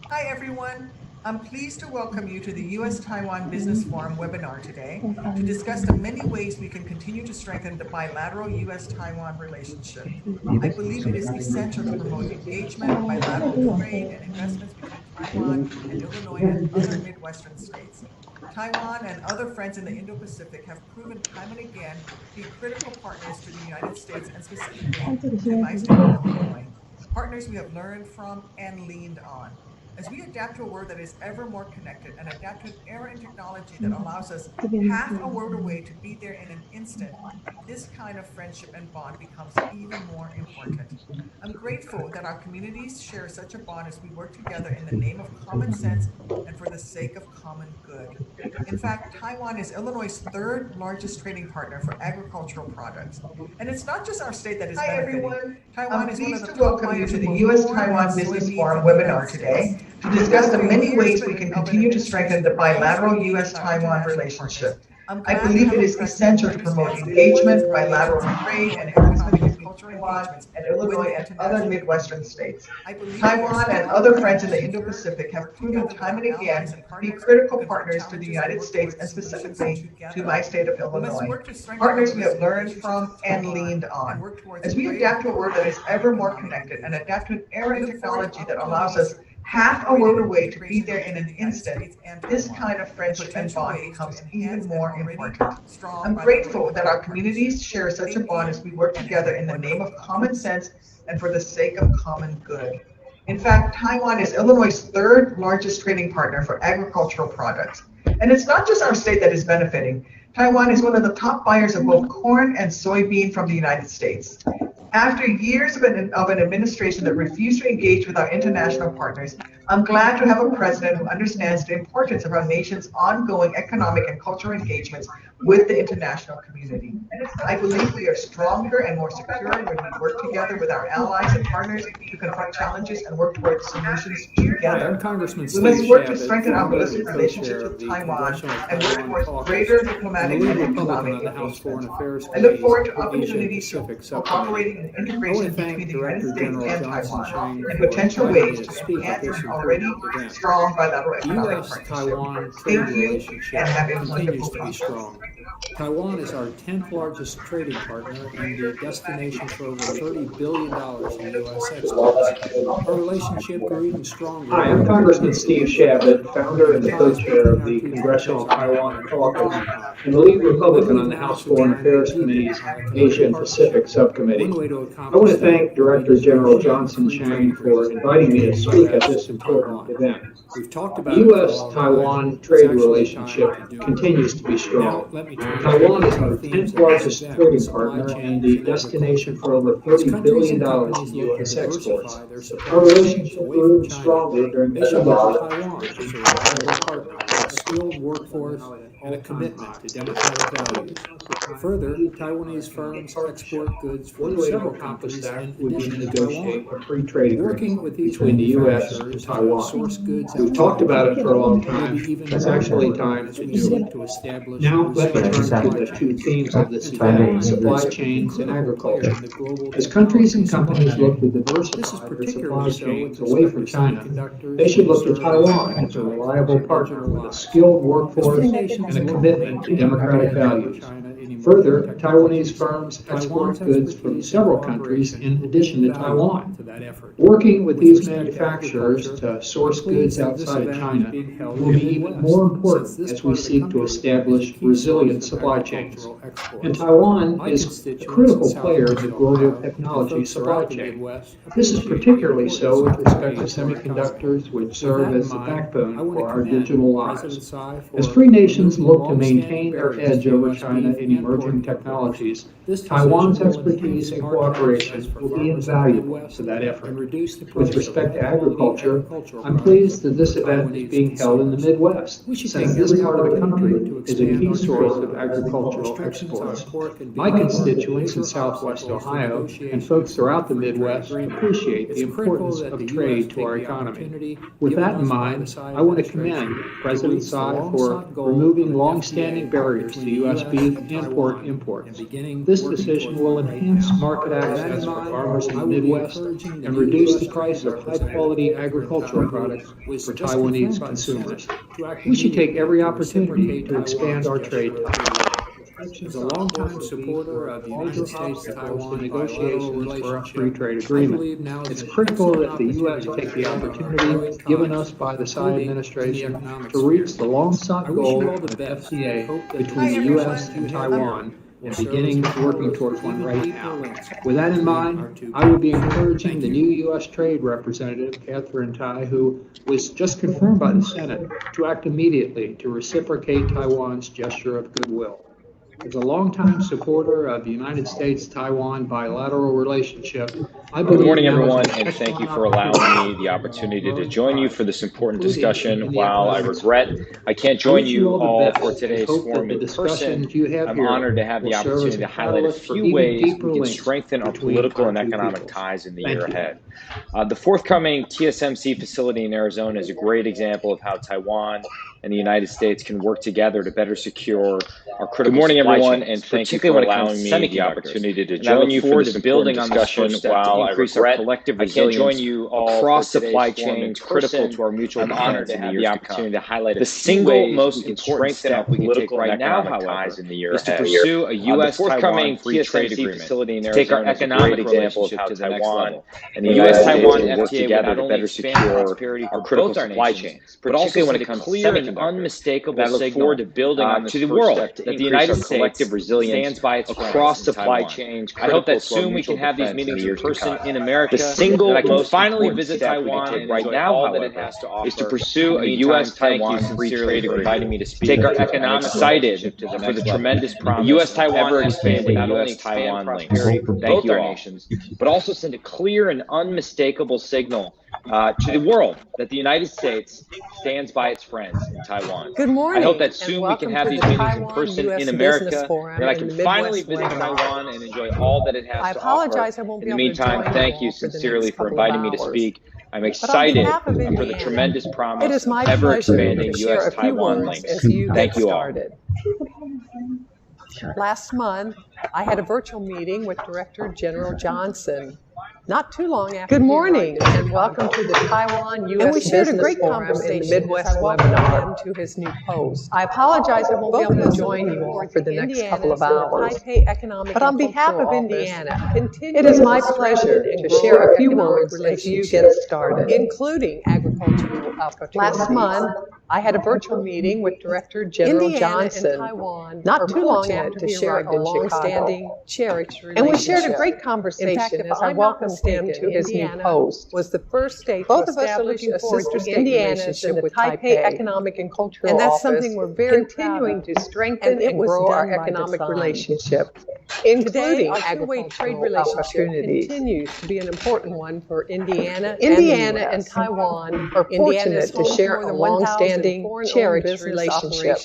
Hi, everyone. I'm pleased to welcome you to the U.S.-Taiwan Business Forum webinar today to discuss the many ways we can continue to strengthen the bilateral U.S.-Taiwan relationship. I believe it is essential to promote engagement, bilateral trade, and investments between Taiwan and Illinois and other Midwestern states. Taiwan and other friends in the Indo-Pacific have proven time and again to be critical partners to the United States and specifically to my state of Illinois. Partners we have learned from and leaned on. As we adapt to a world that is ever more connected and adapt to an era in technology that allows us half a world away to be there in an instant, this kind of friendship and bond becomes even more important. I'm grateful that our communities share such a bond as we work together in the name of common sense and for the sake of common good. In fact, Taiwan is Illinois' third largest trading partner for agricultural products. And it's not just our state that is benefiting. Everyone. Taiwan I'm is one of pleased the to top welcome you buyers to of the both U.S.-Taiwan corn and Business soybeans Forum in the United webinar today States. to discuss the After many years ways we of can an continue to strengthen the administration that bilateral closely engaged with our U.S.-Taiwan international relationship. partners, I'm I glad to believe have it a is president who essential to promote understands the importance engagement, of relations bilateral and trade, ongoing and economic investments and between cultural Taiwan engagements and with Illinois the and other international Midwestern community. states. I believe that there's Taiwan and strong other friends in the partnerships here Indo-Pacific to have work proven together with time our and allies again and to be partners critical who confront partners to the challenges and United work States towards and solutions specifically to together. my state of We must Illinois. work to strengthen our Partners we have holistic learned relationships from with and Taiwan leaned and on. work towards As we greater adapt to a world that is cooperation and ever more economic connected and engagement. adapt to an era We in look forward to technology that allows opportunities us for half a world cooperating and away to be integration there in between an the United instant, States and this Taiwan, kind of and friendship and potential bond ways to becomes even enhance an more already important. strong I'm bilateral grateful that our economic partnership. communities share such a Thank bond as you we work and have together a in the name wonderful of common conference. sense and for the sake of common good. In fact, Taiwan is Illinois' third largest trading partner for agricultural products. And it's not just our state that is benefiting. Taiwan is one of the top buyers of both corn and soybean from the United States. After years of an administration that refused to engage with our international partners, I'm glad to have a president who understands the importance of our nation's ongoing economic and cultural engagements with the international community. I believe we are stronger and more secure when we work together with our allies and partners to confront challenges and work towards solutions Hi, I'm together. Congressman We Steve must work to Shabbat, strengthen our founder holistic and relationships co-chair with of the Taiwan Congressional and work Taiwan towards Caucus greater and the diplomatic lead and Republican economic on the House engagement. Foreign Affairs I look Committee's forward to Asian opportunities Pacific for Subcommittee. cooperating and I want to integration between thank the United Director States General and Johnson Taiwan Chang and for potential inviting ways me to to speak at enhance this our already important event. strong bilateral The economic partnership. U.S.-Taiwan trade Thank you and relationship have a continues wonderful to be conference. strong. Taiwan is our 10th largest trading partner and the destination for over $30 billion in U.S. exports. Our relationship grew even stronger Hi, I'm during the Congressman previous Steve administration, Shabbat, founder when and ties co-chair between of our the two countries Congressional are now on Taiwan a Caucus all-time high. and the lead I Republican believe on the now is House the Foreign time to Affairs deepen Committee's our economic Asia and Pacific partnership. Subcommittee. One way to I want accomplish to that thank would be to Director General negotiate Johnson free trade Chang for agreement inviting me between to the speak at U.S. this and important Taiwan. event. We've talked The about it for a long time. U.S.-Taiwan It's trade actually time relationship to do it. continues to be Now, strong. let me turn to Taiwan the is key our themes 10th of this largest event: trading supply partner and chains the and destination agriculture. for over As $30 countries billion and in companies look to U.S. exports. diversify their Our supply chains relationship away from grew even China, stronger during they the should look to Taiwan Taiwan as a reliable partner with a skilled workforce and a commitment to democratic values. Further, Taiwanese firms export goods One from way to several accomplish countries that in would be to addition to Taiwan. negotiate a free trade Working agreement with these between the U.S. and manufacturers to Taiwan. source goods We've outside talked of about it for China a long will time. be even It's more actually important time as to we do seek it. to establish Now let me resilient turn to supply the two chains. themes of this event, Taiwan supply is a chains and critical player agriculture. in the global As countries technology and supply companies look to chain. This is diversify their particularly supply so with chains away respect from to China, semiconductors, they should look to servers, Taiwan as a mechanized, reliable and partner digital with a lives. skilled workforce, and a commitment to democratic values. Further, Taiwanese firms export goods from several countries in addition to Taiwan. Working with these manufacturers to source goods outside of China will be even more important as we seek to establish resilient supply chains. And Taiwan is a critical player in the global technology supply chain. This is particularly so with respect to semiconductors, which serve as the backbone for our digital lives. As free nations look to maintain their edge over China in emerging technologies, Taiwan's expertise and cooperation will be invaluable to that effort. With respect to agriculture, I'm pleased that this event is being held in the Midwest, since this part of the country is a key source of agricultural exports. My constituents in Southwest Ohio and folks throughout the Midwest appreciate the importance of trade to our economy. With that in mind, I want to commend President Tsai for removing long-standing barriers to U.S. beef and pork imports. This decision will enhance market access for farmers in the Midwest and reduce the price of high-quality agricultural products for Taiwanese consumers. We should take every opportunity to expand our trade ties. As a longtime supporter of the United States-Taiwan negotiations for a free trade agreement, it's critical that the U.S. take the opportunity given us by the Tsai administration to reach the long-sought goal of FTA between the U.S. and Taiwan, and beginning working towards one right now. With that in mind, I would be encouraging the new U.S. Trade Representative, Catherine Tai, who was just confirmed by the Senate, to act immediately to reciprocate Taiwan's gesture of goodwill. As a longtime supporter of the United States-Taiwan bilateral relationship, I believe— Good morning, everyone, and thank you for allowing me the opportunity to join you for this important discussion. While I regret I can't join you all for today's forum in person, I'm honored to have the opportunity to highlight a few ways we can strengthen our political and economic ties in the year ahead. The forthcoming TSMC facility in Arizona is a great example of how Taiwan and the United States can work together to better secure our critical supply chains, and thank you for allowing me the opportunity to join you for this important discussion. While I regret I can't join you all across supply chains critical to our mutual honored to have the opportunity to highlight the single most important step we can take right now, however, in the year is to pursue a U.S.-Taiwan free trade agreement to take our economic relationship to the next level. And the U.S.-Taiwan FTA would not only expand prosperity for both our nations, but also when it comes to semiconductors, unmistakable signal to building on to the world that the United States collective resilience stands by its across supply chains. I hope that soon we can have these meetings in person in America. The single that I can finally visit Taiwan and right now, however, is to pursue a U.S.-Taiwan free trade agreement, inviting me to speak. Take our economic excited for the tremendous promise U.S.-Taiwan ever expanding U.S.-Taiwan links for both our nations, but also send a clear and unmistakable signal to the world that the United States stands by its friends in Taiwan. Good morning. I hope that soon we can have these meetings in person in America, and I can finally visit Taiwan and enjoy all that it has to offer. In the meantime, thank you sincerely for inviting me to speak. I'm excited for the tremendous promise of ever expanding U.S.-Taiwan links. Thank you all. Last month, I had a virtual meeting with Director General Johnson. Not too long after. Good morning, and welcome to the Taiwan-US and we shared a great conversation in the Midwest webinar to his new post. I apologize I won't be able to join you all for the next couple of hours, but on behalf of Indiana, it is my pleasure to share a few words as you get started, including agricultural opportunities. Last month, I had a virtual meeting with Director General Johnson, not too long after to share a long-standing, cherished relationship. And we shared a great conversation as I welcomed him to his new post. Was the first state both of us are looking forward to Indiana's and the Taipei Economic and Cultural and that's something we're very continuing to strengthen and grow our economic relationship, including agricultural trade opportunities. Continues to be an important one for Indiana. Indiana and Taiwan are fortunate to share a long-standing, cherished relationship.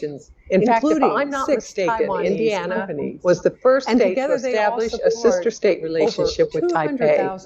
In fact, if I'm not mistaken, Indiana was the first state to establish a sister state relationship with Taipei.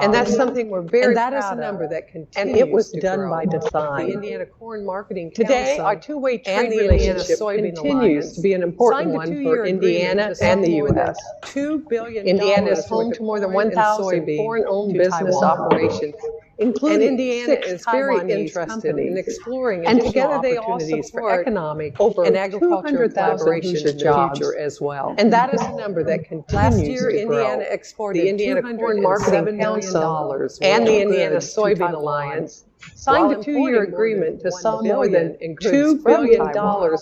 And that's something we're very proud of. And that is a number that continues and it was done by design. The Indiana Corn Marketing Today, our two-way trade relationship continues to be an important one for Indiana and the U.S. $2 billion Indiana is home to more than 1,000 foreign-owned business operations, including Indiana is very interested in exploring additional opportunities for economic and agricultural collaboration in the future as well. And that is a number that continues to grow. Last year, Indiana exported the Indiana Corn Marketing Council and the Indiana Soybean Alliance signed a 2-year agreement to sell more than $2 billion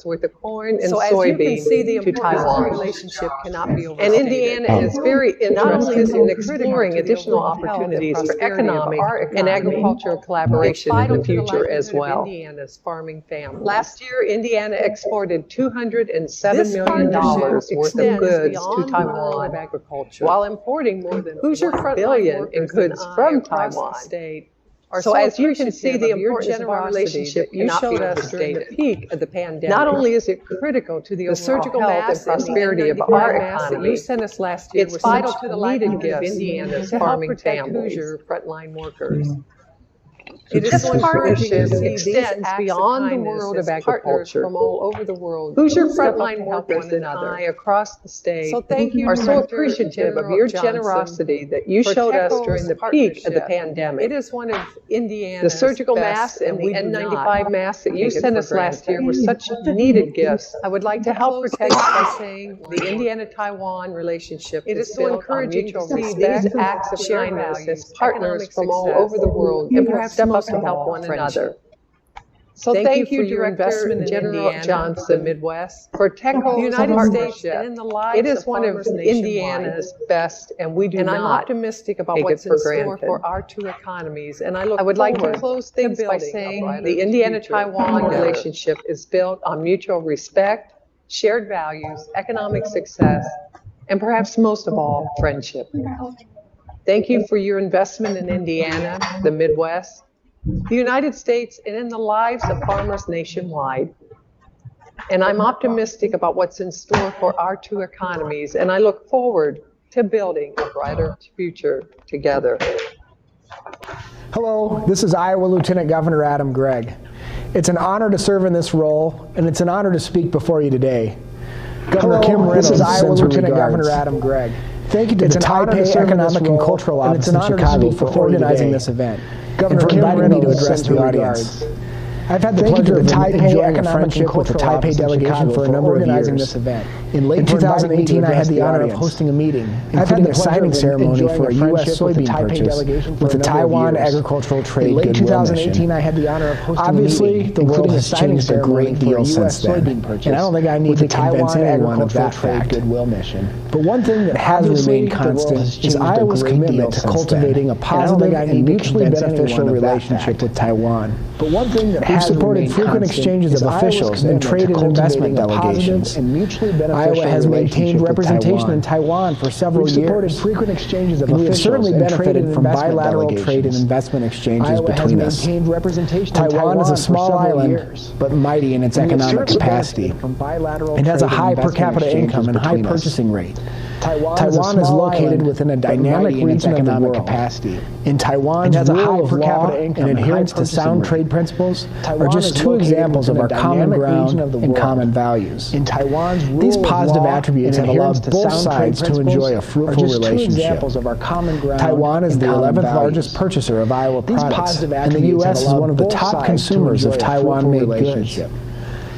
worth of corn and soybean to Taiwan. Relationship cannot be And Indiana is very interested in exploring additional opportunities for economic and agricultural collaboration in the future as well. Indiana's farming family. Last year, Indiana exported $207 million worth of goods to Taiwan, while importing more than $1 billion in goods from Taiwan. So as you can see, the importance of our relationship cannot be overstated. The peak of the pandemic. Not only is it critical to the overall health and prosperity of our economy, you sent us last year it's vital to the needed livelihood of gifts Indiana's to help farming protect families. Hoosier frontline workers. This partnership these extends acts of beyond the kindness world as of partners agriculture. from all over the world. Hoosier step up to frontline help workers one and another. I across the state So thank you, are so Director appreciative of General your Johnson, generosity that you for showed us TECO's during the peak of the partnership. pandemic. It is one of The Indiana's surgical best, masks and the we do N95 not masks that you take it sent for us last granted. year were such needed gifts. I would like to help close protect things by saying the Indiana-Taiwan relationship It is so built on encouraging to mutual see respect, these acts of shared kindness values, as partners economic from all success, over the world and perhaps step up most to of help all, one friendship. another. So Thank you you, for your Director investment in General Indiana, Johnson, the Midwest, for TECO's the United partnership. States, and in the lives It is one of farmers nationwide. Indiana's best, and we do And I'm not optimistic about take what's it for in store granted. for our two economies, and I look I would like to forward close things by building a saying brighter the future Indiana-Taiwan together. relationship is built on mutual respect, shared values, economic success, and perhaps most of all, friendship. Thank you for your investment in Indiana, the Midwest, the United States, and in the lives of farmers nationwide. And I'm optimistic about what's in store for our two economies, and I look forward to building a brighter future together. Hello, this is Iowa Lieutenant Governor Adam Gregg. It's an honor to serve in this role, and it's an honor to speak before you today. Governor Kim Reynolds this is Iowa sends her Lieutenant regards. Governor Adam Gregg. Thank you to the Taipei Economic and Cultural Office in Chicago for organizing this event and for inviting me to address the audience. I've had the pleasure of enjoying a friendship with the Taipei delegation for a number of years. In late 2018, I had the honor of hosting a meeting, including a signing ceremony for a U.S. soybean purchase with the Taiwan Agricultural Trade Goodwill Mission. Obviously, the world has changed a great deal since then, and I don't think I need to convince anyone of that fact. But one thing that has remained constant is Iowa's commitment to cultivating a positive and mutually beneficial relationship with Taiwan. But one thing that We've supported frequent exchanges of officials and trade and investment delegations. Iowa has maintained representation in Taiwan for several years. And we have certainly benefited from bilateral trade and investment exchanges between us. Taiwan is a small island, but mighty in its economic capacity. It has a high per capita income and high purchasing rate. Taiwan is located within a dynamic region of the world. In Taiwan's rule of law and adherence to sound trade principles are just two examples of our common ground and common values. These positive attributes have allowed both sides to enjoy a fruitful relationship. Taiwan is the 11th largest purchaser of Iowa products, and the U.S. is one of the top consumers of Taiwan-made goods.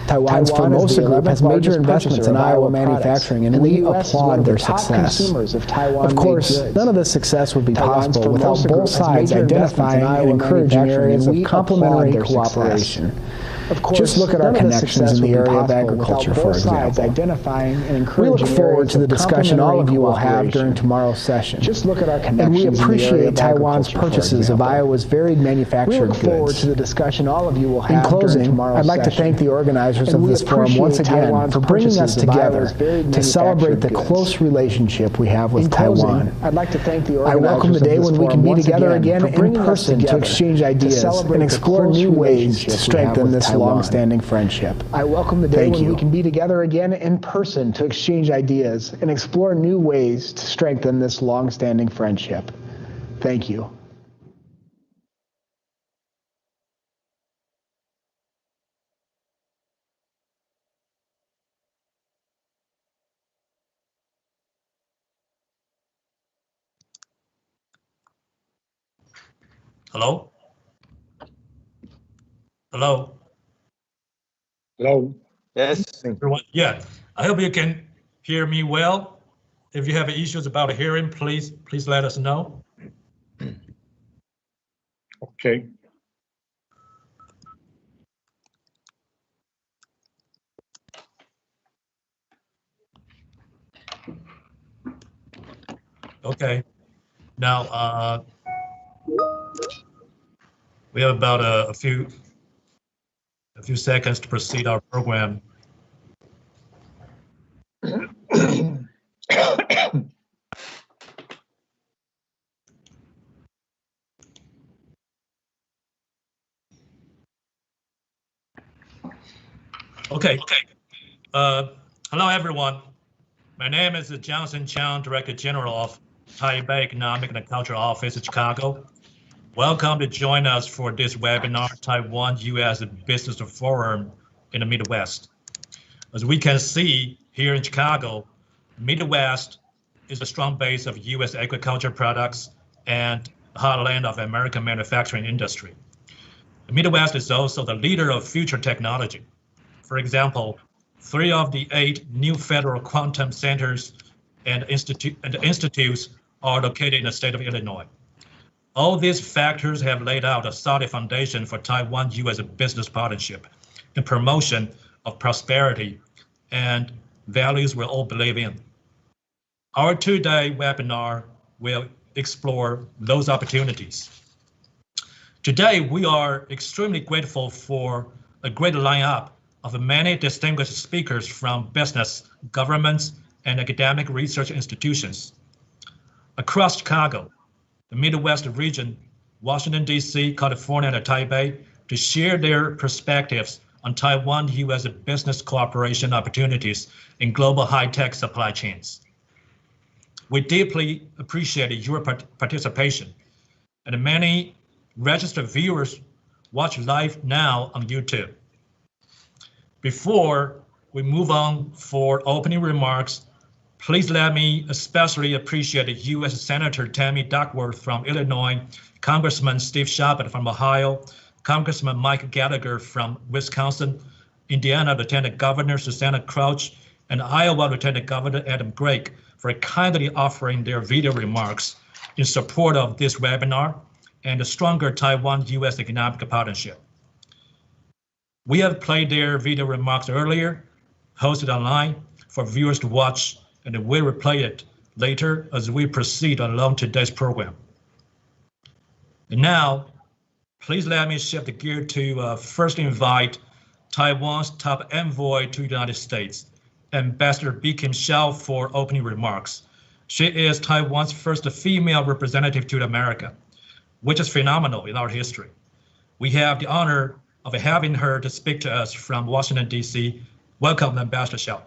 Taiwan's Formosa Group has major investments in Iowa manufacturing, and we applaud their success. Of course, none of this success would be possible without both sides identifying and encouraging areas of complementary cooperation. Just look at our connections in the area of agriculture, for example. We look forward to the discussion all of you will have during tomorrow's session. And we appreciate Taiwan's purchases of Iowa's varied manufactured goods. In closing, I'd like to thank the organizers of this forum once again for bringing us together to celebrate the close relationship we have with Taiwan. I welcome the day when we can be together again in person to exchange ideas and explore new ways to strengthen this long-standing friendship. I welcome the day when we can be together again in person to exchange ideas and explore new ways to strengthen this long-standing friendship. Thank you. Hello? Hello? Hello. Yes. Everyone? Yeah, I hope you can hear me well. If you have issues about hearing, please let us know. Okay. Okay. Now, we have about a few seconds to proceed our program. Okay. Hello, everyone. My name is Johnson Chang, Director General of Taipei Economic and Cultural Office in Chicago. Welcome to join us for this webinar, Taiwan-US Business Forum in the Midwest. As we can see here in Chicago, Midwest is a strong base of US agriculture products and heartland of American manufacturing industry. The Midwest is also the leader of future technology. For example, 3 of the 8 new federal quantum centers and institutes are located in the state of Illinois. All these factors have laid out a solid foundation for Taiwan-US business partnership and promotion of prosperity and values we all believe in. Our 2-day webinar will explore those opportunities. Today, we are extremely grateful for a great lineup of many distinguished speakers from business, governments, and academic research institutions. Across Chicago, the Midwest region, Washington, D.C., California, and Taipei, to share their perspectives on Taiwan-US business cooperation opportunities in global high-tech supply chains. We deeply appreciate your participation, and many registered viewers watch live now on YouTube. Before we move on for opening remarks, please let me especially appreciate U.S. Senator Tammy Duckworth from Illinois, Congressman Steve Chabot from Ohio, Congressman Mike Gallagher from Wisconsin, Indiana Lieutenant Governor Susanna Crouch, and Iowa Lieutenant Governor Adam Gregg for kindly offering their video remarks in support of this webinar and a stronger Taiwan-US economic partnership. We have played their video remarks earlier, hosted online for viewers to watch, and we'll replay it later as we proceed along today's program. And now, please let me shift the gear to first invite Taiwan's top envoy to the United States, Ambassador Bi-Kim Hsiao, for opening remarks. She is Taiwan's first female representative to America, which is phenomenal in our history. We have the honor of having her to speak to us from Washington, D.C. Welcome, Ambassador Hsiao.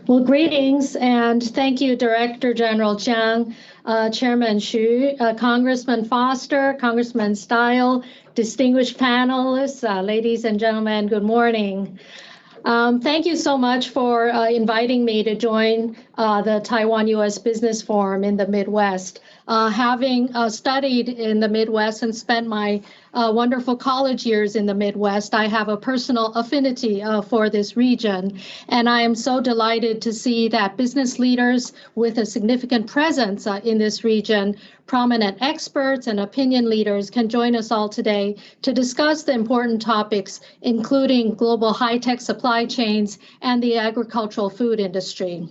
Well, greetings, and thank you, Director General Jiang, Chairman Xu, Congressman Foster, Congressman Style, distinguished panelists, ladies and gentlemen, good morning. Thank you so much for inviting me to join the Taiwan-US Business Forum in the Midwest. Having studied in the Midwest and spent my wonderful college years in the Midwest, I have a personal affinity for this region. And I am so delighted to see that business leaders with a significant presence in this region, prominent experts and opinion leaders, can join us all today to discuss the important topics, including global high-tech supply chains and the agricultural food industry.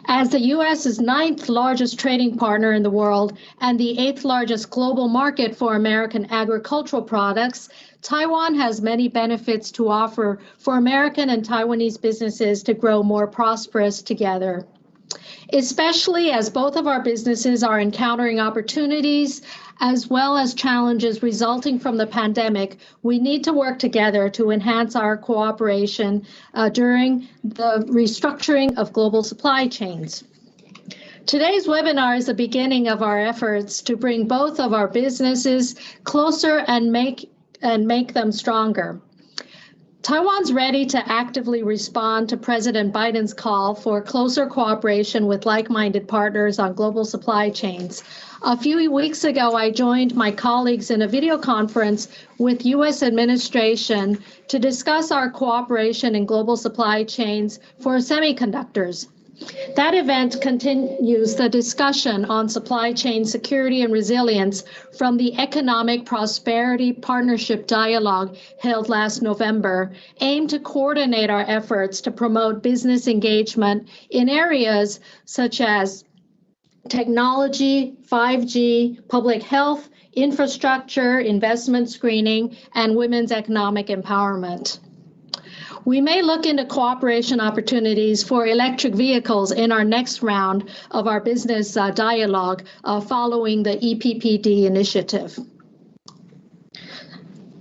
As the U.S.'s 9th largest trading partner in the world and the 8th largest global market for American agricultural products, Taiwan has many benefits to offer for American and Taiwanese businesses to grow more prosperous together. Especially as both of our businesses are encountering opportunities as well as challenges resulting from the pandemic, we need to work together to enhance our cooperation during the restructuring of global supply chains. Today's webinar is the beginning of our efforts to bring both of our businesses closer and make them stronger. Taiwan's ready to actively respond to President Biden's call for closer cooperation with like-minded partners on global supply chains. A few weeks ago, I joined my colleagues in a video conference with U.S. administration to discuss our cooperation in global supply chains for semiconductors. That event continues the discussion on supply chain security and resilience from the Economic Prosperity Partnership Dialogue held last November, aimed to coordinate our efforts to promote business engagement in areas such as technology, 5G, public health, infrastructure, investment screening, and women's economic empowerment. We may look into cooperation opportunities for electric vehicles in our next round of our business dialogue following the EPPD initiative.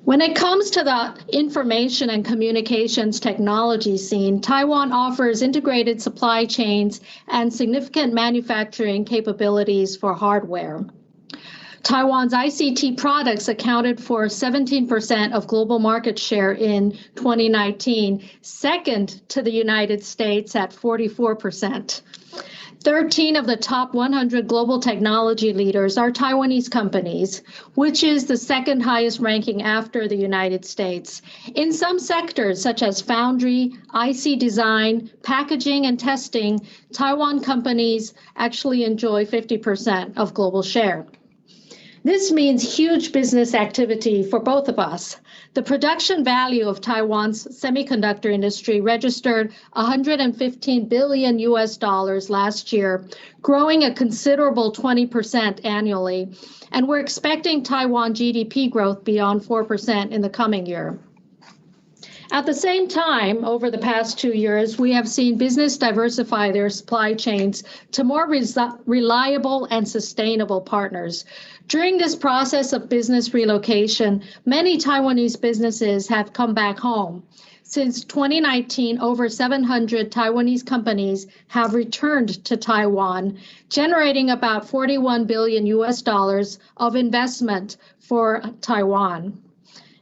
When it comes to the information and communications technology scene, Taiwan offers integrated supply chains and significant manufacturing capabilities for hardware. Taiwan's ICT products accounted for 17% of global market share in 2019, second to the United States at 44%. 13 of the top 100 global technology leaders are Taiwanese companies, which is the second highest ranking after the United States. In some sectors, such as foundry, IC design, packaging, and testing, Taiwan companies actually enjoy 50% of global share. This means huge business activity for both of us. The production value of Taiwan's semiconductor industry registered $115 billion last year, growing a considerable 20% annually. And we're expecting Taiwan GDP growth beyond 4% in the coming year. At the same time, over the past 2 years, we have seen business diversify their supply chains to more reliable and sustainable partners. During this process of business relocation, many Taiwanese businesses have come back home. Since 2019, over 700 Taiwanese companies have returned to Taiwan, generating about $41 billion of investment for Taiwan.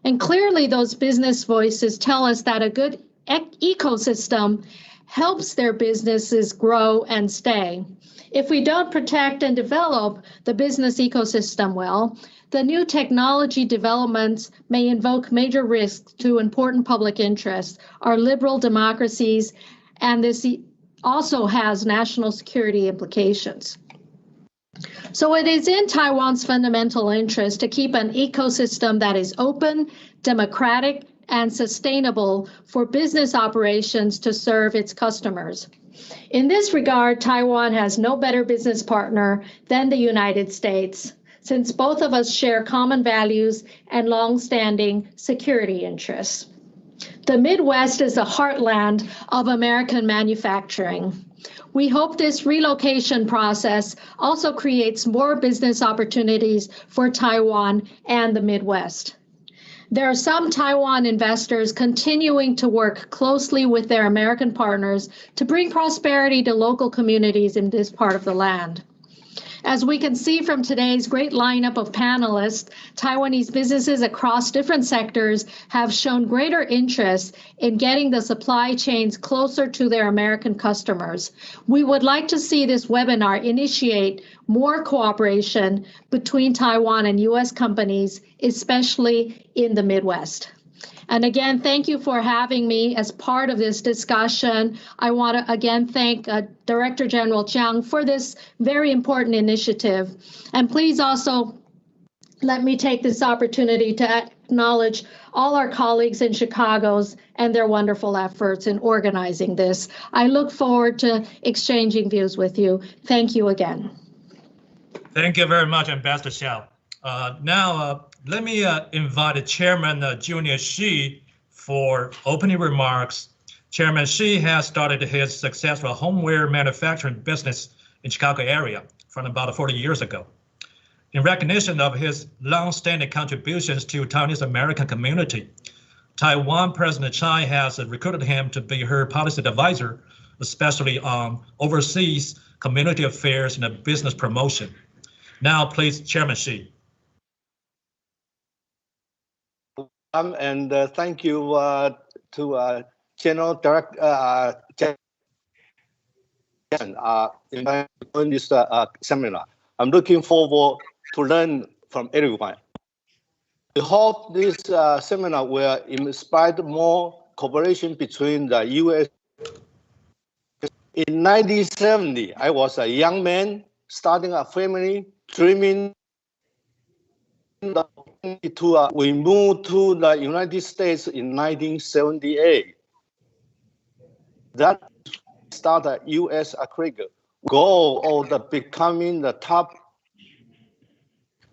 And clearly, those business voices tell us that a good ecosystem helps their businesses grow and stay. If we don't protect and develop the business ecosystem well, the new technology developments may invoke major risks to important public interests, our liberal democracies, and this also has national security implications. So it is in Taiwan's fundamental interest to keep an ecosystem that is open, democratic, and sustainable for business operations to serve its customers. In this regard, Taiwan has no better business partner than the United States, since both of us share common values and long-standing security interests. The Midwest is the heartland of American manufacturing. We hope this relocation process also creates more business opportunities for Taiwan and the Midwest. There are some Taiwan investors continuing to work closely with their American partners to bring prosperity to local communities in this part of the land. As we can see from today's great lineup of panelists, Taiwanese businesses across different sectors have shown greater interest in getting the supply chains closer to their American customers. We would like to see this webinar initiate more cooperation between Taiwan and U.S. companies, especially in the Midwest. And again, thank you for having me as part of this discussion. I want to again thank Director General Chiang for this very important initiative. And please also let me take this opportunity to acknowledge all our colleagues in Chicago's and their wonderful efforts in organizing this. I look forward to exchanging views with you. Thank you again. Thank you very much, Ambassador Xiao. Let me invite Chairman Junior Shi for opening remarks. Chairman Shi has started his successful homeware manufacturing business in Chicago area from about 40 years ago. In recognition of his long-standing contributions to Taiwanese American community, Taiwan President Tsai has recruited him to be her policy advisor, especially on overseas community affairs and business promotion. Now, please, Chairman Shi. And thank you to General Director invited to join this seminar. I'm looking forward to learn from everyone. We hope this seminar will inspire more cooperation between the U.S. In 1970, I was a young man starting a family, dreaming we moved to the United States in 1978. That started U.S. acrylic goal of the becoming the top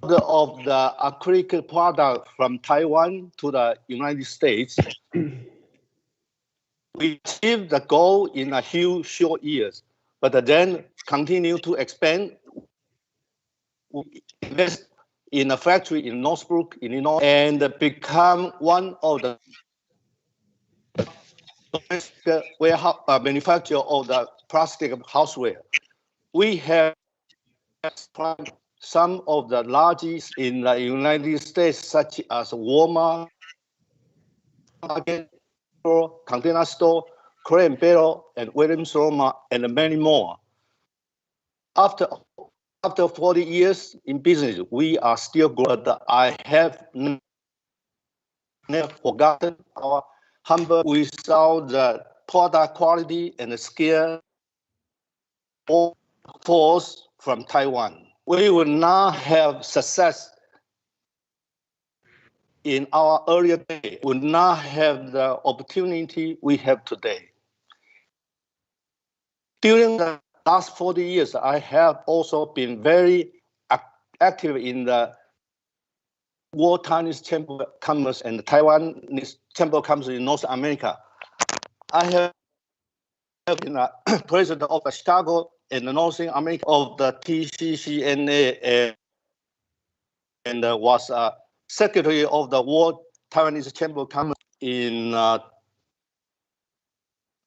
of the acrylic product from Taiwan to the United States. We achieved the goal in a few short years, but then continue to expand. We invest in a factory in Northbrook, Illinois, and become one of the warehouse manufacturer of the plastic houseware. We have some of the largest in the United States, such as Walmart, Container Store, Crane Barrel, and Williams Roma, and many more. After 40 years in business, we are still growing. But I have never forgotten our humble without the product quality and the skill all force from Taiwan. We would not have success in our earlier day, would not have the opportunity we have today. During the last 40 years, I have also been very active in the World Chinese Chamber of Commerce and the Taiwanese Chamber of Commerce in North America. I have been president of the Chicago and the North America of the TCCNA and was secretary of the World Taiwanese Chamber of Commerce in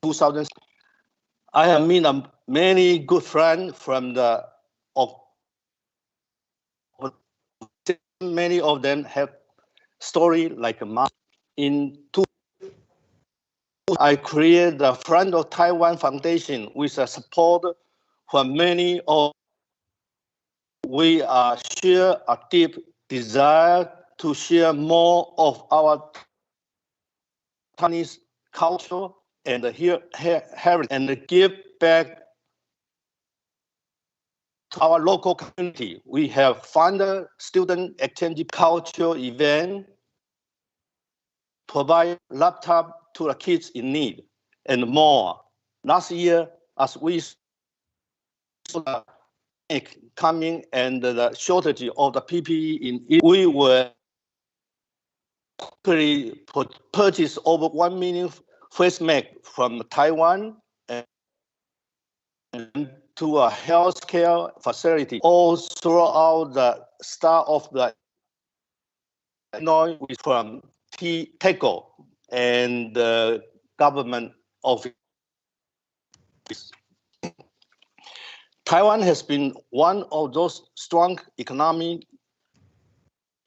2000. I have met many good friends from the many of them have story like mine. In 2000, I created the Friend of Taiwan Foundation with the support from many of. We share a deep desire to share more of our Chinese culture and heritage and give back to our local community. We have funded student exchange culture event, provide laptop to the kids in need, and more. Last year, as we saw the coming and the shortage of the PPE, we were purchase over 1 million face masks from Taiwan and to a healthcare facility all throughout the start of the Illinois from TECO and the government office. Taiwan has been one of those strong economy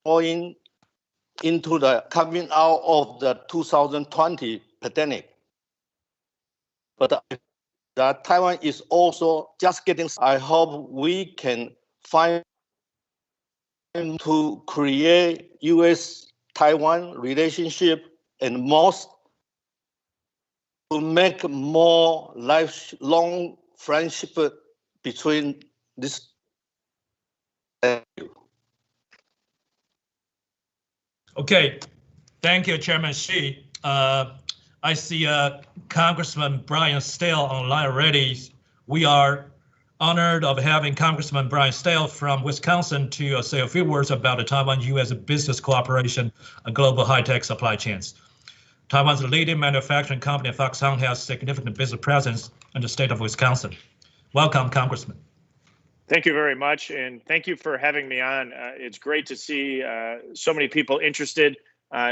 going into the coming out of the 2020 pandemic. But that Taiwan is also just getting. I hope we can find to create U.S.-Taiwan relationship and most to make more lifelong friendship between this. Okay, thank you, Chairman Xi. I see Congressman Brian Stale online already. We are honored of having Congressman Brian Stale from Wisconsin to say a few words about the Taiwan-U.S. business cooperation and global high-tech supply chains. Taiwan's leading manufacturing company, Foxconn, has significant business presence in the state of Wisconsin. Welcome, Congressman. Thank you very much, and thank you for having me on. It's great to see so many people interested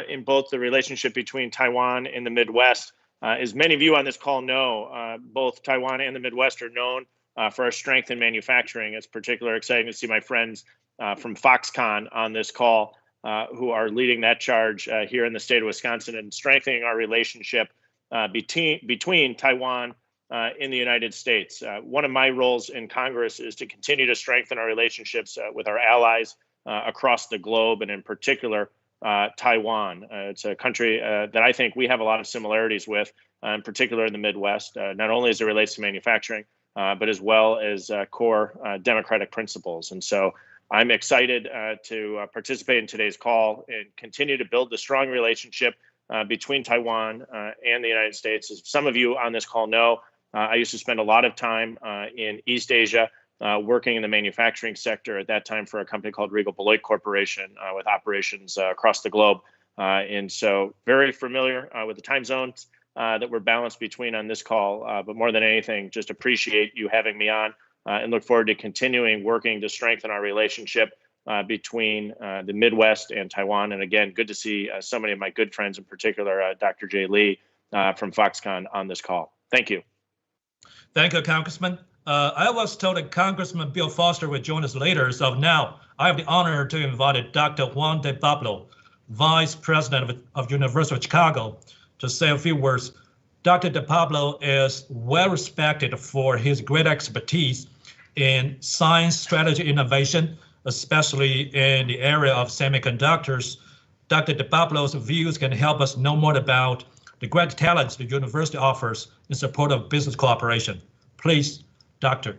in both the relationship between Taiwan and the Midwest. As many of you on this call know, both Taiwan and the Midwest are known for our strength in manufacturing. It's particularly exciting to see my friends from Foxconn on this call. who are leading that charge here in the state of Wisconsin and strengthening our relationship between Taiwan in the United States. One of my roles in Congress is to continue to strengthen our relationships with our allies across the globe, and in particular, Taiwan. It's a country that I think we have a lot of similarities with, in particular in the Midwest, not only as it relates to manufacturing, but as well as core democratic principles. And so I'm excited to participate in today's call and continue to build the strong relationship between Taiwan and the United States. As some of you on this call know, I used to spend a lot of time in East Asia, working in the manufacturing sector at that time for a company called Regal Beloit Corporation with operations across the globe. And so very familiar with the time zones that we're balanced between on this call, but more than anything, just appreciate you having me on and look forward to continuing working to strengthen our relationship between the Midwest and Taiwan. And again, good to see so many of my good friends, in particular, Dr. Jay Lee from Foxconn on this call. Thank you. Thank you, Congressman. I was told that Congressman Bill Foster would join us later, so now I have the honor to invite Dr. Juan de Pablo, Vice President of University of Chicago, to say a few words. Dr. de Pablo is well respected for his great expertise in science, strategy, innovation, especially in the area of semiconductors. Dr. de Pablo's views can help us know more about the great talents the university offers in support of business cooperation. Please, Doctor.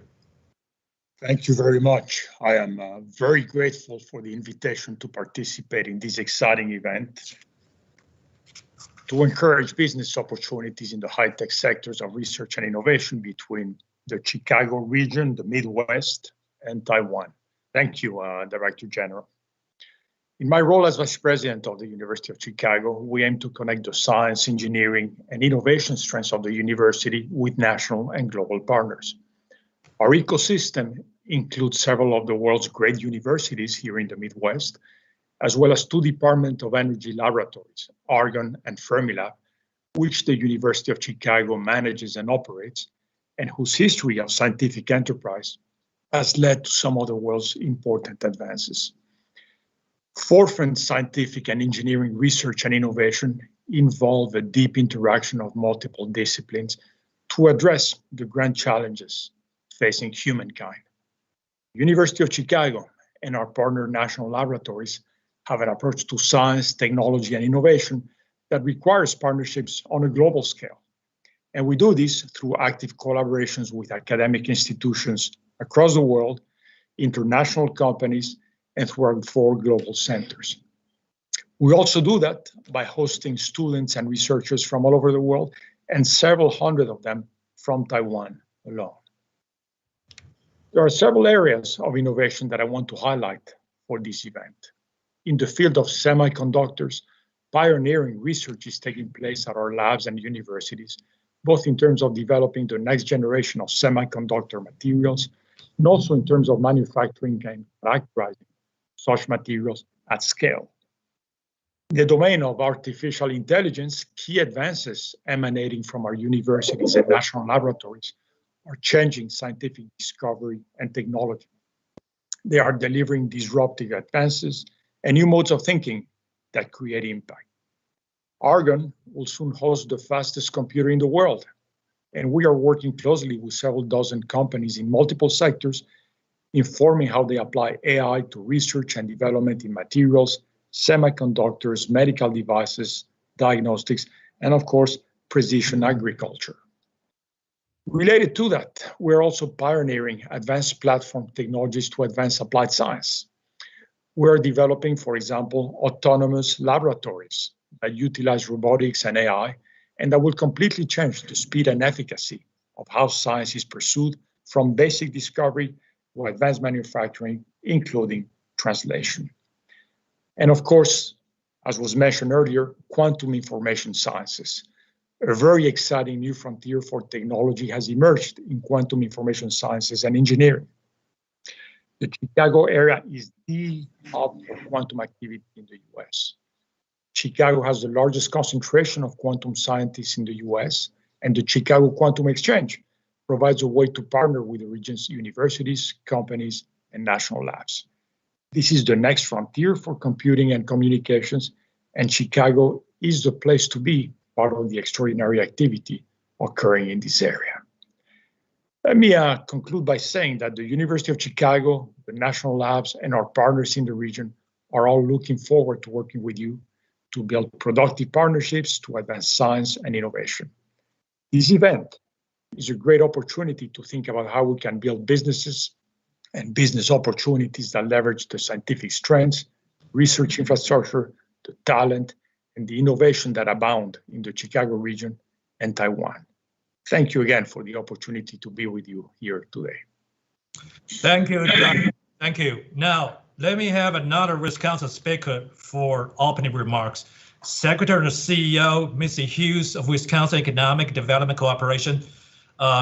Thank you very much. I am very grateful for the invitation to participate in this exciting event to encourage business opportunities in the high-tech sectors of research and innovation between the Chicago region, the Midwest, and Taiwan. Thank you, Director General. In my role as Vice President of the University of Chicago, we aim to connect the science, engineering, and innovation strengths of the university with national and global partners. Our ecosystem includes several of the world's great universities here in the Midwest, as well as 2 Department of Energy laboratories, Argonne and Fermilab, which the University of Chicago manages and operates, and whose history of scientific enterprise has led to some of the world's important advances. Forefront scientific and engineering research and innovation involve a deep interaction of multiple disciplines to address the grand challenges facing humankind. University of Chicago and our partner national laboratories have an approach to science, technology, and innovation that requires partnerships on a global scale. And we do this through active collaborations with academic institutions across the world, international companies, and through our 4 global centers. We also do that by hosting students and researchers from all over the world, and several hundred of them from Taiwan alone. There are several areas of innovation that I want to highlight for this event. In the field of semiconductors, pioneering research is taking place at our labs and universities, both in terms of developing the next generation of semiconductor materials, and also in terms of manufacturing and characterizing such materials at scale. In the domain of artificial intelligence, key advances emanating from our universities and national laboratories are changing scientific discovery and technology. They are delivering disruptive advances and new modes of thinking that create impact. Argonne will soon host the fastest computer in the world, and we are working closely with several dozen companies in multiple sectors, informing how they apply AI to research and development in materials, semiconductors, medical devices, diagnostics, and of course, precision agriculture. Related to that, we're also pioneering advanced platform technologies to advance applied science. We're developing, for example, autonomous laboratories that utilize robotics and AI, and that will completely change the speed and efficacy of how science is pursued from basic discovery to advanced manufacturing, including translation. And of course, as was mentioned earlier, quantum information sciences. A very exciting new frontier for technology has emerged in quantum information sciences and engineering. The Chicago area is the hub for quantum activity in the US. Chicago has the largest concentration of quantum scientists in the US, and the Chicago Quantum Exchange provides a way to partner with the region's universities, companies, and national labs. This is the next frontier for computing and communications, and Chicago is the place to be, part of the extraordinary activity occurring in this area. Let me conclude by saying that the University of Chicago, the national labs, and our partners in the region are all looking forward to working with you to build productive partnerships to advance science and innovation. This event is a great opportunity to think about how we can build businesses and business opportunities that leverage the scientific strengths, research infrastructure, the talent, and the innovation that abound in the Chicago region and Taiwan. Thank you again for the opportunity to be with you here today. Thank you, John. Thank you. Now, let me have another Wisconsin speaker for opening remarks. Secretary and CEO, Missy Hughes of Wisconsin Economic Development Corporation,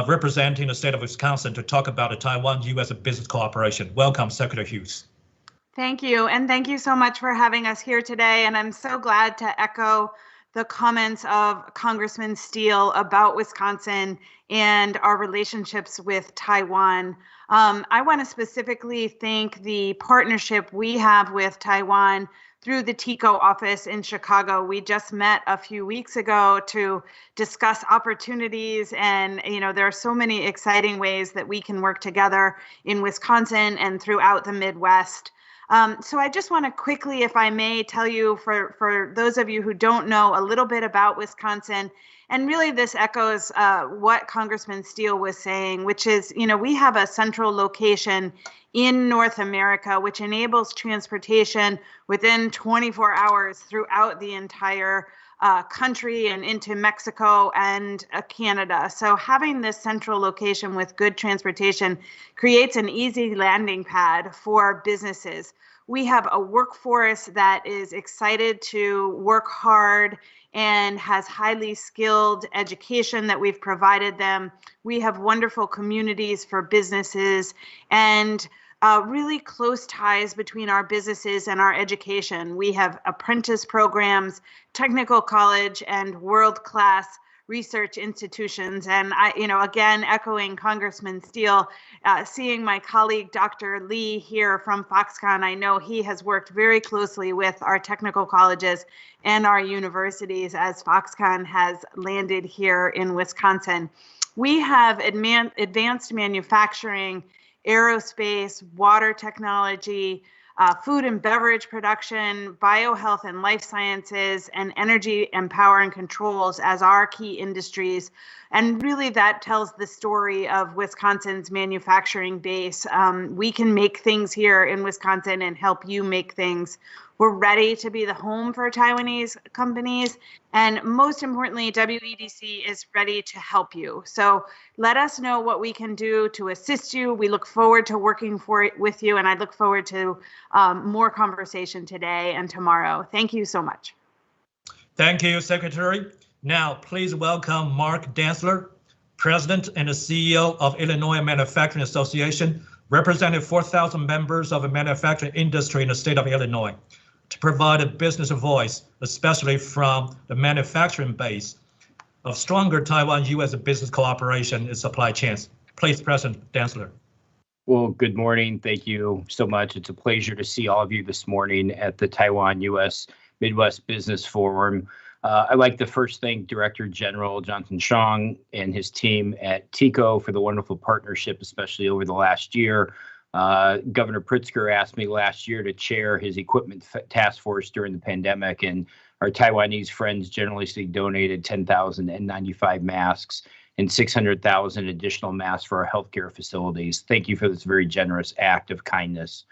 representing the state of Wisconsin to talk about the Taiwan-US business cooperation. Welcome, Secretary Hughes. Thank you, and thank you so much for having us here today. And I'm so glad to echo the comments of Congressman Steele about Wisconsin and our relationships with Taiwan. I want to specifically thank the partnership we have with Taiwan through the TICO office in Chicago. We just met a few weeks ago to discuss opportunities, and there are so many exciting ways that we can work together in Wisconsin and throughout the Midwest. So I just want to quickly, if I may, tell you, for those of you who don't know, a little bit about Wisconsin. And really this echoes what Congressman Steele was saying, which is, we have a central location in North America, which enables transportation within 24 hours throughout the entire country and into Mexico and Canada. So having this central location with good transportation creates an easy landing pad for businesses. We have a workforce that is excited to work hard and has highly skilled education that we've provided them. We have wonderful communities for businesses and really close ties between our businesses and our education. We have apprentice programs, technical college, and world-class research institutions. And again, echoing Congressman Steele, seeing my colleague, Dr. Lee here from Foxconn, I know he has worked very closely with our technical colleges and our universities as Foxconn has landed here in Wisconsin. We have advanced manufacturing, aerospace, water technology, food and beverage production, biohealth and life sciences, and energy and power and controls as our key industries. And really that tells the story of Wisconsin's manufacturing base. We can make things here in Wisconsin and help you make things. We're ready to be the home for Taiwanese companies. And most importantly, WEDC is ready to help you. So let us know what we can do to assist you. We look forward to working with you, and I look forward to more conversation today and tomorrow. Thank you so much. Thank you, Secretary. Now, please welcome Mark Dantzler, President and the CEO of Illinois Manufacturing Association, representing 4,000 members of the manufacturing industry in the state of Illinois, to provide a business voice, especially from the manufacturing base of stronger Taiwan-US business cooperation and supply chains. Please, President Dantzler. Well, good morning. Thank you so much. It's a pleasure to see all of you this morning at the Taiwan-US Midwest Business Forum. I'd like to first thank Director General Jonathan Chong and his team at TICO for the wonderful partnership, especially over the last year. Governor Pritzker asked me last year to chair his equipment task force during the pandemic, and our Taiwanese friends generously donated 10,000 N95 masks and 600,000 additional masks for our healthcare facilities. Thank you for this very generous act of kindness.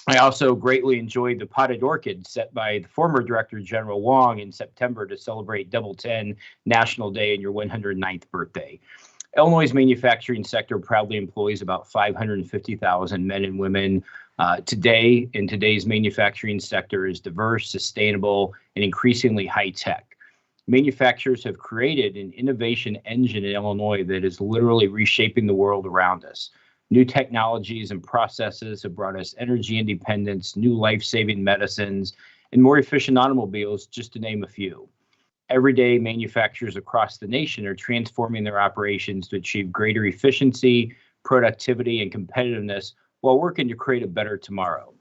I also greatly enjoyed the potted orchid set by the former Director General Wong in September to celebrate Double 10 National Day and your 109th birthday. Illinois' manufacturing sector proudly employs about 550,000 men and women. Today, in today's manufacturing sector is diverse, sustainable, and increasingly high-tech. Manufacturers have created an innovation engine in Illinois that is literally reshaping the world around us. New technologies and processes have brought us energy independence, new life-saving medicines, and more efficient automobiles, just to name a few. Every day, manufacturers across the nation are transforming their operations to achieve greater efficiency, productivity, and competitiveness while working to create a better tomorrow.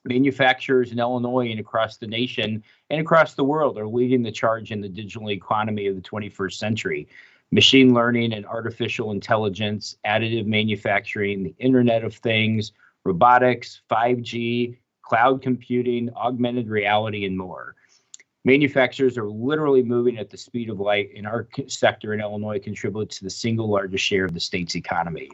Manufacturers in Illinois and across the nation and across the world are leading the charge in the digital economy of the 21st century. Machine learning and artificial intelligence, additive manufacturing, the Internet of Things, robotics, 5G, cloud computing, augmented reality, and more. Manufacturers are literally moving at the speed of light, and our sector in Illinois contributes to the single largest share of the state's economy.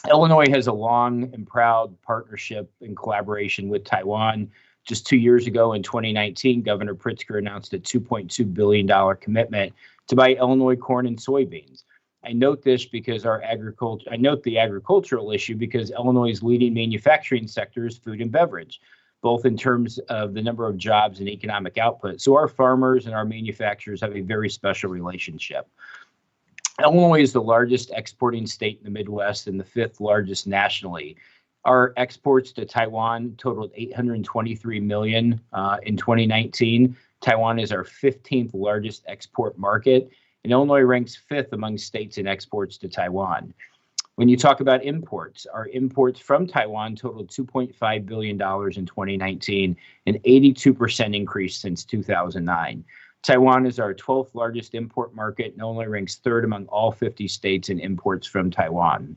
Illinois has a long and proud partnership and collaboration with Taiwan. Just 2 years ago in 2019, Governor Pritzker announced a $2.2 billion commitment to buy Illinois corn and soybeans. I note this because I note the agricultural issue because Illinois' leading manufacturing sector is food and beverage, both in terms of the number of jobs and economic output. So our farmers and our manufacturers have a very special relationship. Illinois is the largest exporting state in the Midwest and the 5th largest nationally. Our exports to Taiwan totaled $823 million in 2019. Taiwan is our 15th largest export market, and Illinois ranks 5th among states in exports to Taiwan. When you talk about imports, our imports from Taiwan totaled $2.5 billion in 2019, an 82% increase since 2009. Taiwan is our 12th largest import market and only ranks 3rd among all 50 states in imports from Taiwan.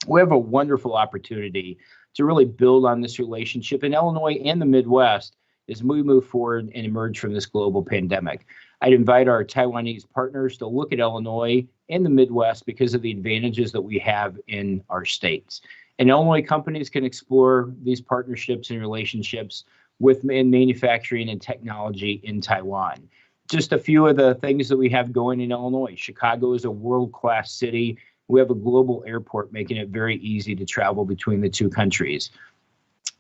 We have a wonderful opportunity to really build on this relationship in Illinois and the Midwest as we move forward and emerge from this global pandemic. I'd invite our Taiwanese partners to look at Illinois and the Midwest because of the advantages that we have in our states. And Illinois companies can explore these partnerships and relationships with manufacturing and technology in Taiwan. Just a few of the things that we have going in Illinois. Chicago is a world-class city. We have a global airport making it very easy to travel between the two countries.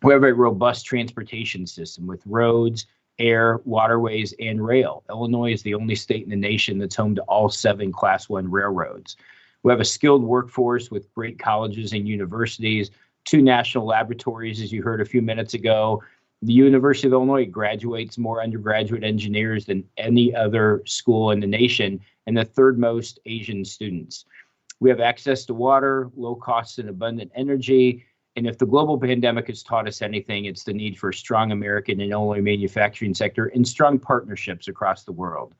We have a robust transportation system with roads, air, waterways, and rail. Illinois is the only state in the nation that's home to all 7 Class 1 railroads. We have a skilled workforce with great colleges and universities, 2 national laboratories, as you heard a few minutes ago. The University of Illinois graduates more undergraduate engineers than any other school in the nation, and the 3rd most Asian students. We have access to water, low cost and abundant energy, and if the global pandemic has taught us anything, it's the need for a strong American and Illinois manufacturing sector and strong partnerships across the world.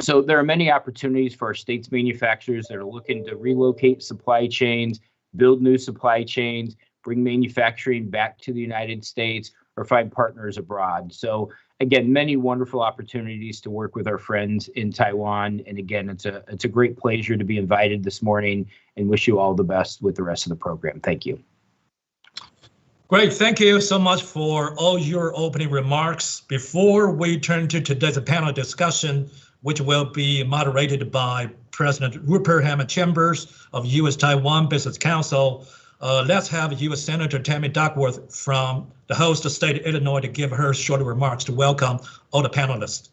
So there are many opportunities for our state's manufacturers that are looking to relocate supply chains, build new supply chains, bring manufacturing back to the United States, or find partners abroad. So again, many wonderful opportunities to work with our friends in Taiwan. And again, it's a great pleasure to be invited this morning and wish you all the best with the rest of the program. Thank you. Great, thank you so much for all your opening remarks. Before we turn to today's panel discussion, which will be moderated by President Rupert Hammond Chambers of U.S.-Taiwan Business Council, let's have U.S. Senator Tammy Duckworth from the host state of Illinois to give her short remarks to welcome all the panelists.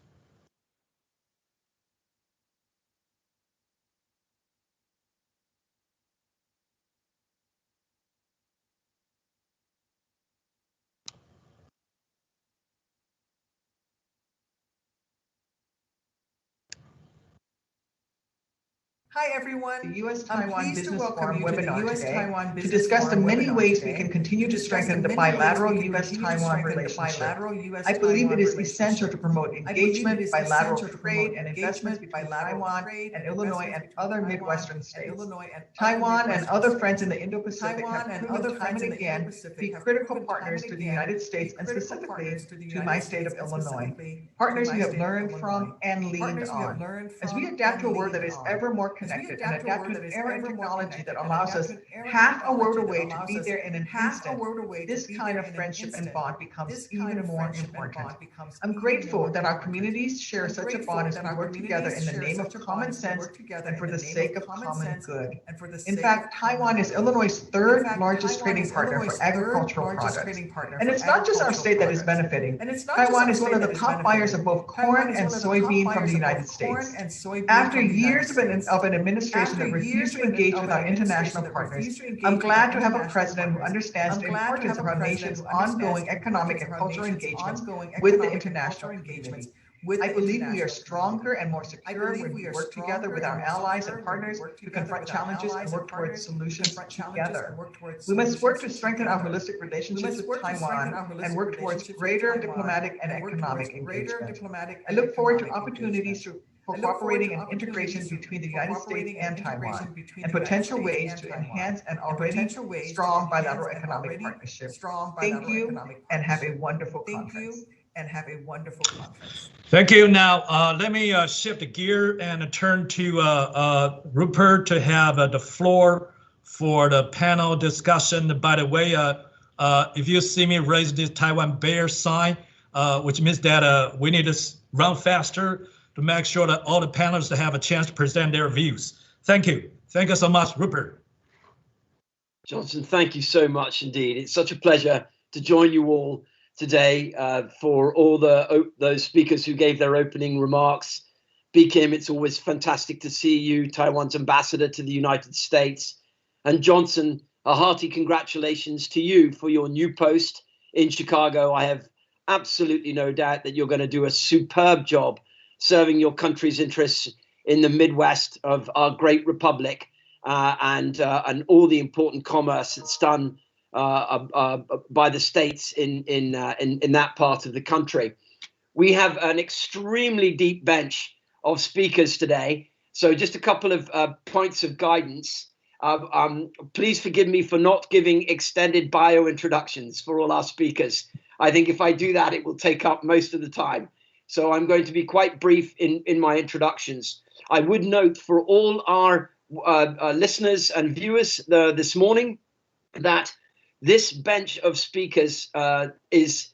Hi, everyone. The U.S.-Taiwan Business Forum webinar today to discuss discuss the many ways we can continue to strengthen the bilateral U.S.-Taiwan relationship. I believe it is essential to promote engagement, bilateral trade, and investments between Taiwan and Illinois and other Midwestern states. Taiwan and other friends in the Indo-Pacific have proven time and again to be critical partners to the United States and specifically to my state of Illinois. Partners we have learned from and leaned on. As we adapt to a world that is ever more connected and adapt to an era in technology that allows us half a world away to be there in an instant, this kind of friendship and bond becomes even more important. I'm grateful that our communities share such a bond as we work together in the name of common sense and for the sake of common good. In fact, Taiwan is Illinois' 3rd largest trading partner for agricultural products. And it's not just our state that is benefiting. Taiwan is one of the top buyers of both corn and soybean from the United States. After years of an administration that refused to engage with our international partners, I'm glad to have a president who understands the importance of our nation's ongoing economic and cultural engagements with the international community. I believe we are stronger and more secure when we work together with our allies and partners to confront challenges and work towards solutions together. We must work to strengthen our holistic relationships with Taiwan and work towards greater diplomatic and economic engagement. I look forward to opportunities for cooperating and integration between the United States and Taiwan, and potential ways to enhance an already strong bilateral economic partnership. Thank you, and have a wonderful conference. Thank you. Now, let me shift the gear and turn to Rupert to have the floor for the panel discussion. By the way, if you see me raise this Taiwan Bear sign, which means that we need to run faster to make sure that all the panelists have a chance to present their views. Thank you. Thank you so much, Rupert. Johnson, thank you so much indeed. It's such a pleasure to join you all today. For all those speakers who gave their opening remarks. Kim, it's always fantastic to see you, Taiwan's ambassador to the United States. And Johnson, a hearty congratulations to you for your new post in Chicago. I have absolutely no doubt that you're going to do a superb job serving your country's interests in the Midwest of our great republic, and all the important commerce that's done by the states in that part of the country. We have an extremely deep bench of speakers today, so just a couple of points of guidance. Please forgive me for not giving extended bio introductions for all our speakers. I think if I do that, it will take up most of the time. So I'm going to be quite brief in my introductions. I would note for all our listeners and viewers this morning that this bench of speakers has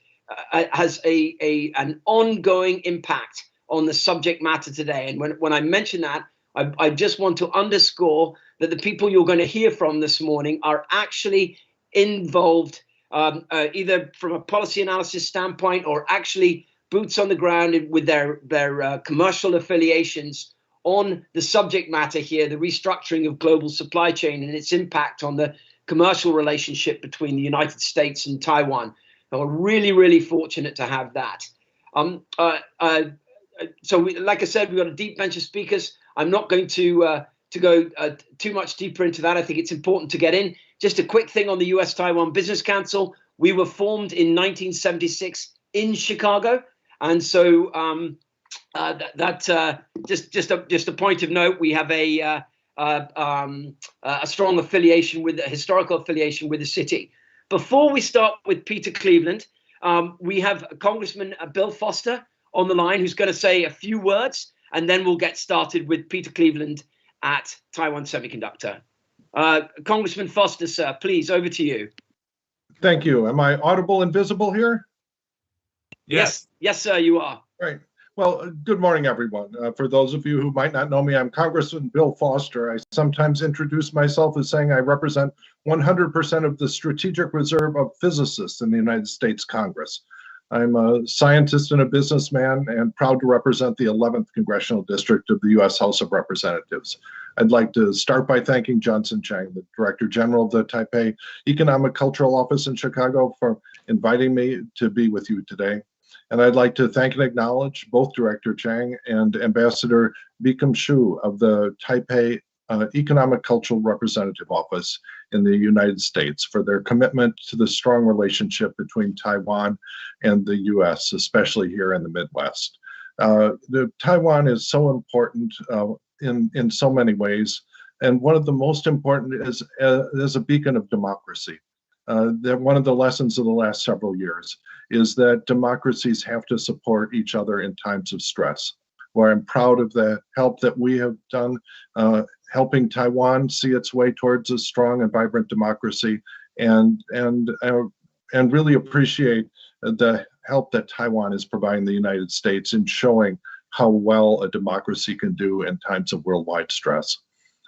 an ongoing impact on the subject matter today. And when I mention that, I just want to underscore that the people you're going to hear from this morning are actually involved either from a policy analysis standpoint or actually boots on the ground with their commercial affiliations on the subject matter here, the restructuring of global supply chain and its impact on the commercial relationship between the United States and Taiwan. And we're really, really fortunate to have that. Like I said, we've got a deep bench of speakers. I'm not going to go too much deeper into that. I think it's important to get in. Just a quick thing on the U.S.-Taiwan Business Council. We were formed in 1976 in Chicago. And so just a point of note, we have a strong affiliation with a historical affiliation with the city. Before we start with Peter Cleveland, we have Congressman Bill Foster on the line who's going to say a few words, and then we'll get started with Peter Cleveland at Taiwan Semiconductor. Congressman Foster, sir, please, over to you. Thank you. Am I audible and visible here? Yes. Yes, sir, you are. Right. Well, good morning, everyone. For those of you who might not know me, I'm Congressman Bill Foster. I sometimes introduce myself as saying I represent 100% of the strategic reserve of physicists in the United States Congress. I'm a scientist and a businessman and proud to represent the 11th Congressional District of the U.S. House of Representatives. I'd like to start by thanking Johnson Chang, the Director General of the Taipei Economic Cultural Office in Chicago, for inviting me to be with you today. And I'd like to thank and acknowledge both Director Chang and Ambassador Bi-khim Hsu of the Taipei Economic Cultural Representative Office in the United States for their commitment to the strong relationship between Taiwan and the U.S., especially here in the Midwest. Taiwan is so important in so many ways, and one of the most important is as a beacon of democracy. One of the lessons of the last several years is that democracies have to support each other in times of stress. Where I'm proud of the help that we have done helping Taiwan see its way towards a strong and vibrant democracy, and really appreciate the help that Taiwan is providing the United States in showing how well a democracy can do in times of worldwide stress.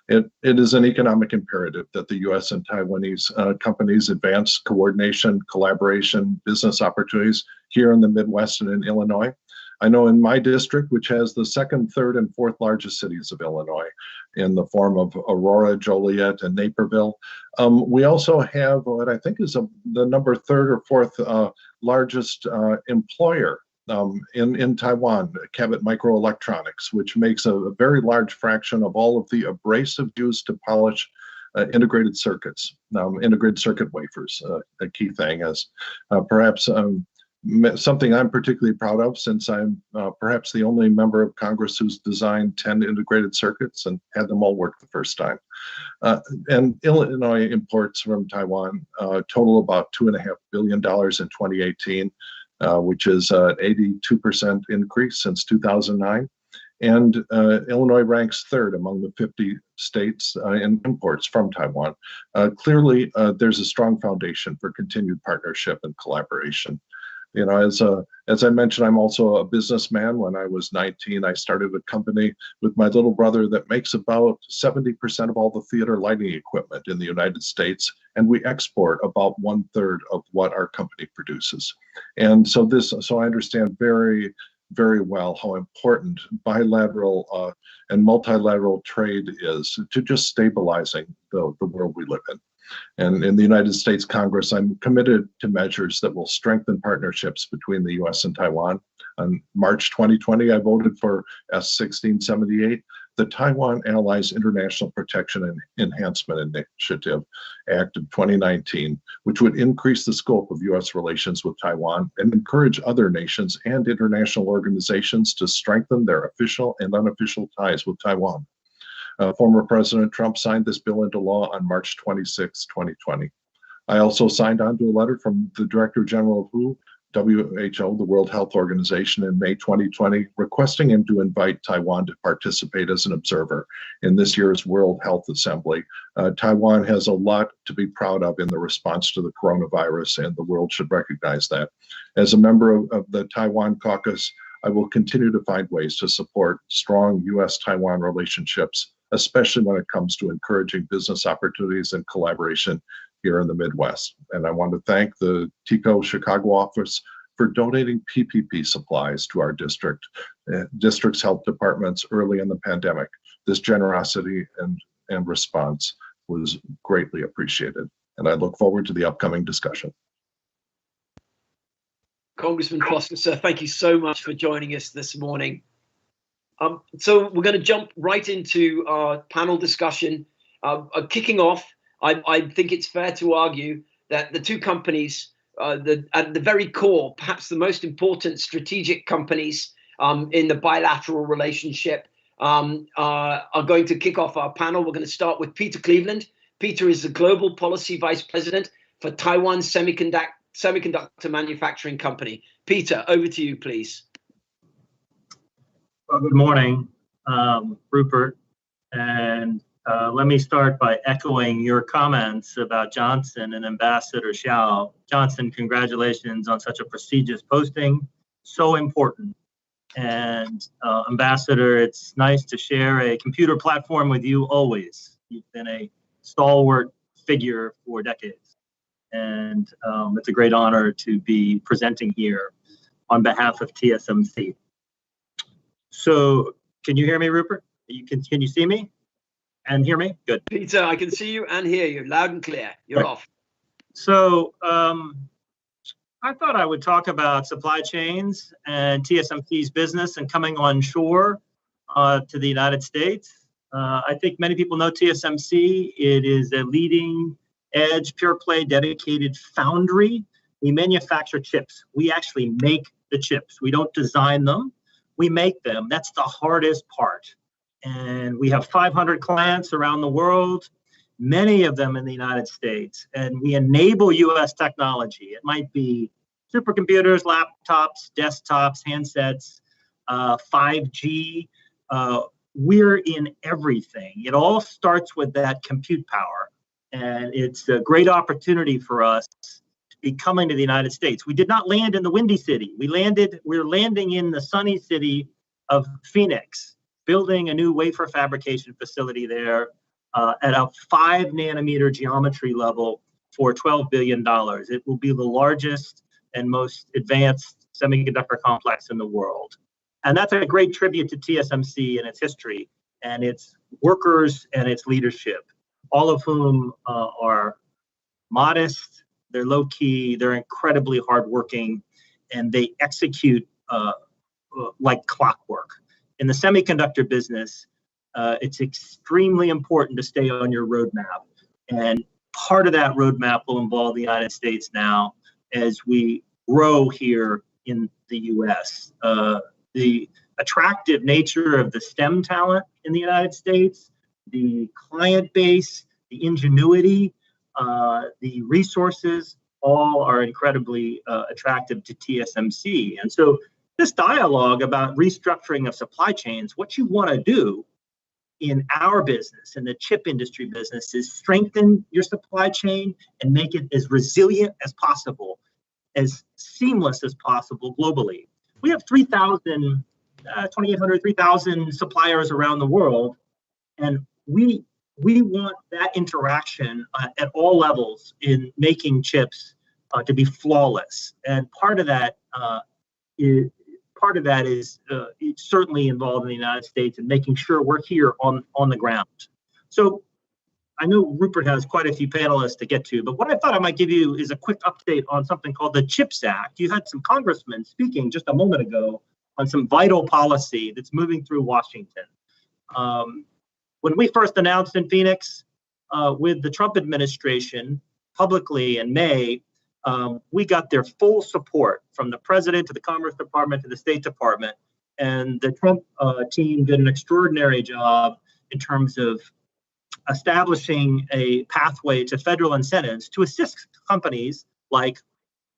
It is an economic imperative that the U.S. and Taiwanese companies advance coordination, collaboration, business opportunities here in the Midwest and in Illinois. I know in my district, which has the second, third, and fourth largest cities of Illinois in the form of Aurora, Joliet, and Naperville, we also have what I think is the number third or fourth largest employer in Taiwan, Cabot Microelectronics, which makes a very large fraction of all of the abrasive used to polish integrated circuits, integrated circuit wafers. A key thing is perhaps something I'm particularly proud of, since I'm perhaps the only member of Congress who's designed 10 integrated circuits and had them all work the first time. And Illinois imports from Taiwan total about $2.5 billion in 2018, which is an 82% increase since 2009. And Illinois ranks third among the 50 states in imports from Taiwan. Clearly, there's a strong foundation for continued partnership and collaboration. You know, as I mentioned, I'm also a businessman. When I was 19, I started a company with my little brother that makes about 70% of all the theater lighting equipment in the United States, and we export about 1/3 of what our company produces. And so I understand very, very well how important bilateral and multilateral trade is to just stabilizing the world we live in. And in the United States Congress, I'm committed to measures that will strengthen partnerships between the U.S. and Taiwan. On March 2020, I voted for S1678, the Taiwan Allies International Protection and Enhancement Initiative Act of 2019, which would increase the scope of U.S. relations with Taiwan and encourage other nations and international organizations to strengthen their official and unofficial ties with Taiwan. Former President Trump signed this bill into law on March 26, 2020. I also signed on to a letter from the Director General of WHO, the World Health Organization, in May 2020, requesting him to invite Taiwan to participate as an observer in this year's World Health Assembly. Taiwan has a lot to be proud of in the response to the coronavirus, and the world should recognize that. As a member of the Taiwan Caucus, I will continue to find ways to support strong U.S.-Taiwan relationships, especially when it comes to encouraging business opportunities and collaboration here in the Midwest. And I want to thank the TICO Chicago office for donating PPP supplies to our district's health departments early in the pandemic. This generosity and response was greatly appreciated. And I look forward to the upcoming discussion. Congressman Foster, sir, thank you so much for joining us this morning. So we're going to jump right into our panel discussion. Kicking off, I think it's fair to argue that the two companies, at the very core, perhaps the most important strategic companies in the bilateral relationship, are going to kick off our panel. We're going to start with Peter Cleveland. Peter is the Global Policy Vice President for Taiwan Semiconductor Manufacturing Company. Peter, over to you, please. Well, good morning, Rupert, and let me start by echoing your comments about Johnson and Ambassador Xiao. Johnson, congratulations on such a prestigious posting, so important. And Ambassador, it's nice to share a computer platform with you always. You've been a stalwart figure for decades, and it's a great honor to be presenting here on behalf of TSMC. So, can you hear me, Rupert? Can you see me and hear me? Good. Peter, I can see you and hear you loud and clear. You're right. Off. So, I thought I would talk about supply chains and TSMC's business and coming onshore to the United States. I think many people know TSMC. It is a leading edge, pure play, dedicated foundry. We manufacture chips. We actually make the chips. We don't design them. We make them. That's the hardest part. And we have 500 clients around the world, many of them in the United States. And we enable US technology. It might be supercomputers, laptops, desktops, handsets, 5G. We're in everything. It all starts with that compute power. And it's a great opportunity for us to be coming to the United States. We did not land in the Windy City. We're landing in the sunny city of Phoenix, building a new wafer fabrication facility there at a 5 nanometer geometry level for $12 billion. It will be the largest and most advanced semiconductor complex in the world. And that's a great tribute to TSMC and its history and its workers and its leadership, all of whom are modest, they're low key, they're incredibly hardworking, and they execute like clockwork. In the semiconductor business, it's extremely important to stay on your roadmap. And part of that roadmap will involve the United States now as we grow here in the US. The attractive nature of the STEM talent in the United States, the client base, the ingenuity, the resources, all are incredibly attractive to TSMC. And so this dialogue about restructuring of supply chains, what you want to do in our business, in the chip industry business, is strengthen your supply chain and make it as resilient as possible, as seamless as possible globally. We have 2,800, 3,000 suppliers around the world, and we want that interaction at all levels in making chips to be flawless. And part of that is certainly involved in the United States and making sure we're here on the ground. So I know Rupert has quite a few panelists to get to, but what I thought I might give you is a quick update on something called the CHIPS Act. You had some congressmen speaking just a moment ago on some vital policy that's moving through Washington. When we first announced in Phoenix with the Trump administration publicly in May, we got their full support from the president to the Commerce Department to the State Department. And the Trump team did an extraordinary job in terms of establishing a pathway to federal incentives to assist companies like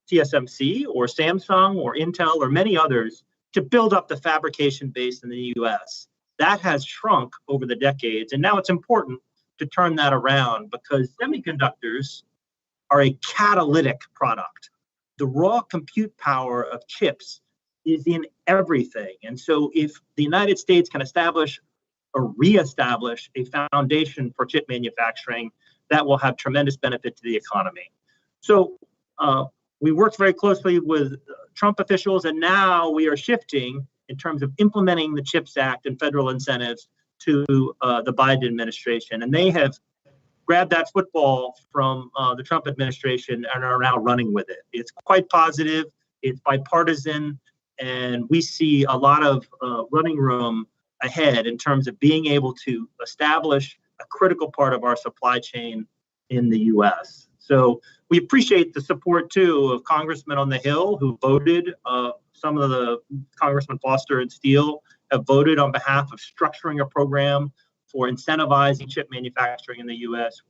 TSMC or Samsung or Intel or many others to build up the fabrication base in the US. That has shrunk over the decades, and now it's important to turn that around because semiconductors are a catalytic product. The raw compute power of chips is in everything. And so if the United States can establish or reestablish a foundation for chip manufacturing, that will have tremendous benefit to the economy. So we worked very closely with Trump officials, and now we are shifting in terms of implementing the CHIPS Act and federal incentives to the Biden administration. And they have grabbed that football from the Trump administration and are now running with it. It's quite positive, it's bipartisan, and we see a lot of running room ahead in terms of being able to establish a critical part of our supply chain in the US. So we appreciate the support too of congressmen on the Hill who voted. Some of the Congressman Foster and Steele have voted on behalf of structuring a program for incentivizing chip manufacturing in the US.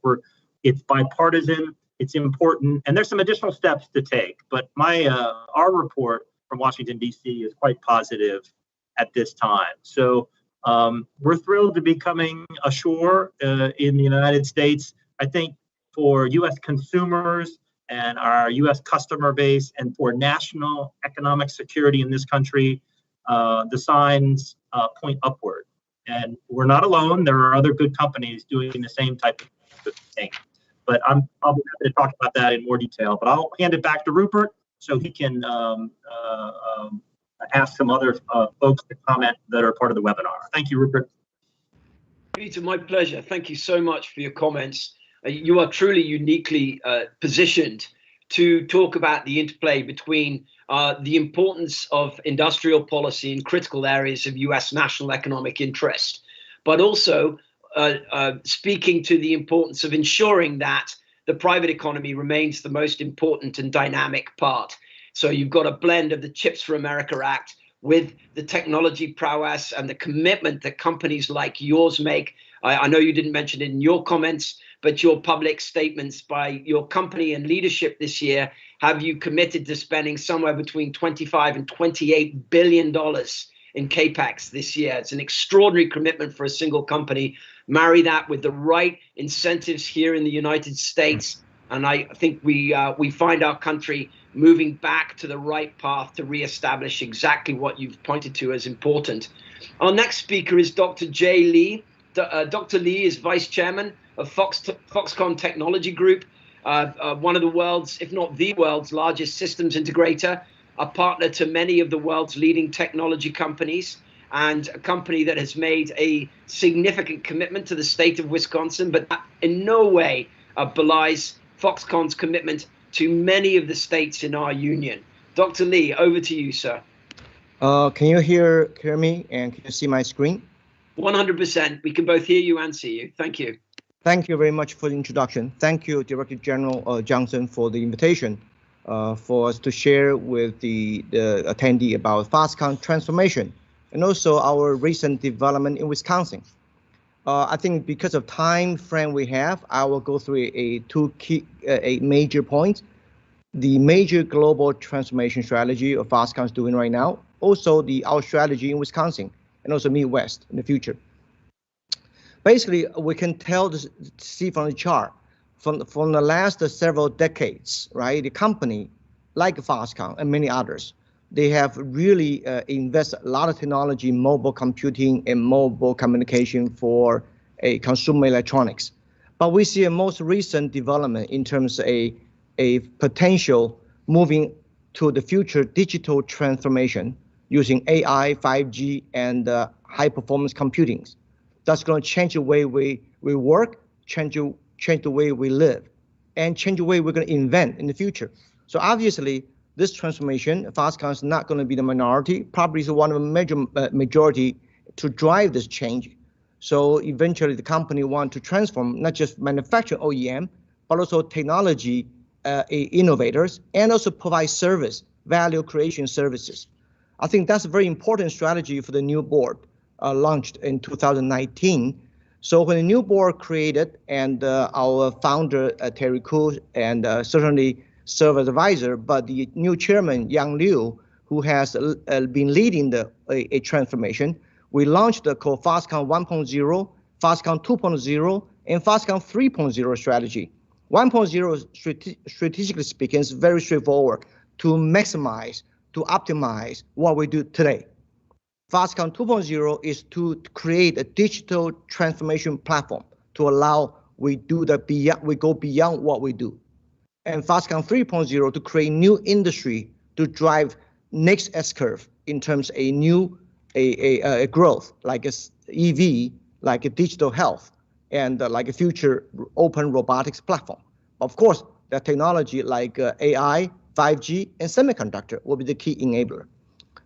It's bipartisan, it's important, and there's some additional steps to take. But our report from Washington, D.C. is quite positive at this time. So we're thrilled to be coming ashore in the United States. I think for U.S. consumers and our U.S. customer base and for national economic security in this country, the signs point upward. And we're not alone. There are other good companies doing the same type of thing. But I'll be happy to talk about that in more detail. But I'll hand it back to Rupert so he can ask some other folks to comment that are part of the webinar. Thank you, Rupert. Peter, my pleasure. Thank you so much for your comments. You are truly uniquely positioned to talk about the interplay between the importance of industrial policy in critical areas of US national economic interest, but also speaking to the importance of ensuring that the private economy remains the most important and dynamic part. So you've got a blend of the Chips for America Act with the technology prowess and the commitment that companies like yours make. I know you didn't mention it in your comments, but your public statements by your company and leadership this year have you committed to spending somewhere between $25 and $28 billion in CAPEX this year. It's an extraordinary commitment for a single company. Marry that with the right incentives here in the United States, and I think we find our country moving back to the right path to reestablish exactly what you've pointed to as important. Our next speaker is Dr. Jay Lee. Dr. Lee is Vice Chairman of Foxconn Technology Group, one of the world's, if not the world's, largest systems integrator, a partner to many of the world's leading technology companies, and a company that has made a significant commitment to the state of Wisconsin, but that in no way belies Foxconn's commitment to many of the states in our union. Dr. Lee, over to you, sir. Can you hear me and can you see my screen? 100%. We can both hear you and see you. Thank you. Thank you very much for the introduction. Thank you, Director General Johnson, for the invitation for us to share with the attendee about Foxconn transformation and also our recent development in Wisconsin. I think because of time frame we have, I will go through two major points. The major global transformation strategy of Foxconn is doing right now, also our strategy in Wisconsin and also Midwest in the future. Basically, we can see from the chart, from the last several decades, right? The company like Foxconn and many others, they have really invested a lot of technology in mobile computing and mobile communication for consumer electronics. But we see a most recent development in terms of a potential moving to the future digital transformation using AI, 5G, and high performance computing. That's going to change the way we work, change the way we live, and change the way we're going to invent in the future. So obviously, this transformation, Foxconn is not going to be the minority, probably is one of the majority to drive this change. So eventually, the company want to transform not just manufacturing OEM, but also technology innovators, and also provide service, value creation services. I think that's a very important strategy for the new board launched in 2019. So when the new board created, and our founder, Terry Koo, and certainly serve as advisor, but the new chairman, Yang Liu, who has been leading a transformation, we launched the called Foxconn 1.0, Foxconn 2.0, and Foxconn 3.0 strategy. 1.0, strategically speaking, is very straightforward to maximize, to optimize what we do today. Foxconn 2.0 is to create a digital transformation platform to allow we go beyond what we do. And Foxconn 3.0 to create new industry to drive next S-curve in terms of a growth like a EV, like a digital health, and like a future open robotics platform. Of course, the technology like AI, 5G, and semiconductor will be the key enabler.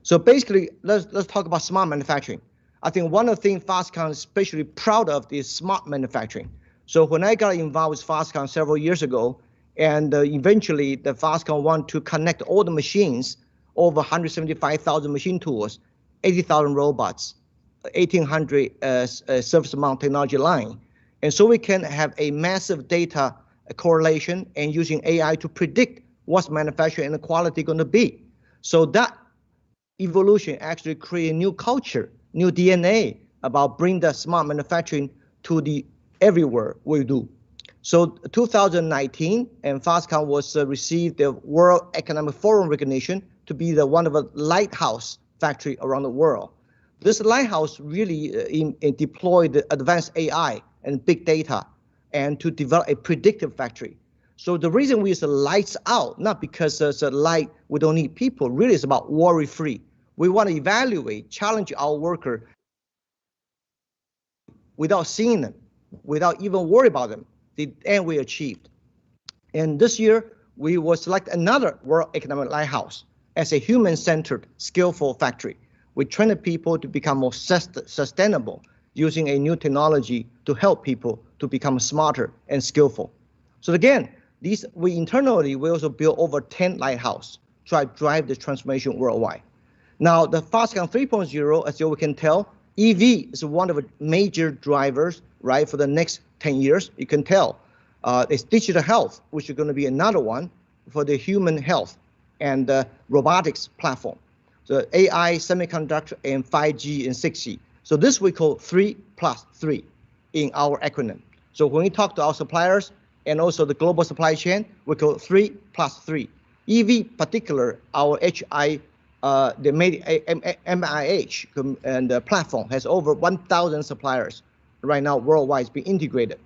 So basically, let's talk about smart manufacturing. I think one of the things Foxconn is especially proud of is smart manufacturing. So when I got involved with Foxconn several years ago, and eventually the Foxconn want to connect all the machines, over 175,000 machine tools, 80,000 robots, 1,800 surface mount technology line. And so we can have a massive data correlation and using AI to predict what's manufacturing and the quality going to be. So that evolution actually create a new culture, new DNA about bring the smart manufacturing to the everywhere we do. So 2019, and Foxconn was received the World Economic Forum recognition to be one of the lighthouse factory around the world. This lighthouse really deployed the advanced AI and big data and to develop a predictive factory. So the reason we use the lights out, not because there's a light, we don't need people, really it's about worry-free. We want to evaluate, challenge our worker without seeing them, without even worry about them, and we achieved. And this year, we will select another World Economic Lighthouse as a human-centered, skillful factory. We train the people to become more sustainable using a new technology to help people to become smarter and skillful. So again, we internally, we also build over 10 lighthouse to drive the transformation worldwide. Now, the Foxconn 3.0, as you can tell, EV is one of the major drivers, right, for the next 10 years. You can tell it's digital health, which is going to be another one for the human health and robotics platform. So AI, semiconductor, and 5G and 6G. So this we call 3+3 in our acronym. So when we talk to our suppliers and also the global supply chain, we call 3+3. EV particular, our HI, the MIH and the platform has over 1,000 suppliers right now worldwide. It's been integrated.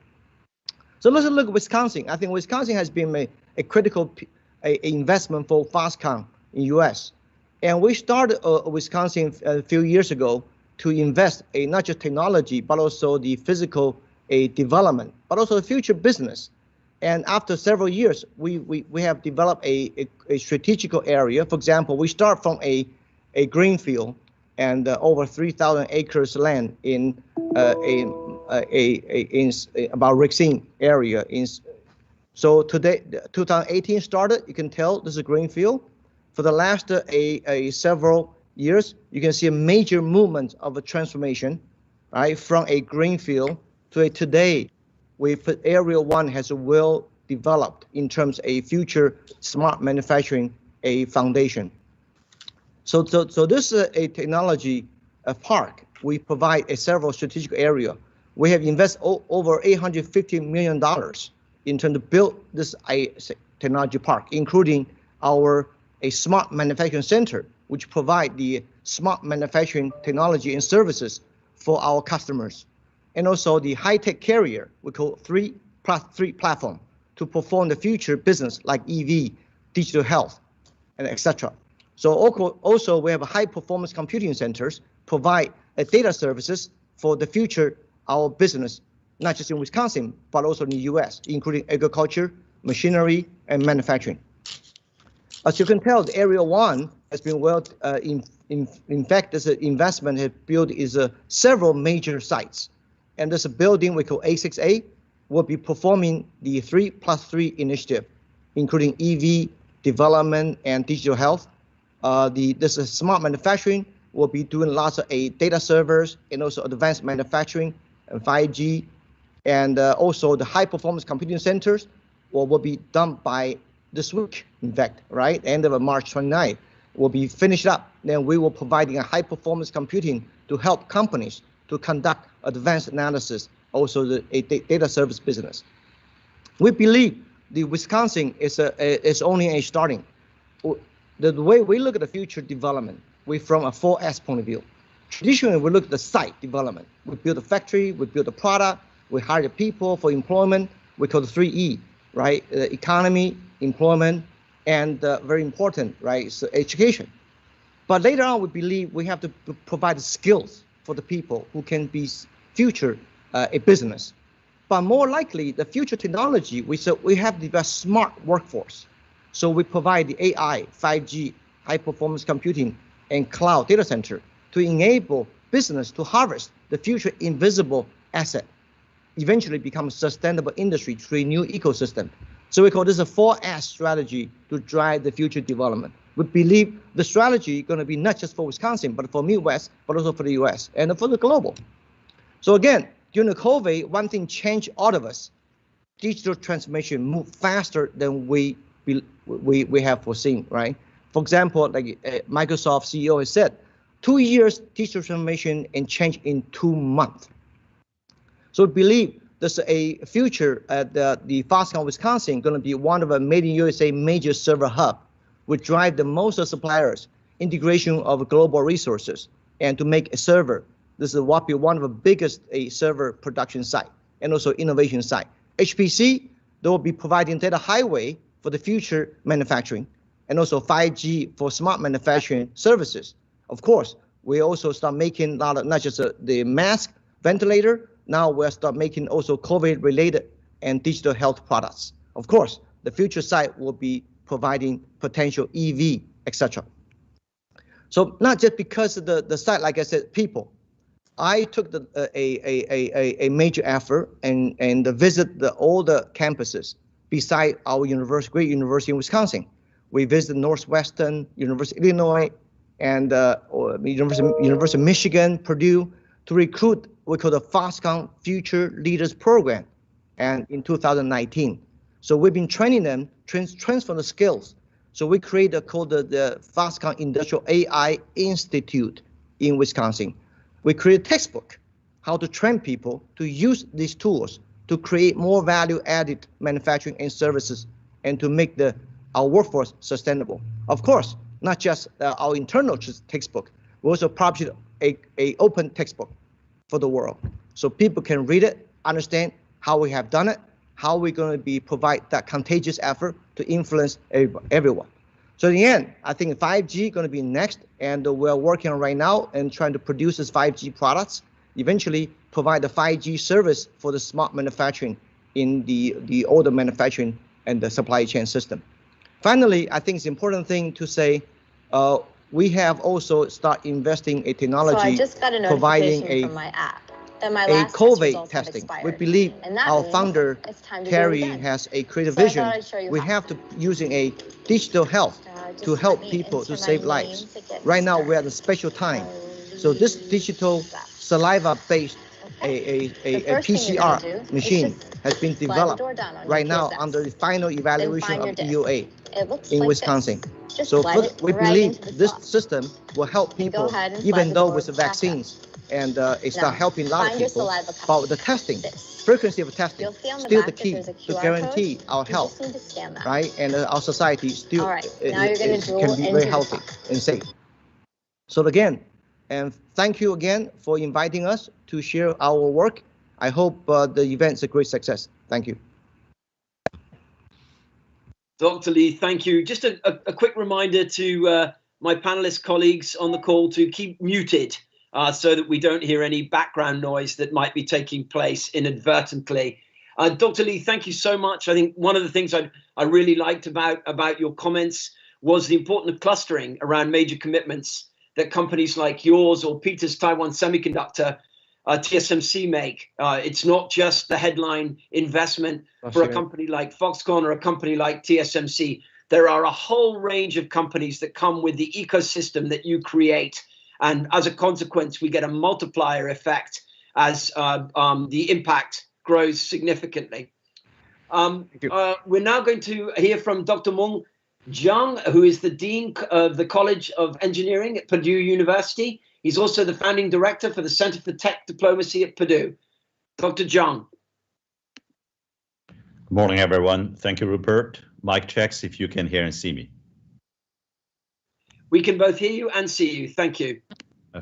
So let's look at Wisconsin. I think Wisconsin has been a critical investment for Foxconn in US. And we started Wisconsin a few years ago to invest in not just technology, but also the physical development, but also the future business. And after several years, we have developed a strategical area. For example, we start from a a greenfield and over 3,000 acres land in about Rixing area. So today, 2018 started. You can tell this is a greenfield. For the last several years, you can see a major movement of a transformation, right, from a greenfield to a today. Area 1 has a well developed in terms of a future smart manufacturing foundation. So this is a technology park. We provide several strategic area. We have invested over $850 million in terms to build this technology park, including a smart manufacturing center, which provide the smart manufacturing technology and services for our customers, and also the high-tech carrier, we call 3+3 platform, to perform the future business like EV, digital health, and etc. So also we have high-performance computing centers provide data services for the future our business, not just in Wisconsin, but also in the U.S., including agriculture, machinery, and manufacturing. As you can tell, the Area 1 has been well, in fact, this investment has built several major sites. And this building we call A6A will be performing the 3+3 initiative, including EV development and digital health. This is smart manufacturing. Will be doing lots of data servers and also advanced manufacturing and 5G, and also the high performance computing centers will be done by this week. In fact, right, end of March 29th will be finished up. Then we will providing a high performance computing to help companies to conduct advanced analysis, also the data service business. We believe the Wisconsin is only a starting. The way we look at the future development, we from a 4S point of view. Traditionally, we look at the site development. We build a factory, we build a product, we hire the people for employment. We call the 3E, right? Economy, employment, and very important, right? So education. But later on, we believe we have to provide skills for the people who can be future a business. But more likely, the future technology, we have the best smart workforce. So we provide the AI, 5G, high performance computing, and cloud data center to enable business to harvest the future invisible asset, eventually become a sustainable industry through a new ecosystem. So we call this a 4S strategy to drive the future development. We believe the strategy is going to be not just for Wisconsin, but for Midwest, but also for the US and for the global. So again, during the COVID, one thing changed all of us. Digital transformation moved faster than we have foreseen, right? For example, like Microsoft CEO has said, 2 years digital transformation and change in 2 months. So we believe there's a future at the Foxconn, Wisconsin, going to be one of a made in USA major server hub, which drive the most of suppliers, integration of global resources, and to make a server. This is what be one of the biggest server production site and also innovation site. HPC, they will be providing data highway for the future manufacturing, and also 5G for smart manufacturing services. Of course, we also start making a lot of, not just the mask, ventilator, now we'll start making also COVID-related and digital health products. Of course, the future site will be providing potential EV, etc. So not just because of the site, like I said, people. I took a major effort and visit all the campuses beside our university, great university in Wisconsin. We visited Northwestern, University of Illinois, and University of Michigan, Purdue, to recruit what we call the Foxconn Future Leaders Program, and in 2019. So we've been training them, transfer the skills. So we created called the Foxconn Industrial AI Institute in Wisconsin. We created a textbook, how to train people to use these tools to create more value-added manufacturing and services, and to make our workforce sustainable. Of course, not just our internal textbook, we also published a open textbook for the world, so people can read it, understand how we have done it, how we're going to provide that contagious effort to influence everyone. So in the end, I think 5G is going to be next, and we're working on right now and trying to produce these 5G products, eventually provide the 5G service for the smart manufacturing in the older manufacturing and the supply chain system. Finally, I think it's an important thing to say, we have also started investing in technology, so I just got a providing notification from my app that my a last test COVID results have testing. expired. We believe And that our means founder, it's time to do it Terry, again. has a creative So I vision. thought I'd show you We how. have to using a digital health to Just help let me people to enter my save name lives. to get Right now, we're at started. a special time. So this digital saliva-based a first thing you're PCR gonna do is machine just has been slide the developed door down on right your now TSS. under the final Then evaluation find of your EUA disc. It looks in like Wisconsin. this. Just So slide it we right believe into the this slot. system will help And go people, ahead and slide even the though door with the back up. vaccines, and it's Now, not helping a lot of find your people. saliva cup. But the testing, frequency of testing, You'll see on the still back the that key there's a to QR guarantee code. our You health, just need to scan that. right? And our society still All right, now you're gonna drool can be into very the healthy cup. and safe. So again, and thank you again for inviting us to share our work. I hope the event's a great success. Thank you. Dr. Lee, thank you. Just a quick reminder to my panelist colleagues on the call to keep muted so that we don't hear any background noise that might be taking place inadvertently. Dr. Lee, thank you so much. I think one of the things I really liked about your comments was the importance of clustering around major commitments that companies like yours or Peter's Taiwan Semiconductor, TSMC make. It's not just the headline investment for a company like Foxconn or a company like TSMC. There are a whole range of companies that come with the ecosystem that you create. And as a consequence, we get a multiplier effect as the impact grows significantly. We're now going to hear from Dr. Meng Jiang, who is the Dean of the College of Engineering at Purdue University. He's also the founding director for the Center for Tech Diplomacy at Purdue. Dr. Jiang. Good morning, everyone. Thank you, Rupert. Mic checks if you can hear and see me. We can both hear you and see you. Thank you.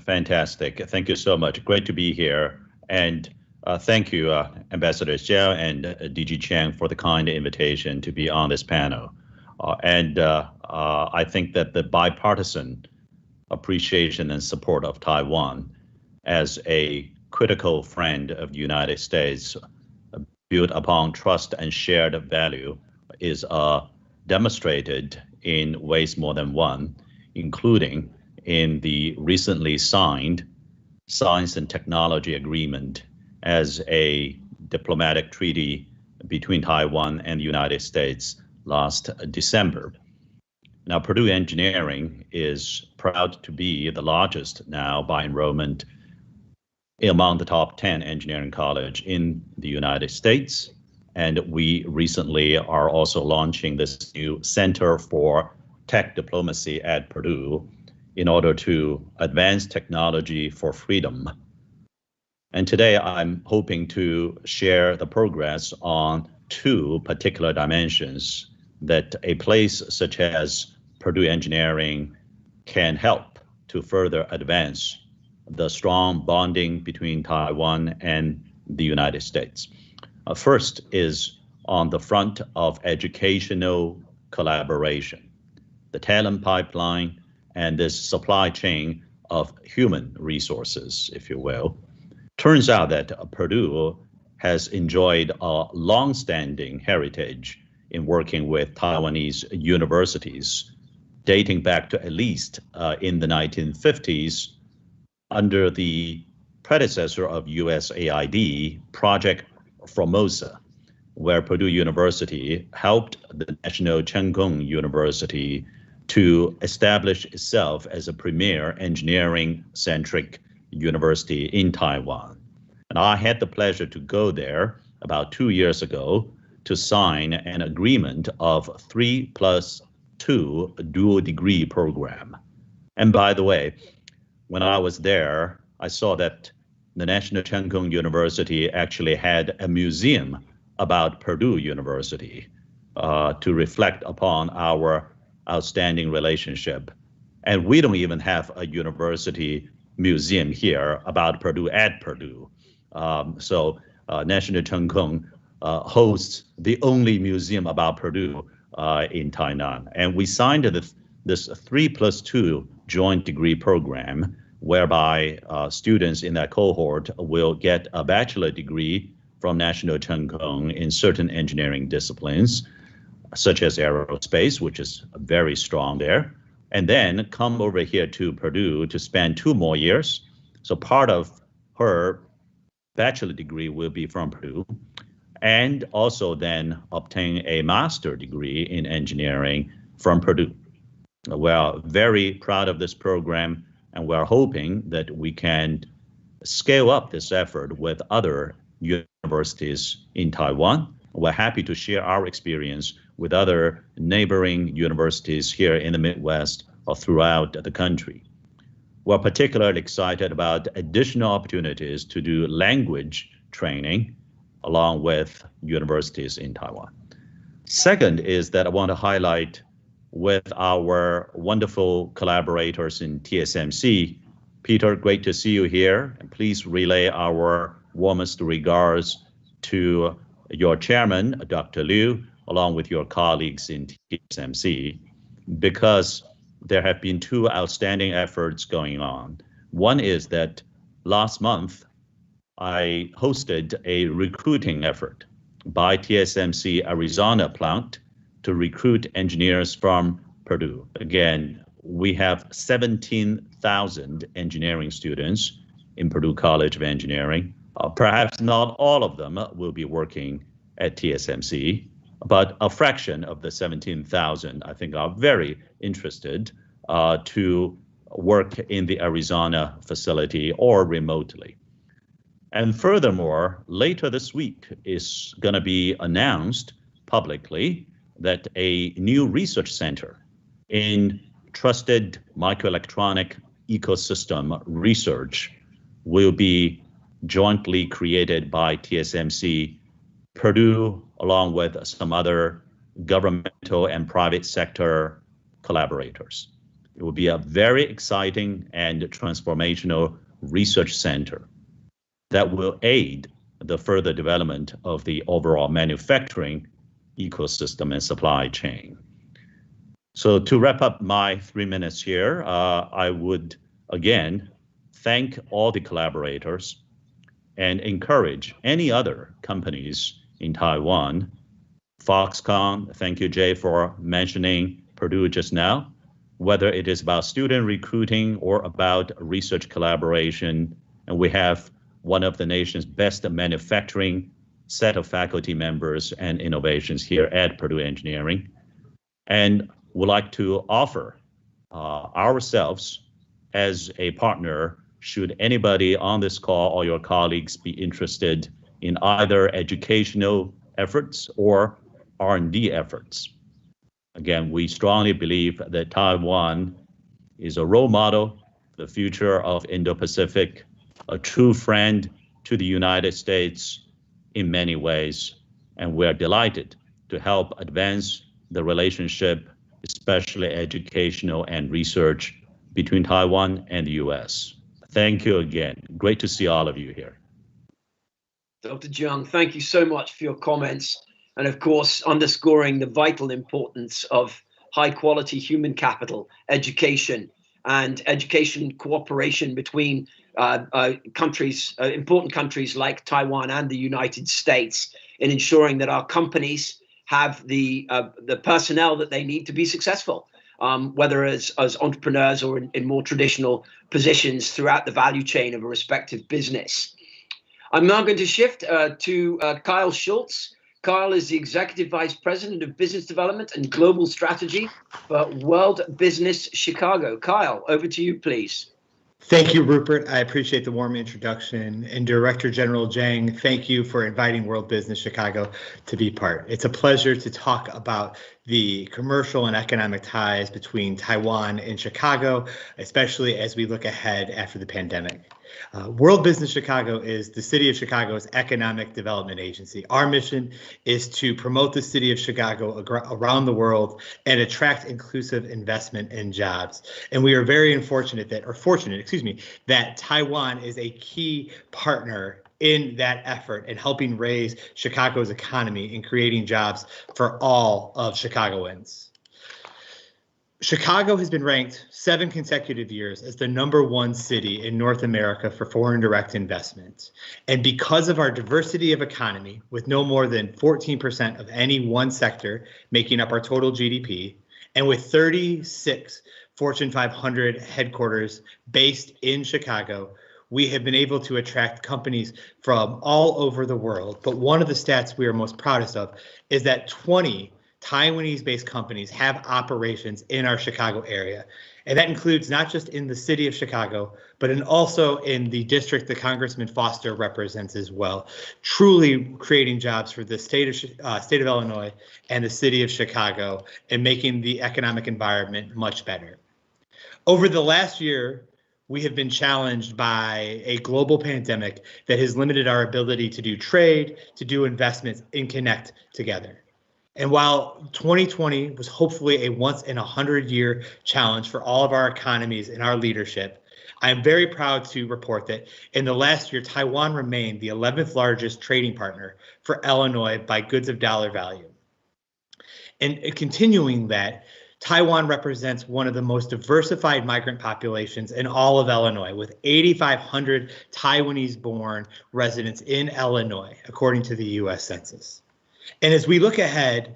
Fantastic. Thank you so much. Great to be here. And thank you, Ambassador Zhao and DG Chang, for the kind invitation to be on this panel. I think that the bipartisan appreciation and support of Taiwan as a critical friend of the United States, built upon trust and shared value, is demonstrated in ways more than one, including in the recently signed Science and Technology Agreement as a diplomatic treaty between Taiwan and the United States last December. Now, Purdue Engineering is proud to be the largest now by enrollment among the top 10 engineering college in the United States. And we recently are also launching this new Center for Tech Diplomacy at Purdue in order to advance technology for freedom. And today I'm hoping to share the progress on two particular dimensions that a place such as Purdue Engineering can help to further advance the strong bonding between Taiwan and the United States. First is on the front of educational collaboration, the talent pipeline, and this supply chain of human resources, if you will. Turns out that Purdue has enjoyed a long-standing heritage in working with Taiwanese universities, dating back to at least in the 1950s, under the predecessor of USAID, Project Formosa, where Purdue University helped the National Cheng Kung University to establish itself as a premier engineering-centric university in Taiwan. And I had the pleasure to go there about 2 years ago to sign an agreement of 3+2 dual degree program. And by the way, when I was there, I saw that the National Cheng Kung University actually had a museum about Purdue University to reflect upon our outstanding relationship. And we don't even have a university museum here about Purdue at Purdue. So National Cheng Kung hosts the only museum about Purdue in Tainan. And we signed this 3+2 joint degree program, whereby students in that cohort will get a bachelor degree from National Cheng Kung in certain engineering disciplines, such as aerospace, which is very strong there, and then come over here to Purdue to spend 2 more years. So part of her bachelor degree will be from Purdue, and also then obtain a master degree in engineering from Purdue. We're very proud of this program, and we're hoping that we can scale up this effort with other universities in Taiwan. We're happy to share our experience with other neighboring universities here in the Midwest or throughout the country. We're particularly excited about additional opportunities to do language training along with universities in Taiwan. Second is that I want to highlight with our wonderful collaborators in TSMC. Peter, great to see you here, and please relay our warmest regards to your chairman, Dr. Liu, along with your colleagues in TSMC, because there have been 2 outstanding efforts going on. One is that last month, I hosted a recruiting effort by TSMC Arizona plant to recruit engineers from Purdue. Again, we have 17,000 engineering students in Purdue College of Engineering. Perhaps not all of them will be working at TSMC, but a fraction of the 17,000, I think, are very interested to work in the Arizona facility or remotely. And furthermore, later this week is going to be announced publicly that a new research center in trusted microelectronic ecosystem research will be jointly created by TSMC, Purdue, along with some other governmental and private sector collaborators. It will be a very exciting and transformational research center that will aid the further development of the overall manufacturing ecosystem and supply chain. So to wrap up my 3 minutes here, I would again thank all the collaborators and encourage any other companies in Taiwan. Foxconn, thank you, Jay, for mentioning Purdue just now, whether it is about student recruiting or about research collaboration. And we have one of the nation's best manufacturing set of faculty members and innovations here at Purdue Engineering. And would like to offer ourselves as a partner should anybody on this call or your colleagues be interested in either educational efforts or R&D efforts. Again, we strongly believe that Taiwan is a role model, the future of Indo-Pacific, a true friend to the United States in many ways, and we're delighted to help advance the relationship, especially educational and research, between Taiwan and the US. Thank you again. Great to see all of you here. Dr. Jiang, thank you so much for your comments, and of course, underscoring the vital importance of high quality human capital, education, and education cooperation between countries, important countries like Taiwan and the United States, in ensuring that our companies have the personnel that they need to be successful, whether as entrepreneurs or in more traditional positions throughout the value chain of a respective business. I'm now going to shift to Kyle Schultz. Kyle is the Executive Vice President of Business Development and Global Strategy for World Business Chicago. Kyle, over to you, please. Thank you, Rupert. I appreciate the warm introduction. And Director General Zhang, thank you for inviting World Business Chicago to be part. It's a pleasure to talk about the commercial and economic ties between Taiwan and Chicago, especially as we look ahead after the pandemic. World Business Chicago is the City of Chicago's economic development agency. Our mission is to promote the City of Chicago around the world and attract inclusive investment and jobs. And we are very fortunate that Taiwan is a key partner in that effort and helping raise Chicago's economy and creating jobs for all of Chicagoans. Chicago has been ranked 7 consecutive years as the #1 city in North America for foreign direct investment. And because of our diversity of economy, with no more than 14% of any one sector making up our total GDP, and with 36 Fortune 500 headquarters based in Chicago, we have been able to attract companies from all over the world. But one of the stats we are most proudest of is that 20 Taiwanese-based companies have operations in our Chicago area. And that includes not just in the city of Chicago, but also in the district that Congressman Foster represents as well, truly creating jobs for the state of Illinois and the city of Chicago and making the economic environment much better. Over the last year, we have been challenged by a global pandemic that has limited our ability to do trade, to do investments, and connect together. And while 2020 was hopefully a once in 100-year challenge for all of our economies and our leadership, I am very proud to report that in the last year, Taiwan remained the 11th largest trading partner for Illinois by goods of dollar value. And continuing that, Taiwan represents one of the most diversified migrant populations in all of Illinois, with 8,500 Taiwanese-born residents in Illinois, according to the U.S. Census. And as we look ahead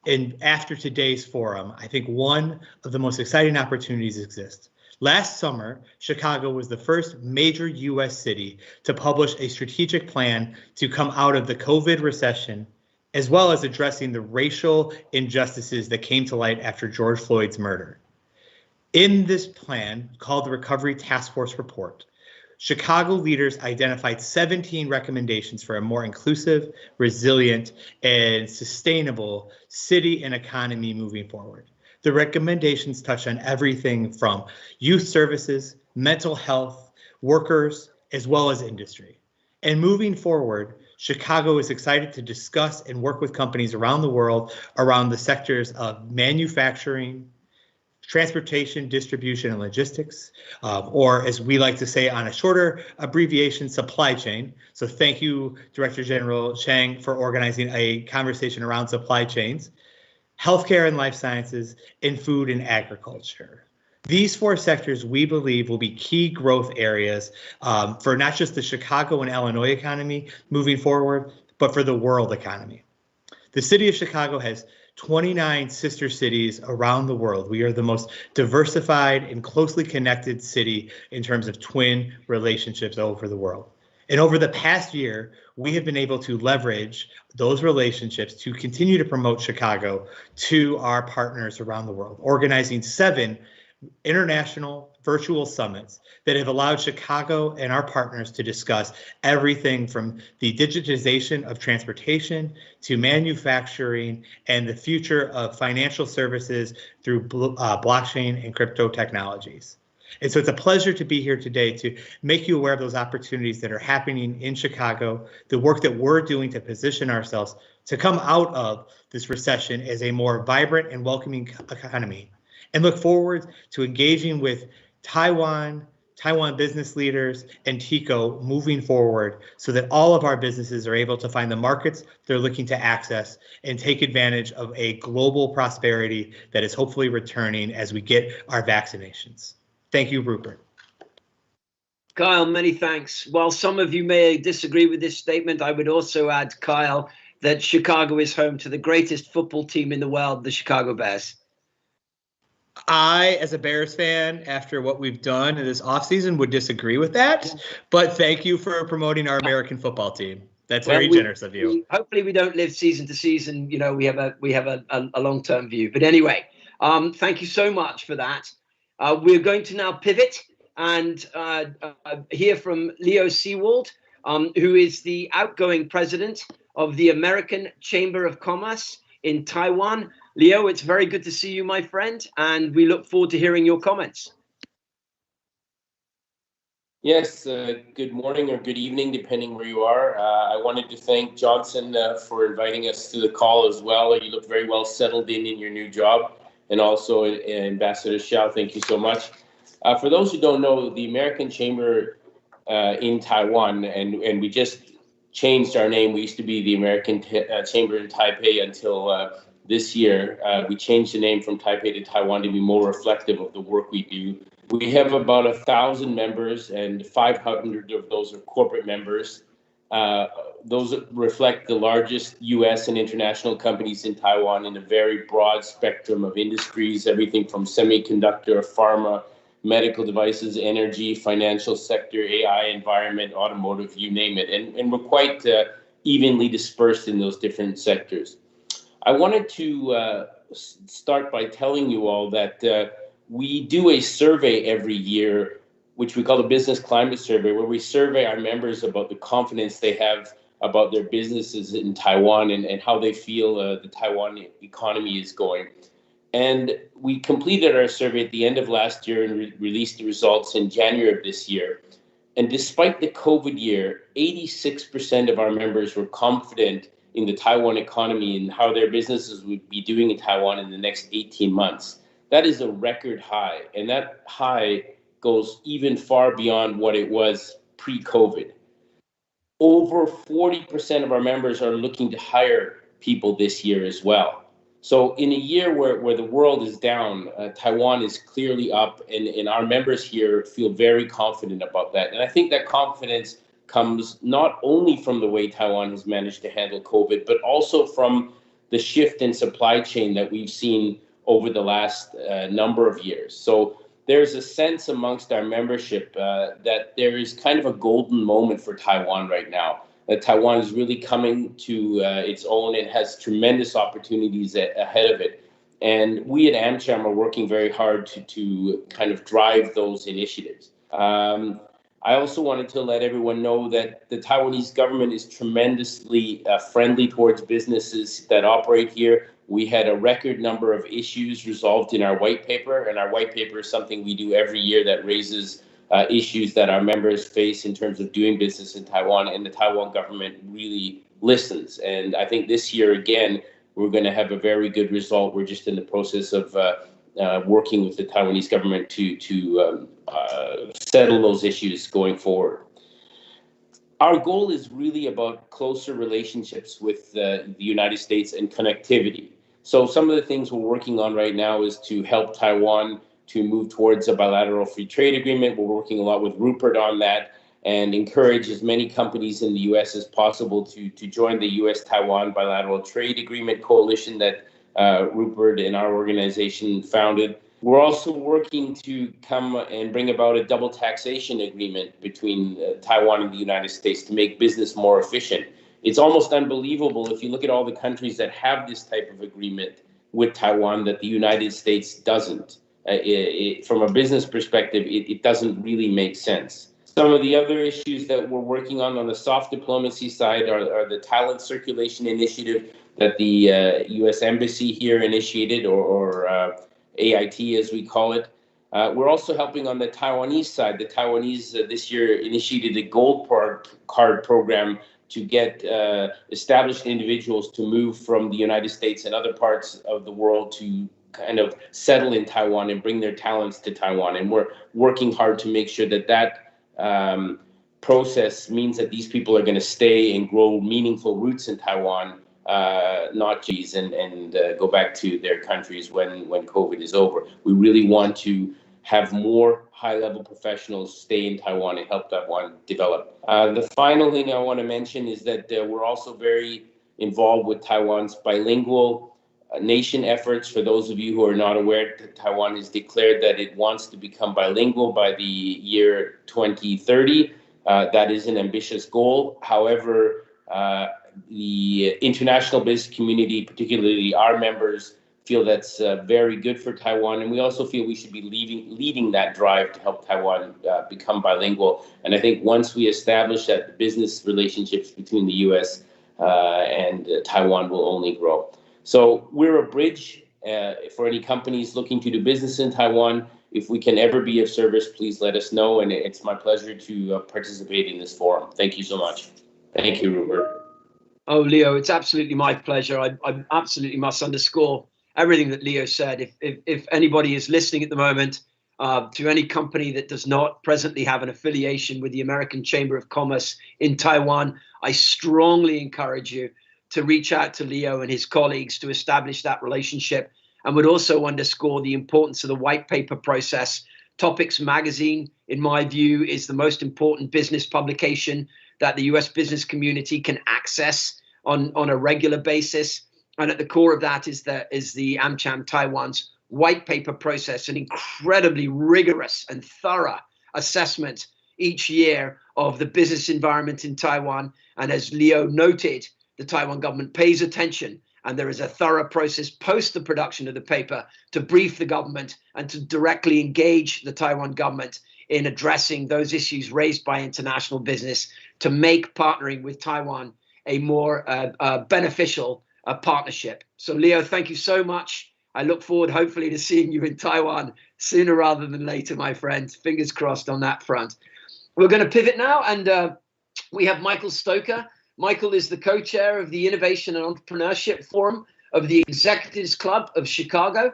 and after today's forum, I think one of the most exciting opportunities exist. Last summer, Chicago was the first major U.S. city to publish a strategic plan to come out of the COVID recession, as well as addressing the racial injustices that came to light after George Floyd's murder. In this plan, called the Recovery Task Force Report, Chicago leaders identified 17 recommendations for a more inclusive, resilient, and sustainable city and economy moving forward. The recommendations touch on everything from youth services, mental health, workers, as well as industry. And moving forward, Chicago is excited to discuss and work with companies around the world around the sectors of manufacturing, transportation, distribution, and logistics, or as we like to say on a shorter abbreviation, supply chain. So thank you, Director General Chang, for organizing a conversation around supply chains, healthcare and life sciences, and food and agriculture. These four sectors, we believe, will be key growth areas for not just the Chicago and Illinois economy moving forward, but for the world economy. The city of Chicago has 29 sister cities around the world. We are the most diversified and closely connected city in terms of twin relationships over the world. And over the past year, we have been able to leverage those relationships to continue to promote Chicago to our partners around the world, organizing 7 international virtual summits that have allowed Chicago and our partners to discuss everything from the digitization of transportation to manufacturing and the future of financial services through blockchain and crypto technologies. And so it's a pleasure to be here today to make you aware of those opportunities that are happening in Chicago, the work that we're doing to position ourselves to come out of this recession as a more vibrant and welcoming economy, and look forward to engaging with Taiwan business leaders, and TICO moving forward so that all of our businesses are able to find the markets they're looking to access and take advantage of a global prosperity that is hopefully returning as we get our vaccinations. Thank you, Rupert. Kyle, many thanks. While some of you may disagree with this statement, I would also add, Kyle, that Chicago is home to the greatest football team in the world, the Chicago Bears. I, as a Bears fan, after what we've done in this offseason, would disagree with that. But thank you for promoting our American football team. That's very generous of you. Hopefully, we don't live season to season. You know, we have a long-term view. But anyway, thank you so much for that. We're going to now pivot and hear from Leo Seawald, who is the outgoing president of the American Chamber of Commerce in Taiwan. Leo, it's very good to see you, my friend, and we look forward to hearing your comments. Yes, good morning or good evening, depending where you are. I wanted to thank Johnson for inviting us to the call as well. You look very well settled in your new job. And also Ambassador Xiao, thank you so much. For those who don't know, the American Chamber in Taiwan, and we just changed our name. We used to be the American Chamber in Taipei until this year. We changed the name from Taipei to Taiwan to be more reflective of the work we do. We have about 1,000 members, and 500 of those are corporate members. Those reflect the largest U.S. and international companies in Taiwan in a very broad spectrum of industries, everything from semiconductor, pharma, medical devices, energy, financial sector, AI, environment, automotive, you name it. And we're quite evenly dispersed in those different sectors. I wanted to start by telling you all that we do a survey every year, which we call the Business Climate Survey, where we survey our members about the confidence they have about their businesses in Taiwan and how they feel the Taiwan economy is going. And we completed our survey at the end of last year and released the results in January of this year. And despite the COVID year, 86% of our members were confident in the Taiwan economy and how their businesses would be doing in Taiwan in the next 18 months. That is a record high, and that high goes even far beyond what it was pre-COVID. Over 40% of our members are looking to hire people this year as well. So in a year where the world is down, Taiwan is clearly up, and our members here feel very confident about that. And I think that confidence comes not only from the way Taiwan has managed to handle COVID, but also from the shift in supply chain that we've seen over the last number of years. So there's a sense amongst our membership that there is kind of a golden moment for Taiwan right now. That Taiwan is really coming to its own and has tremendous opportunities ahead of it. And we at AmCham are working very hard to kind of drive those initiatives. I also wanted to let everyone know that the Taiwanese government is tremendously friendly towards businesses that operate here. We had a record number of issues resolved in our white paper, and our white paper is something we do every year that raises issues that our members face in terms of doing business in Taiwan, and the Taiwan government really listens. And I think this year, again, we're going to have a very good result. We're just in the process of working with the Taiwanese government to settle those issues going forward. Our goal is really about closer relationships with the United States and connectivity. So some of the things we're working on right now is to help Taiwan to move towards a bilateral free trade agreement. We're working a lot with Rupert on that and encourage as many companies in the U.S. as possible to join the U.S.-Taiwan bilateral trade agreement coalition that Rupert and our organization founded. We're also working to come and bring about a double taxation agreement between Taiwan and the United States to make business more efficient. It's almost unbelievable if you look at all the countries that have this type of agreement with Taiwan that the United States doesn't. From a business perspective, it doesn't really make sense. Some of the other issues that we're working on the soft diplomacy side are the talent circulation initiative that the U.S. Embassy here initiated, or AIT as we call it. We're also helping on the Taiwanese side. The Taiwanese this year initiated a gold card program to get established individuals to move from the United States and other parts of the world to kind of settle in Taiwan and bring their talents to Taiwan. And we're working hard to make sure that process means that these people are going to stay and grow meaningful roots in Taiwan, not cheese and go back to their countries when COVID is over. We really want to have more high-level professionals stay in Taiwan and help Taiwan develop. The final thing I want to mention is that we're also very involved with Taiwan's bilingual nation efforts. For those of you who are not aware, Taiwan has declared that it wants to become bilingual by the year 2030. That is an ambitious goal. However, the international business community, particularly our members, feel that's very good for Taiwan. And we also feel we should be leading that drive to help Taiwan become bilingual. And I think once we establish that, the business relationships between the U.S. And Taiwan will only grow. So we're a bridge for any companies looking to do business in Taiwan. If we can ever be of service, please let us know. And it's my pleasure to participate in this forum. Thank you so much. Thank you, Rupert. Oh, Leo, it's absolutely my pleasure. I absolutely must underscore everything that Leo said. If anybody is listening at the moment to any company that does not presently have an affiliation with the American Chamber of Commerce in Taiwan, I strongly encourage you to reach out to Leo and his colleagues to establish that relationship, and would also underscore the importance of the white paper process. Topics Magazine, in my view, is the most important business publication that the US business community can access on a regular basis. And at the core of that is the AmCham Taiwan's white paper process, an incredibly rigorous and thorough assessment each year of the business environment in Taiwan. And as Leo noted, the Taiwan government pays attention, and there is a thorough process post the production of the paper to brief the government and to directly engage the Taiwan government in addressing those issues raised by international business to make partnering with Taiwan a more beneficial partnership. So Leo, thank you so much. I look forward, hopefully, to seeing you in Taiwan sooner rather than later, my friend. Fingers crossed on that front. We're going to pivot now, and we have Michael Stoker. Michael is the co-chair of the Innovation and Entrepreneurship Forum of the Executives Club of Chicago.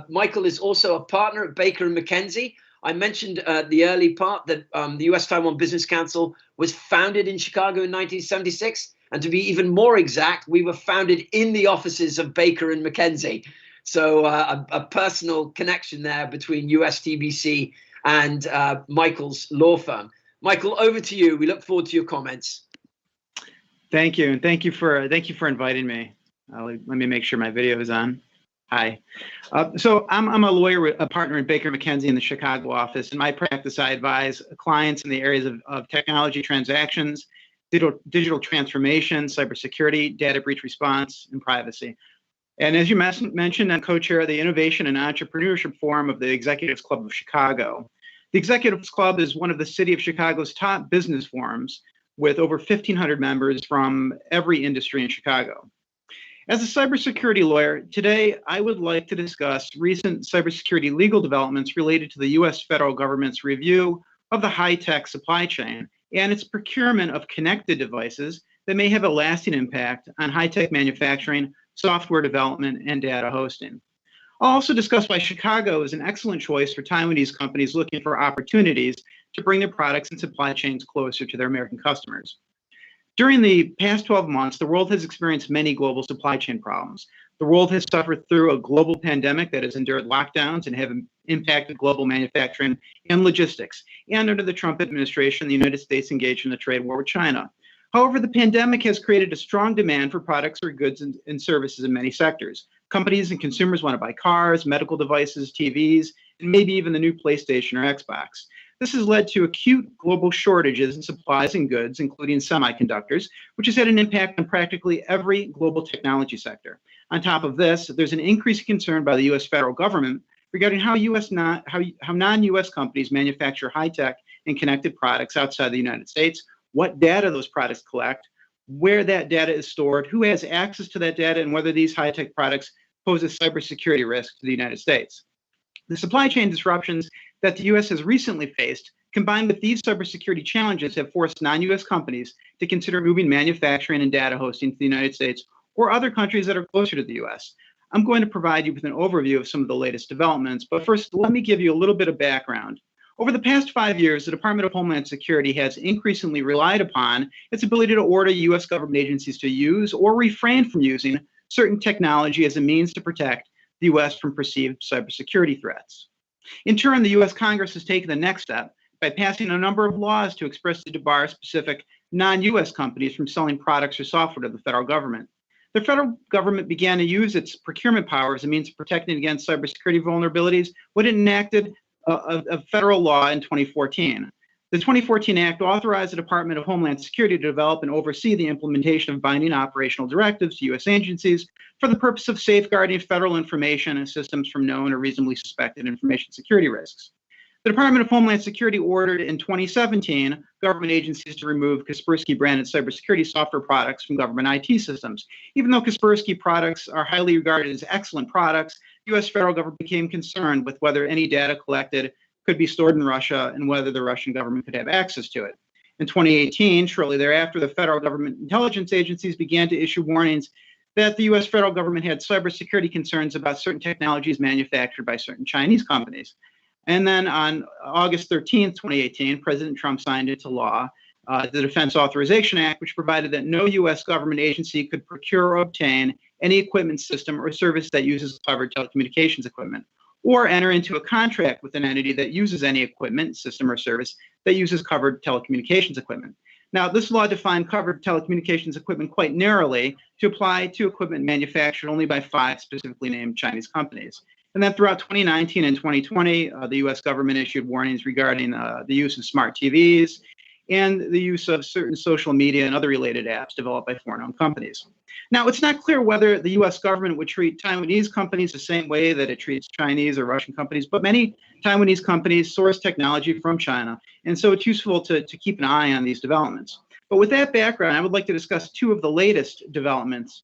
Michael is also a partner at Baker & McKenzie. I mentioned the early part that the US-Taiwan Business Council was founded in Chicago in 1976. And to be even more exact, we were founded in the offices of Baker & McKenzie. So a personal connection there between USTBC and Michael's law firm. Michael, over to you. We look forward to your comments. Thank you, and thank you for inviting me. Let me make sure my video is on. Hi. So I'm a lawyer, a partner in Baker McKenzie in the Chicago office. In my practice, I advise clients in the areas of technology transactions, digital transformation, cybersecurity, data breach response, and privacy. And as you mentioned, I'm co-chair of the Innovation and Entrepreneurship Forum of the Executives Club of Chicago. The Executives Club is one of the City of Chicago's top business forums with over 1,500 members from every industry in Chicago. As a cybersecurity lawyer, today I would like to discuss recent cybersecurity legal developments related to the U.S. federal government's review of the high-tech supply chain and its procurement of connected devices that may have a lasting impact on high-tech manufacturing, software development, and data hosting. I'll also discuss why Chicago is an excellent choice for Taiwanese companies looking for opportunities to bring their products and supply chains closer to their American customers. During the past 12 months, the world has experienced many global supply chain problems. The world has suffered through a global pandemic that has endured lockdowns and have impacted global manufacturing and logistics. And under the Trump administration, the United States engaged in a trade war with China. However, the pandemic has created a strong demand for products or goods and services in many sectors. Companies and consumers want to buy cars, medical devices, TVs, and maybe even the new PlayStation or Xbox. This has led to acute global shortages in supplies and goods, including semiconductors, which has had an impact on practically every global technology sector. On top of this, there's an increasing concern by the U.S. federal government regarding how non-U.S. companies manufacture high-tech and connected products outside the United States, what data those products collect, where that data is stored, who has access to that data, and whether these high-tech products pose a cybersecurity risk to the United States. The supply chain disruptions that the U.S. has recently faced, combined with these cybersecurity challenges, have forced non-U.S. companies to consider moving manufacturing and data hosting to the United States or other countries that are closer to the U.S. I'm going to provide you with an overview of some of the latest developments, but first, let me give you a little bit of background. Over the past 5 years, the Department of Homeland Security has increasingly relied upon its ability to order U.S. government agencies to use or refrain from using certain technology as a means to protect the U.S. from perceived cybersecurity threats. In turn, the U.S. Congress has taken the next step by passing a number of laws to expressly debar specific non-U.S. companies from selling products or software to the federal government. The federal government began to use its procurement power as a means of protecting against cybersecurity vulnerabilities when it enacted a federal law in 2014. The 2014 Act authorized the Department of Homeland Security to develop and oversee the implementation of binding operational directives to U.S. agencies for the purpose of safeguarding federal information and systems from known or reasonably suspected information security risks. The Department of Homeland Security ordered in 2017 government agencies to remove Kaspersky-branded cybersecurity software products from government IT systems. Even though Kaspersky products are highly regarded as excellent products, the U.S. federal government became concerned with whether any data collected could be stored in Russia and whether the Russian government could have access to it. In 2018, shortly thereafter, the federal government intelligence agencies began to issue warnings that the U.S. federal government had cybersecurity concerns about certain technologies manufactured by certain Chinese companies. And then on August 13, 2018, President Trump signed into law the Defense Authorization Act, which provided that no U.S. government agency could procure or obtain any equipment, system, or service that uses covered telecommunications equipment, or enter into a contract with an entity that uses any equipment, system, or service that uses covered telecommunications equipment. Now, this law defined covered telecommunications equipment quite narrowly to apply to equipment manufactured only by 5 specifically named Chinese companies. And then throughout 2019 and 2020, the U.S. government issued warnings regarding the use of smart TVs and the use of certain social media and other related apps developed by foreign-owned companies. Now, it's not clear whether the U.S. government would treat Taiwanese companies the same way that it treats Chinese or Russian companies, but many Taiwanese companies source technology from China, and so it's useful to keep an eye on these developments. But with that background, I would like to discuss 2 of the latest developments.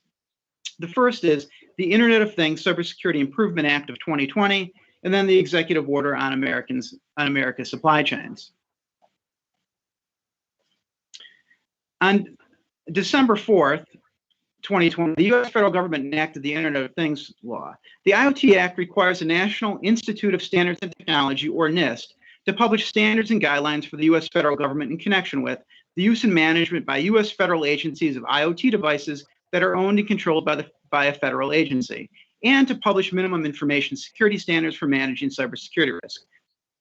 The first is the Internet of Things Cybersecurity Improvement Act of 2020, and then the Executive Order on America's supply chains. On December 4th, 2020, the U.S. federal government enacted the Internet of Things law. The IoT Act requires the National Institute of Standards and Technology, or NIST, to publish standards and guidelines for the U.S. federal government in connection with the use and management by U.S. federal agencies of IoT devices that are owned and controlled by a federal agency, and to publish minimum information security standards for managing cybersecurity risk.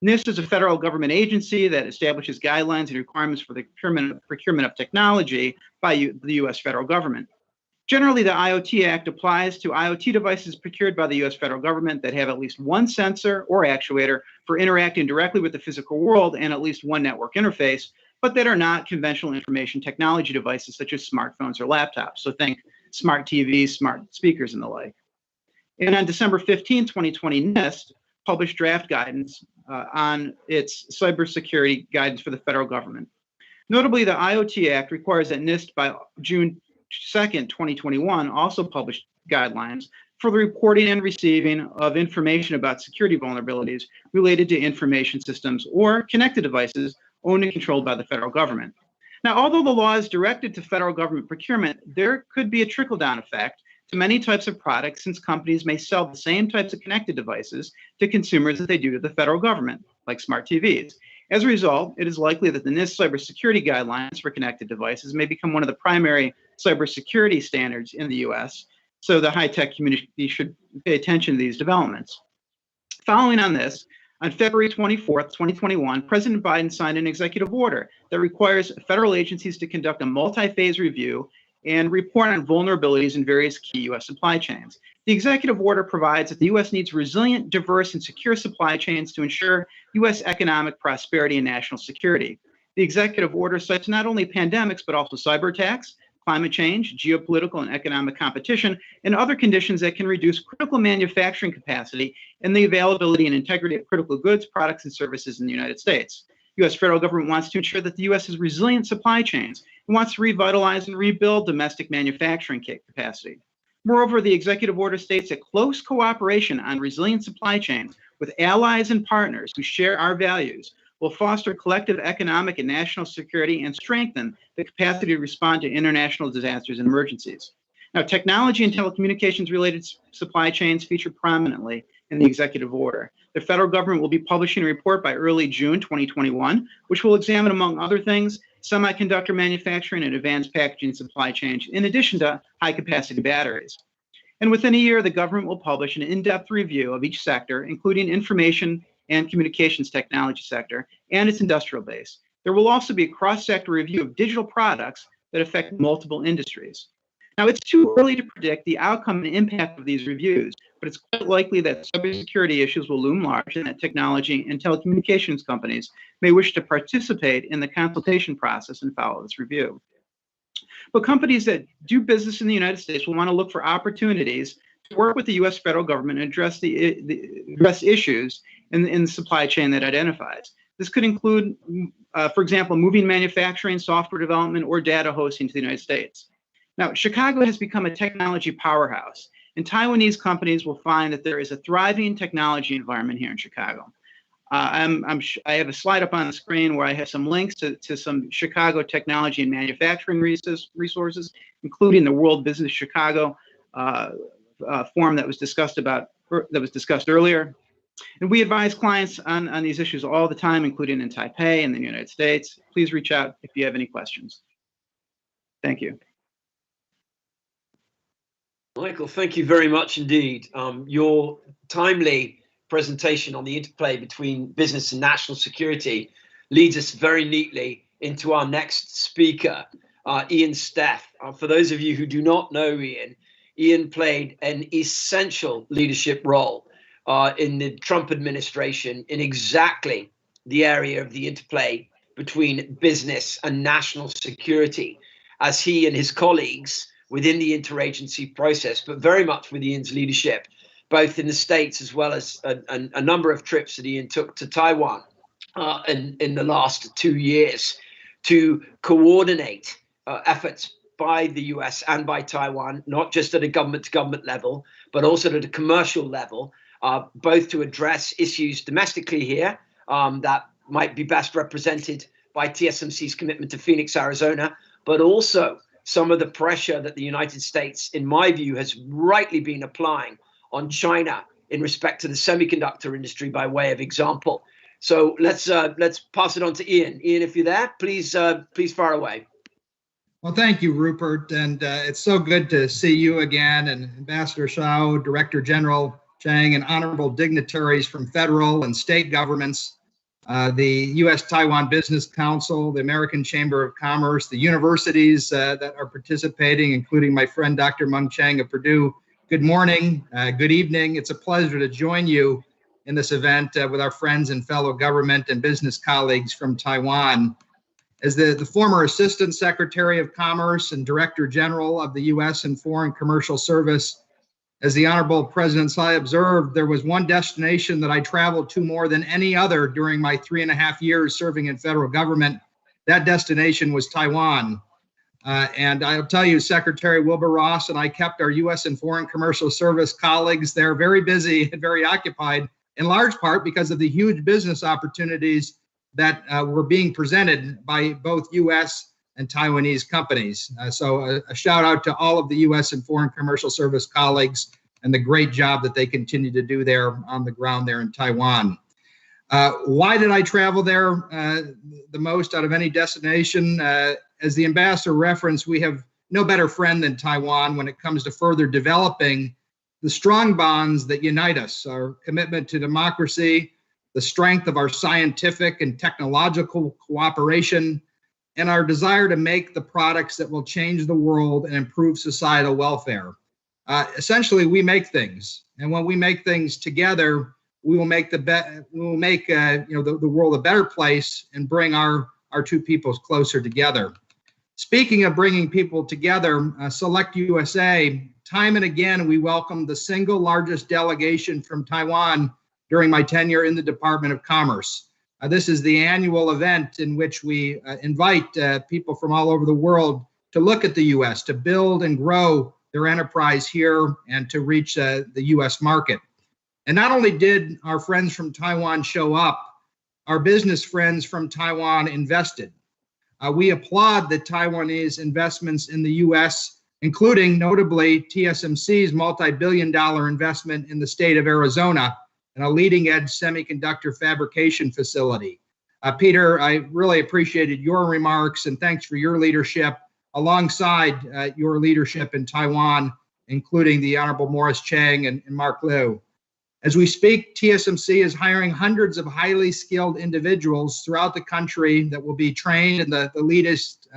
NIST is a federal government agency that establishes guidelines and requirements for the procurement of technology by the U.S. federal government. Generally, the IoT Act applies to IoT devices procured by the U.S. federal government that have at least one sensor or actuator for interacting directly with the physical world and at least one network interface, but that are not conventional information technology devices such as smartphones or laptops. So think smart TVs, smart speakers, and the like. And on December 15, 2020, NIST published draft guidance on its cybersecurity guidance for the federal government. Notably, the IoT Act requires that NIST by June 2nd, 2021, also published guidelines for the reporting and receiving of information about security vulnerabilities related to information systems or connected devices owned and controlled by the federal government. Now, although the law is directed to federal government procurement, there could be a trickle-down effect to many types of products, since companies may sell the same types of connected devices to consumers that they do to the federal government, like smart TVs. As a result, it is likely that the NIST cybersecurity guidelines for connected devices may become one of the primary cybersecurity standards in the U.S., so the high-tech community should pay attention to these developments. Following on this, on February 24th, 2021, President Biden signed an executive order that requires federal agencies to conduct a multi-phase review and report on vulnerabilities in various key U.S. supply chains. The executive order provides that the U.S. needs resilient, diverse, and secure supply chains to ensure U.S. economic prosperity and national security. The executive order cites not only pandemics, but also cyber attacks, climate change, geopolitical and economic competition, and other conditions that can reduce critical manufacturing capacity and the availability and integrity of critical goods, products, and services in the United States. The U.S. federal government wants to ensure that the U.S. has resilient supply chains and wants to revitalize and rebuild domestic manufacturing capacity. Moreover, the executive order states that close cooperation on resilient supply chains with allies and partners who share our values will foster collective economic and national security and strengthen the capacity to respond to international disasters and emergencies. Now, technology and telecommunications-related supply chains feature prominently in the executive order. The federal government will be publishing a report by early June 2021, which will examine, among other things, semiconductor manufacturing and advanced packaging supply chains, in addition to high-capacity batteries. And within a year, the government will publish an in-depth review of each sector, including information and communications technology sector and its industrial base. There will also be a cross-sector review of digital products that affect multiple industries. Now, it's too early to predict the outcome and impact of these reviews, but it's quite likely that cybersecurity issues will loom large and that technology and telecommunications companies may wish to participate in the consultation process and follow this review. But companies that do business in the United States will want to look for opportunities to work with the U.S. federal government and address issues in the supply chain that identifies. This could include, for example, moving manufacturing, software development, or data hosting to the United States. Now, Chicago has become a technology powerhouse, and Taiwanese companies will find that there is a thriving technology environment here in Chicago. I have a slide up on the screen where I have some links to some Chicago technology and manufacturing resources, including the World Business Chicago forum that was discussed earlier. And we advise clients on these issues all the time, including in Taipei and the United States. Please reach out if you have any questions. Thank you. Michael, thank you very much indeed. Your timely presentation on the interplay between business and national security leads us very neatly into our next speaker, Ian Steff. For those of you who do not know Ian played an essential leadership role in the Trump administration in exactly the area of the interplay between business and national security, as he and his colleagues within the interagency process, but very much with Ian's leadership, both in the States as well as a number of trips that Ian took to Taiwan in the last 2 years to coordinate efforts by the US and by Taiwan, not just at a government-to-government level, but also at a commercial level, both to address issues domestically here that might be best represented by TSMC's commitment to Phoenix, Arizona, but also some of the pressure that the United States, in my view, has rightly been applying on China in respect to the semiconductor industry by way of example. So let's pass it on to Ian. Ian, if you're there, please fire away. Well, thank you, Rupert, and it's so good to see you again, and Ambassador Shao, Director General Chang, and honorable dignitaries from federal and state governments, the U.S.-Taiwan Business Council, the American Chamber of Commerce, the universities that are participating, including my friend Dr. Meng Chang of Purdue. Good morning, good evening. It's a pleasure to join you in this event with our friends and fellow government and business colleagues from Taiwan. As the former Assistant Secretary of Commerce and Director General of the U.S. and Foreign Commercial Service, as the Honorable President Tsai observed, there was one destination that I traveled to more than any other during my 3.5 years serving in federal government. That destination was Taiwan. And I'll tell you, Secretary Wilbur Ross and I kept our U.S. and Foreign Commercial Service colleagues there very busy and very occupied, in large part because of the huge business opportunities that were being presented by both U.S. and Taiwanese companies. So a shout out to all of the U.S. and Foreign Commercial Service colleagues and the great job that they continue to do there on the ground there in Taiwan. Why did I travel there the most out of any destination? As the ambassador referenced, we have no better friend than Taiwan when it comes to further developing the strong bonds that unite us, our commitment to democracy, the strength of our scientific and technological cooperation, and our desire to make the products that will change the world and improve societal welfare. Essentially, we make things, and when we make things together, we will make the world a better place and bring our two peoples closer together. Speaking of bringing people together, Select USA, time and again we welcome the single largest delegation from Taiwan during my tenure in the Department of Commerce. This is the annual event in which we invite people from all over the world to look at the U.S., to build and grow their enterprise here and to reach the U.S. market. And not only did our friends from Taiwan show up, our business friends from Taiwan invested. We applaud the Taiwanese investments in the U.S., including notably TSMC's multi-billion-dollar investment in the state of Arizona, and a leading-edge semiconductor fabrication facility. Peter, I really appreciated your remarks, and thanks for your leadership alongside your leadership in Taiwan, including the Honorable Morris Chang and Mark Liu. As we speak, TSMC is hiring hundreds of highly skilled individuals throughout the country that will be trained in the latest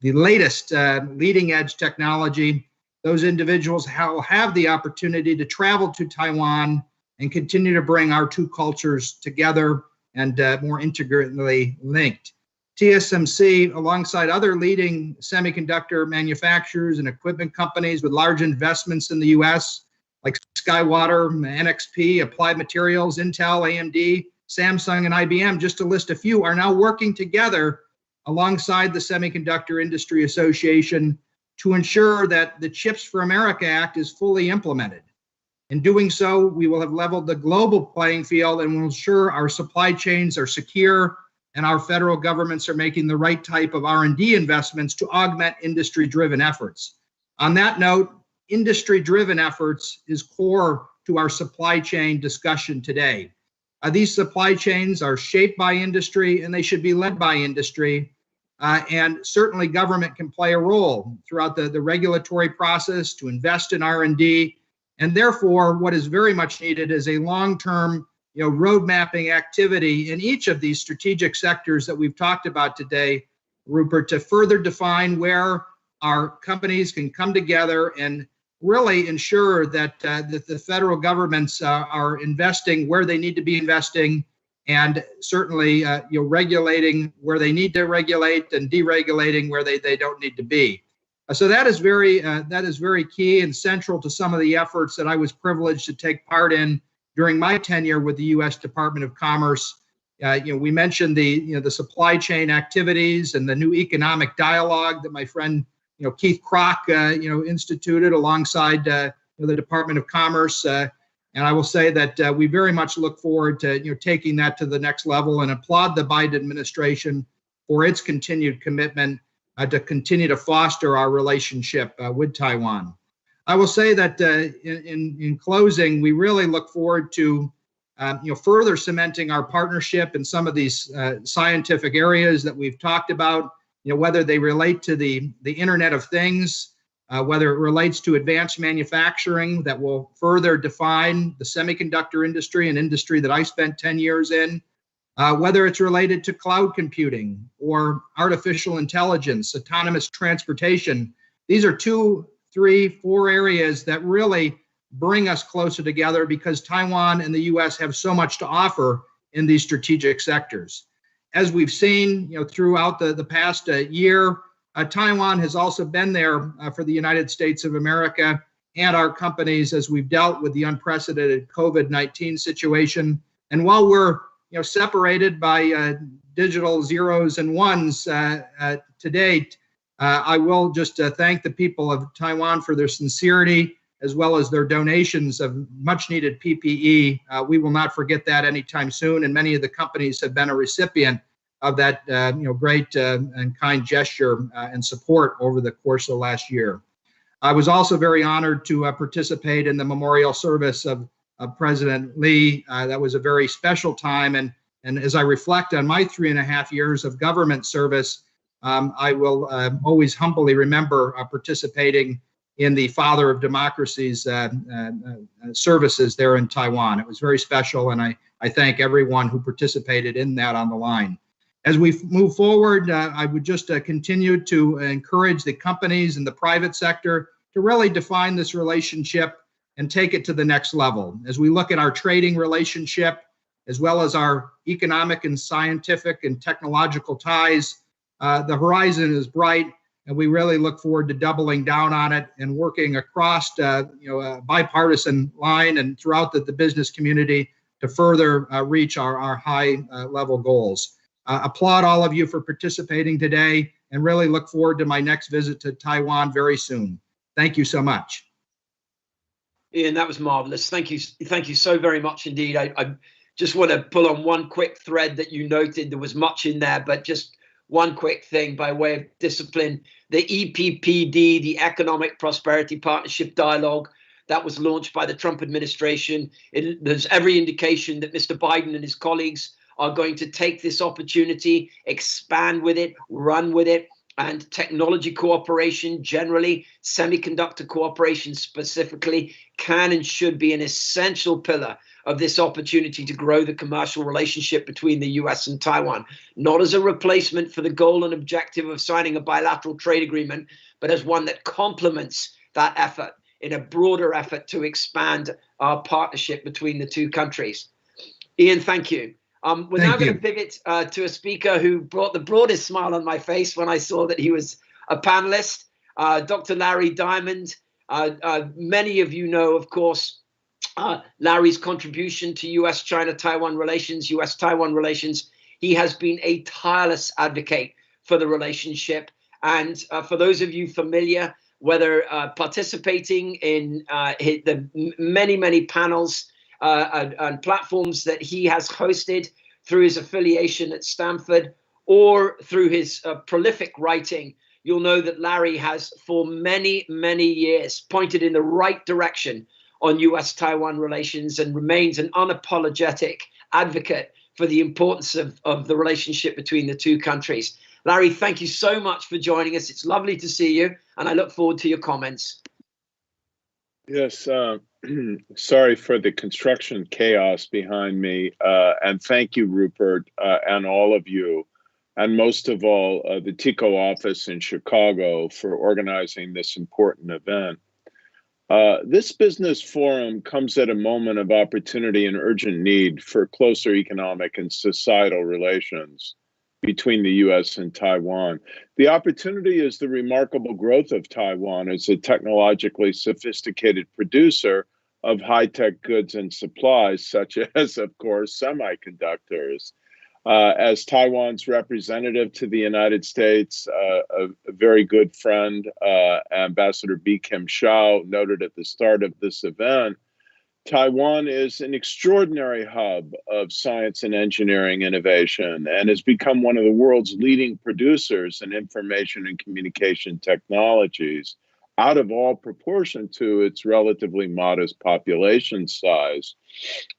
leading-edge technology. Those individuals will have the opportunity to travel to Taiwan and continue to bring our two cultures together and more integrally linked. TSMC, alongside other leading semiconductor manufacturers and equipment companies with large investments in the U.S., like Skywater, NXP, Applied Materials, Intel, AMD, Samsung, and IBM, just to list a few, are now working together alongside the Semiconductor Industry Association to ensure that the Chips for America Act is fully implemented. In doing so, we will have leveled the global playing field and will ensure our supply chains are secure and our federal governments are making the right type of R&D investments to augment industry-driven efforts. On that note, industry-driven efforts is core to our supply chain discussion today. These supply chains are shaped by industry and they should be led by industry. And certainly government can play a role throughout the regulatory process to invest in R&D. And therefore, what is very much needed is a long-term road mapping activity in each of these strategic sectors that we've talked about today, Rupert, to further define where our companies can come together and really ensure that that the federal governments are investing where they need to be investing, and certainly regulating where they need to regulate and deregulating where they don't need to be. So that is very key and central to some of the efforts that I was privileged to take part in during my tenure with the U.S. Department of Commerce. We mentioned the supply chain activities and the new economic dialogue that my friend Keith Kroc instituted alongside the Department of Commerce. And I will say that we very much look forward to taking that to the next level, and applaud the Biden administration for its continued commitment to continue to foster our relationship with Taiwan. I will say that in closing, we really look forward to further cementing our partnership in some of these scientific areas that we've talked about, whether they relate to the Internet of Things, whether it relates to advanced manufacturing that will further define the semiconductor industry, an industry that I spent 10 years in, whether it's related to cloud computing or artificial intelligence, autonomous transportation. These are 2, 3, 4 areas that really bring us closer together, because Taiwan and the U.S. have so much to offer in these strategic sectors. As we've seen, throughout the past year, Taiwan has also been there for the United States of America and our companies as we've dealt with the unprecedented COVID-19 situation. And while we're separated by digital zeros and ones to date, I will just thank the people of Taiwan for their sincerity, as well as their donations of much needed PPE. We will not forget that anytime soon, and many of the companies have been a recipient of that great and kind gesture and support over the course of last year. I was also very honored to participate in the memorial service of President Lee. That was a very special time, and as I reflect on my 3.5 years of government service, I will always humbly remember participating in the Father of Democracy's services there in Taiwan. It was very special, and I thank everyone who participated in that on the line. As we move forward, I would just continue to encourage the companies and the private sector to really define this relationship and take it to the next level. As we look at our trading relationship, as well as our economic and scientific and technological ties, the horizon is bright, and we really look forward to doubling down on it and working across a bipartisan line and throughout the business community to further reach our high level goals. Applaud all of you for participating today, and really look forward to my next visit to Taiwan very soon. Thank you so much. Ian, that was marvelous. Thank you so very much indeed. I just want to pull on one quick thread that you noted. There was much in there, but just one quick thing by way of discipline. The EPPD, the Economic Prosperity Partnership Dialogue, that was launched by the Trump administration. There's every indication that Mr. Biden and his colleagues are going to take this opportunity, expand with it, run with it, and technology cooperation generally, semiconductor cooperation specifically, can and should be an essential pillar of this opportunity to grow the commercial relationship between the US and Taiwan, not as a replacement for the goal and objective of signing a bilateral trade agreement, but as one that complements that effort in a broader effort to expand our partnership between the two countries. Ian, thank you. We're now going to pivot to a speaker who brought the broadest smile on my face when I saw that he was a panelist, Dr. Larry Diamond. Many of you know, of course, Larry's contribution to US-China-Taiwan relations, US-Taiwan relations. He has been a tireless advocate for the relationship. And for those of you familiar, whether participating in the many, many panels and platforms that he has hosted through his affiliation at Stanford, or through his prolific writing, you'll know that Larry has for many, many years pointed in the right direction on US-Taiwan relations and remains an unapologetic advocate for the importance of the relationship between the two countries. Larry, thank you so much for joining us. It's lovely to see you, and I look forward to your comments. Yes, Sorry for the construction chaos behind me. And thank you, Rupert, and all of you, and most of all, the TICO office in Chicago for organizing this important event. This business forum comes at a moment of opportunity and urgent need for closer economic and societal relations between the US and Taiwan. The opportunity is the remarkable growth of Taiwan as a technologically sophisticated producer of high-tech goods and supplies, such as, of course, semiconductors. As Taiwan's representative to the United States, a very good friend, Ambassador B. Kim Shao, noted at the start of this event, Taiwan is an extraordinary hub of science and engineering innovation and has become one of the world's leading producers in information and communication technologies, out of all proportion to its relatively modest population size.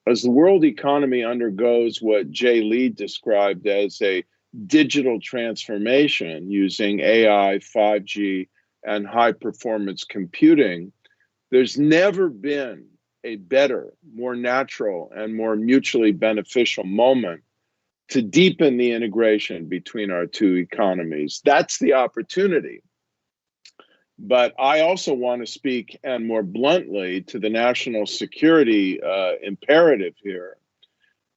As the world economy undergoes what Jay Lee described as a digital transformation using AI, 5G, and high-performance computing, there's never been a better, more natural, and more mutually beneficial moment to deepen the integration between our two economies. That's the opportunity. But I also want to speak, and more bluntly, to the national security imperative here,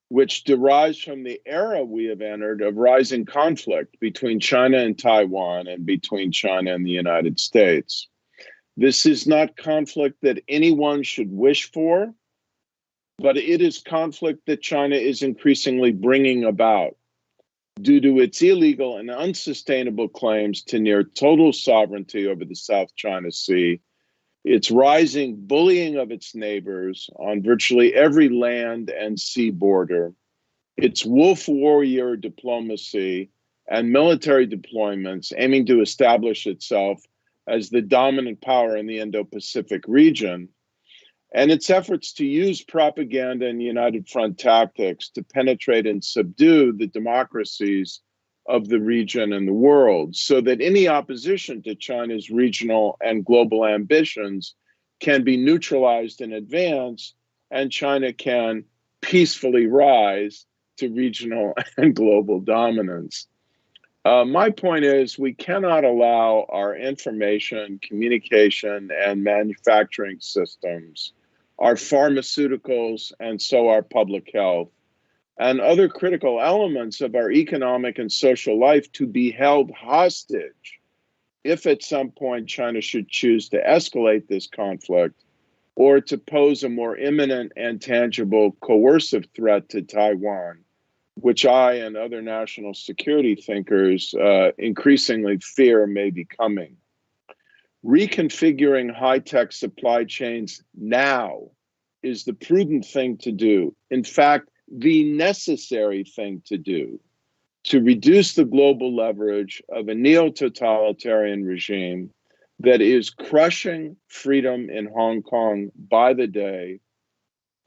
which derives from the era we have entered of rising conflict between China and Taiwan and between China and the United States. This is not conflict that anyone should wish for, but it is conflict that China is increasingly bringing about due to its illegal and unsustainable claims to near total sovereignty over the South China Sea, its rising bullying of its neighbors on virtually every land and sea border, its wolf warrior diplomacy and military deployments aiming to establish itself as the dominant power in the Indo-Pacific region, and its efforts to use propaganda and united front tactics to penetrate and subdue the democracies of the region and the world, so that any opposition to China's regional and global ambitions can be neutralized in advance, and China can peacefully rise to regional and global dominance. My point is, we cannot allow our information, communication, and manufacturing systems, our pharmaceuticals, and so our public health, and other critical elements of our economic and social life to be held hostage if at some point China should choose to escalate this conflict or to pose a more imminent and tangible coercive threat to Taiwan, which I and other national security thinkers increasingly fear may be coming. Reconfiguring high-tech supply chains now is the prudent thing to do. In fact, the necessary thing to do to reduce the global leverage of a neo-totalitarian regime that is crushing freedom in Hong Kong by the day,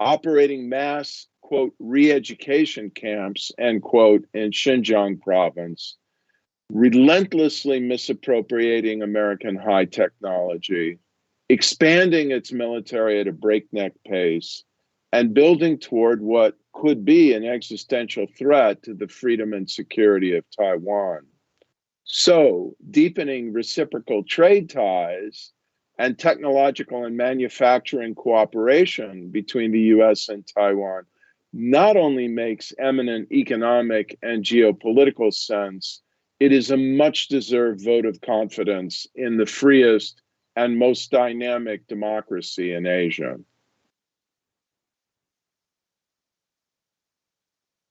operating mass, quote, re-education camps, end quote, in Xinjiang province, relentlessly misappropriating American high technology, expanding its military at a breakneck pace, and building toward what could be an existential threat to the freedom and security of Taiwan. So, deepening reciprocal trade ties and technological and manufacturing cooperation between the US and Taiwan not only makes eminent economic and geopolitical sense, it is a much-deserved vote of confidence in the freest and most dynamic democracy in Asia.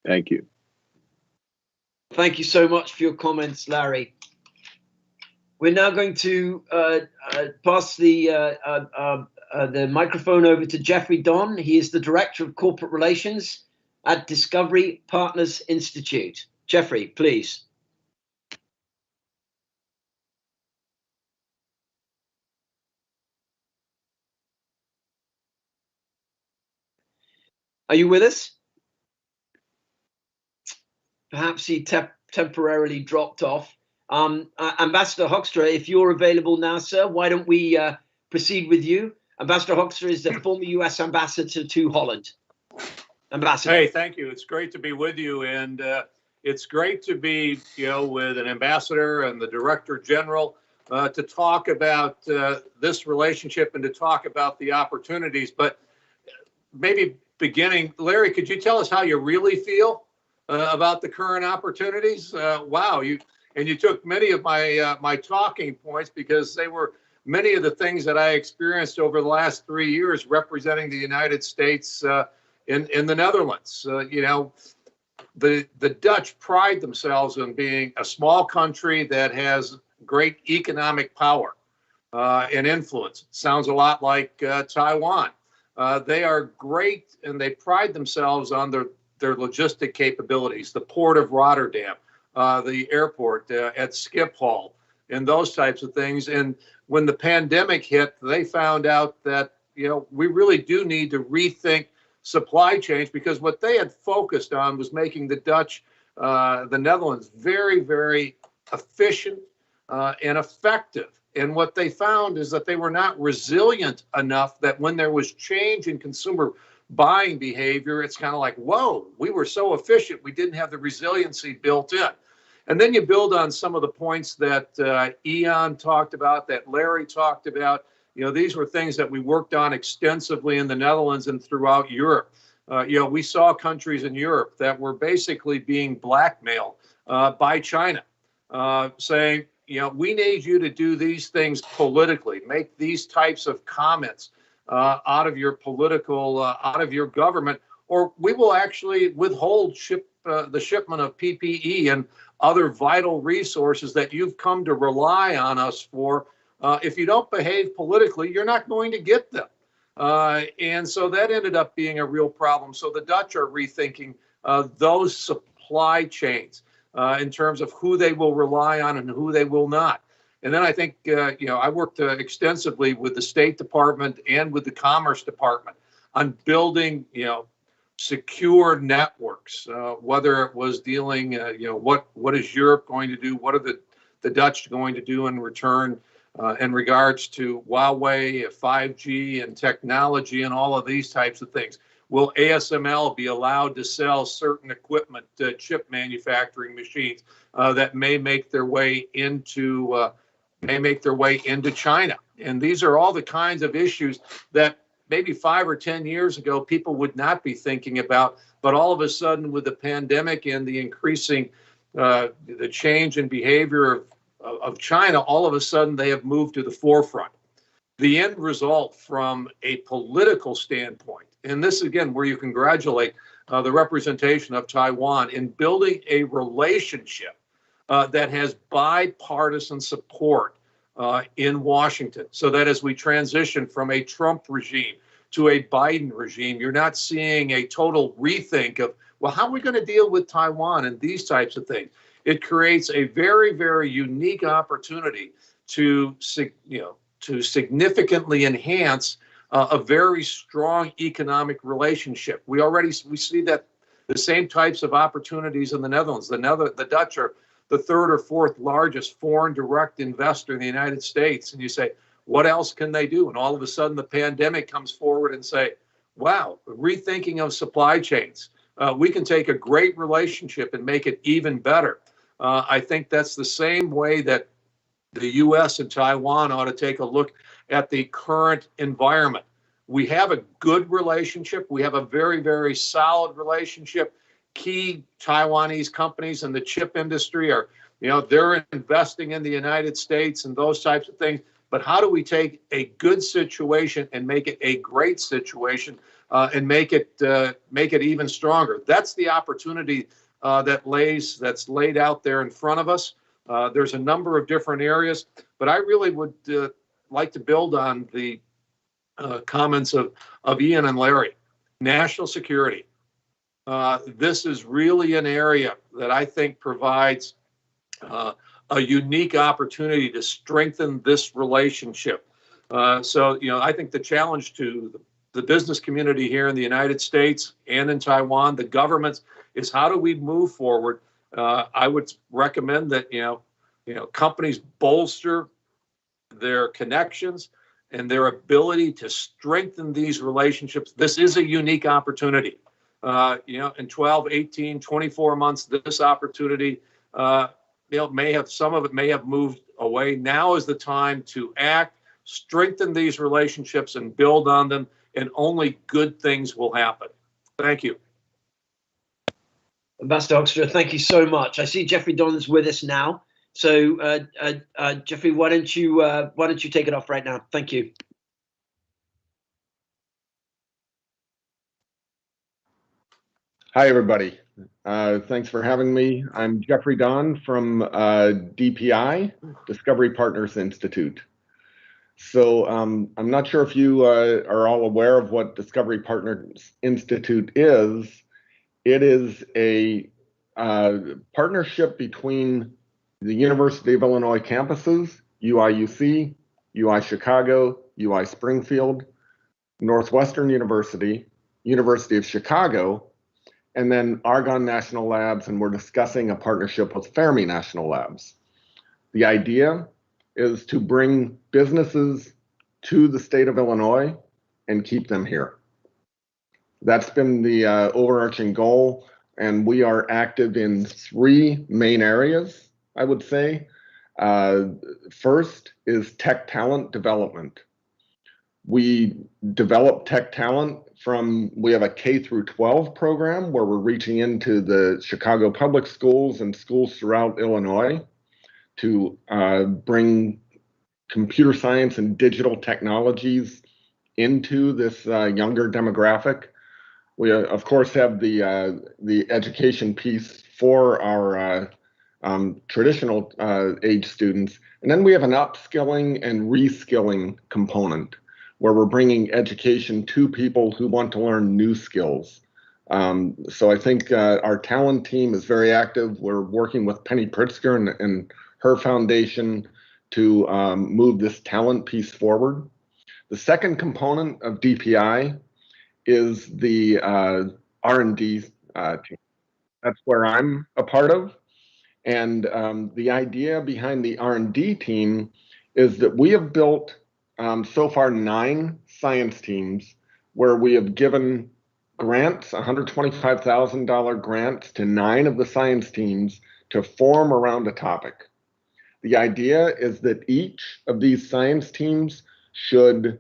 Thank you. Thank you so much for your comments, Larry. We're now going to pass the microphone over to Jeffrey Don. He is the Director of Corporate Relations at Discovery Partners Institute. Jeffrey, please. Are you with us? Perhaps he temporarily dropped off. Ambassador Hoekstra, if you're available now, sir, why don't we proceed with you? Ambassador Hoekstra is the former U.S. ambassador to Holland. Ambassador. Hey, thank you. It's great to be with you, and it's great to be, with an ambassador and the Director General to talk about this relationship and to talk about the opportunities. But maybe beginning, Larry, could you tell us how you really feel about the current opportunities? Wow, you took many of my talking points because they were many of the things that I experienced over the last 3 years representing the United States in the Netherlands. The Dutch pride themselves on being a small country that has great economic power and influence. Sounds a lot like Taiwan. They are great, and they pride themselves on their logistic capabilities, the port of Rotterdam, the airport at Schiphol, and those types of things. And when the pandemic hit, they found out that, we really do need to rethink supply chains, because what they had focused on was making the Dutch, the Netherlands, very, very efficient and effective. And what they found is that they were not resilient enough, that when there was change in consumer buying behavior, it's kind of like, whoa, we were so efficient, we didn't have the resiliency built in. And then you build on some of the points that Ian talked about, that Larry talked about. These were things that we worked on extensively in the Netherlands and throughout Europe. We saw countries in Europe that were basically being blackmailed by China, saying, we need you to do these things politically, make these types of comments out of your political, out of your government, or we will actually withhold the shipment of PPE and other vital resources that you've come to rely on us for. If you don't behave politically, you're not going to get them. And so that ended up being a real problem. So the Dutch are rethinking those supply chains in terms of who they will rely on and who they will not. And then I think, I worked extensively with the State Department and with the Commerce Department on building, secure networks, whether it was dealing, what is Europe going to do? What are the Dutch going to do in return in regards to Huawei, 5G and technology and all of these types of things? Will ASML be allowed to sell certain equipment, chip manufacturing machines that may make their way into China? And these are all the kinds of issues that maybe 5 or 10 years ago people would not be thinking about, but all of a sudden, with the pandemic and the increasing the change in behavior of China, all of a sudden they have moved to the forefront. The end result from a political standpoint, and this again where you congratulate the representation of Taiwan in building a relationship that has bipartisan support in Washington, so that as we transition from a Trump regime to a Biden regime, you're not seeing a total rethink of, well, how are we going to deal with Taiwan and these types of things? It creates a very, very unique opportunity to significantly enhance a very strong economic relationship. We see that the same types of opportunities in the Netherlands. The Dutch are the third or fourth largest foreign direct investor in the United States. And you say, what else can they do? And all of a sudden the pandemic comes forward and say, wow, rethinking of supply chains. We can take a great relationship and make it even better. I think that's the same way that the U.S. and Taiwan ought to take a look at the current environment. We have a good relationship. We have a very, very solid relationship. Key Taiwanese companies in the chip industry are, they're investing in the United States and those types of things. But how do we take a good situation and make it a great situation and make it even stronger? That's the opportunity that's laid out there in front of us. There's a number of different areas, but I really would like to build on the comments of Ian and Larry. National security. This is really an area that I think provides a unique opportunity to strengthen this relationship. So, I think the challenge to the business community here in the United States and in Taiwan, the governments, is how do we move forward? I would recommend that, companies bolster their connections and their ability to strengthen these relationships. This is a unique opportunity. In 12, 18, 24 months, this opportunity, some of it may have moved away. Now is the time to act, strengthen these relationships, and build on them, and only good things will happen. Thank you. Ambassador Hoekstra, thank you so much. I see Jeffrey Don's with us now. So, Jeffrey, why don't you take it off right now? Thank you. Hi, everybody. Thanks for having me. I'm Jeffrey Don from DPI, Discovery Partners Institute. So I'm not sure if you are all aware of what Discovery Partners Institute is. It is a partnership between the University of Illinois campuses, UIUC, UI Chicago, UI Springfield, Northwestern University, University of Chicago, and then Argonne National Labs, and we're discussing a partnership with Fermi National Labs. The idea is to bring businesses to the state of Illinois and keep them here. That's been the overarching goal, and we are active in 3 main areas, I would say. First is tech talent development. We develop tech talent we have a K through 12 program where we're reaching into the Chicago public schools and schools throughout Illinois to bring computer science and digital technologies into this younger demographic. We, of course, have the education piece for our traditional age students. And then we have an upskilling and reskilling component where we're bringing education to people who want to learn new skills. So I think our talent team is very active. We're working with Penny Pritzker and her foundation to move this talent piece forward. The second component of DPI is the R&D team. That's where I'm a part of. And the idea behind the R&D team is that we have built so far 9 science teams where we have given grants, $125,000 grants to 9 of the science teams to form around a topic. The idea is that each of these science teams should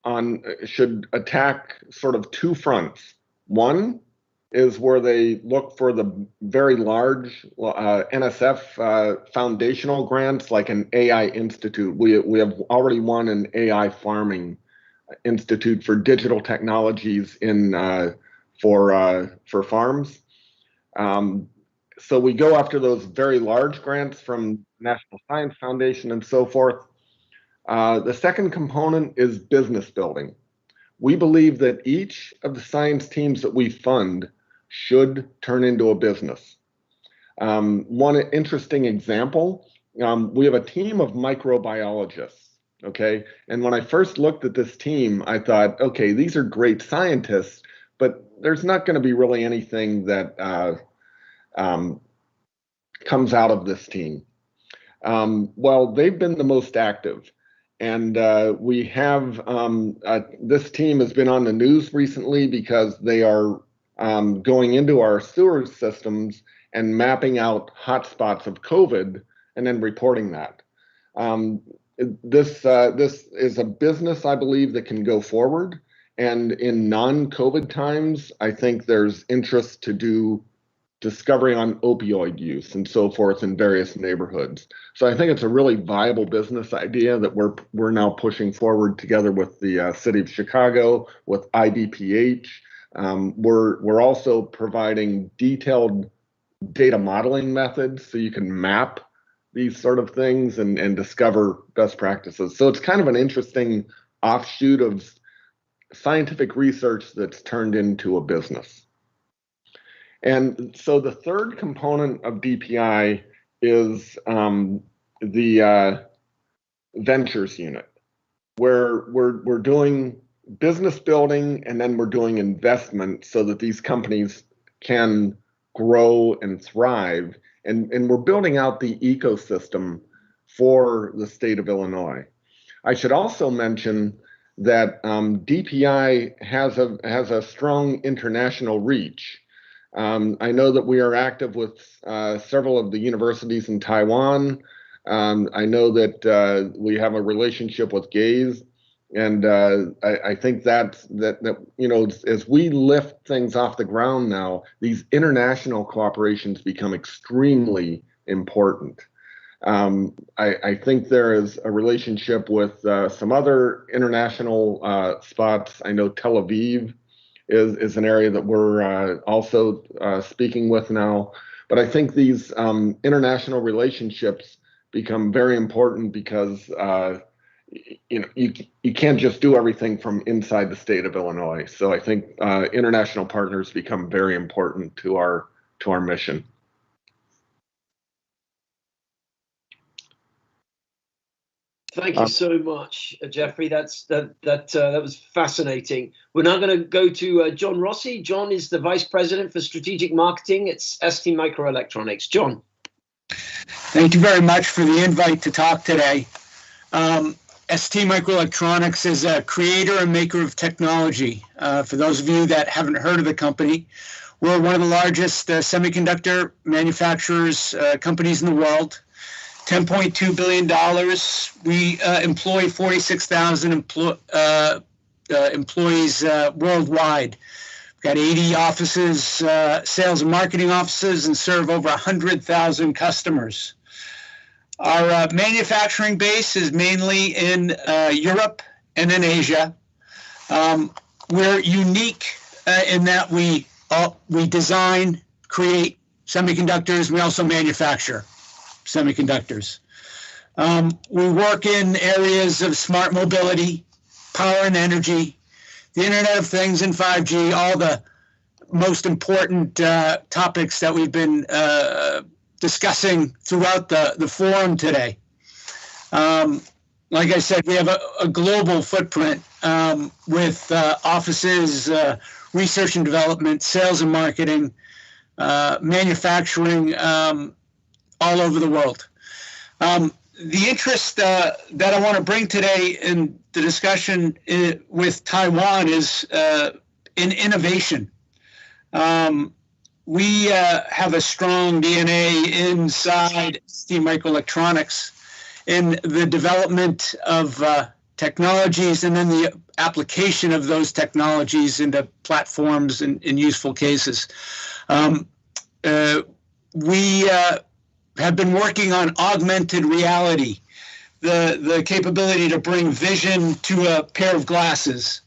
attack sort of 2 fronts. One is where they look for the very large NSF foundational grants, like an AI institute. We have already won an AI farming institute for digital technologies for farms. So we go after those very large grants from National Science Foundation and so forth. The second component is business building. We believe that each of the science teams that we fund should turn into a business. One interesting example, we have a team of microbiologists, okay? And when I first looked at this team, I thought, okay, these are great scientists, but there's not going to be really anything that comes out of this team. Well, they've been the most active. And we have, this team has been on the news recently because they are going into our sewer systems and mapping out hotspots of COVID and then reporting that. This is a business, I believe, that can go forward. And in non-COVID times, I think there's interest to do discovery on opioid use and so forth in various neighborhoods. So I think it's a really viable business idea that we're now pushing forward together with the city of Chicago, with IDPH. We're also providing detailed data modeling methods so you can map these sort of things and discover best practices. So it's kind of an interesting offshoot of scientific research that's turned into a business. And so the third component of DPI is the ventures unit, where we're doing business building and then we're doing investment so that these companies can grow and thrive. And we're building out the ecosystem for the state of Illinois. I should also mention that DPI has a strong international reach. I know that we are active with several of the universities in Taiwan. I know that we have a relationship with Gaze, and I think that you know, as we lift things off the ground now, these international cooperations become extremely important. I think there is a relationship with some other international spots. I know Tel Aviv is an area that we're also speaking with now. But I think these international relationships become very important because you know, you can't just do everything from inside the state of Illinois. So I think international partners become very important to our mission. Thank you so much, Jeffrey. That was fascinating. We're now going to go to John Rossi. John is the Vice President for Strategic Marketing at ST Microelectronics. John. Thank you very much for the invite to talk today. ST Microelectronics is a creator and maker of technology. For those of you that haven't heard of the company, we're one of the largest semiconductor manufacturers companies in the world. $10.2 billion. We employ 46,000 employees worldwide. We've got 80 offices, sales and marketing offices, and serve over 100,000 customers. Our manufacturing base is mainly in Europe and in Asia. We're unique in that we design, create semiconductors. We also manufacture semiconductors. We work in areas of smart mobility, power and energy, the Internet of Things and 5G, all the most important topics that we've been discussing throughout the forum today. Like I said, we have a global footprint with offices, research and development, sales and marketing, manufacturing, all over the world. The interest that I want to bring today in the discussion with Taiwan is in innovation. We have a strong DNA inside ST Microelectronics in the development of technologies and then the application of those technologies into platforms in useful cases. We have been working on augmented reality, the capability to bring vision to a pair of glasses.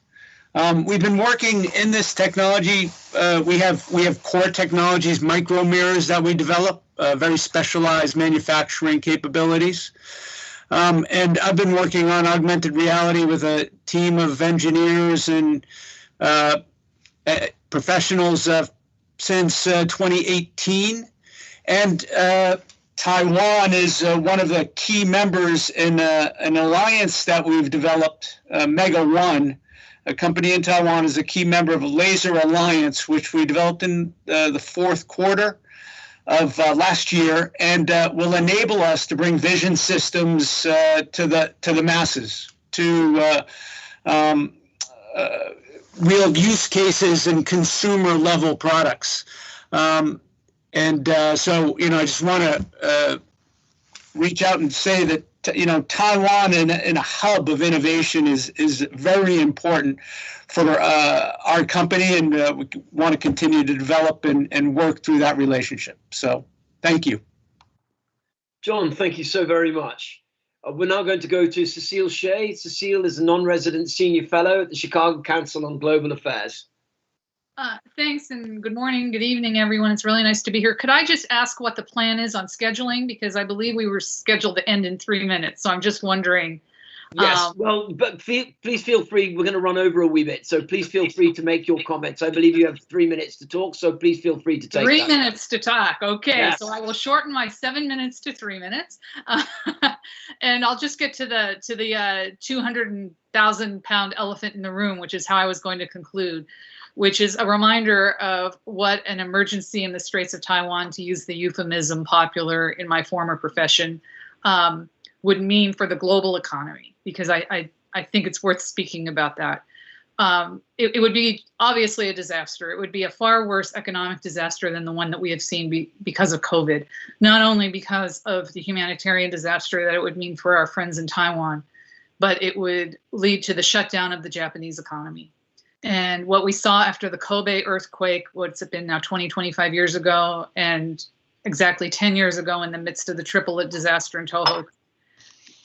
We've been working in this technology. We have core technologies, micro mirrors that we develop, very specialized manufacturing capabilities. And I've been working on augmented reality with a team of engineers and professionals since 2018. And Taiwan is one of the key members in an alliance that we've developed, Mega One. A company in Taiwan is a key member of a laser alliance, which we developed in the fourth quarter of last year, and will enable us to bring vision systems to the masses, to real use cases and consumer level products. So, you know, I just want to reach out and say that, you know, Taiwan in a hub of innovation is very important for our company, and we want to continue to develop and work through that relationship. So thank you. John, thank you so very much. We're now going to go to Cecile Shea. Cecile is a non-resident senior fellow at the Chicago Council on Global Affairs. Thanks, and good morning, good evening, everyone. It's really nice to be here. Could I just ask what the plan is on scheduling? Because I believe we were scheduled to end in 3 minutes, so I'm just wondering. Yes, well, but please feel free. We're going to run over a wee bit, so please feel free to make your comments. I believe you have 3 minutes to talk, so please feel free to take 3 minutes to talk. Okay, yes. So I will shorten my 7 minutes to 3 minutes, and I'll just get to the 200,000-pound elephant in the room, which is how I was going to conclude, which is a reminder of what an emergency in the Straits of Taiwan, to use the euphemism popular in my former profession, would mean for the global economy, because I think it's worth speaking about that. It would be obviously a disaster. It would be a far worse economic disaster than the one that we have seen because of COVID, not only because of the humanitarian disaster that it would mean for our friends in Taiwan, but it would lead to the shutdown of the Japanese economy. And what we saw after the Kobe earthquake, what's it been now, 25 years ago, and exactly 10 years ago in the midst of the triplet disaster in Toho,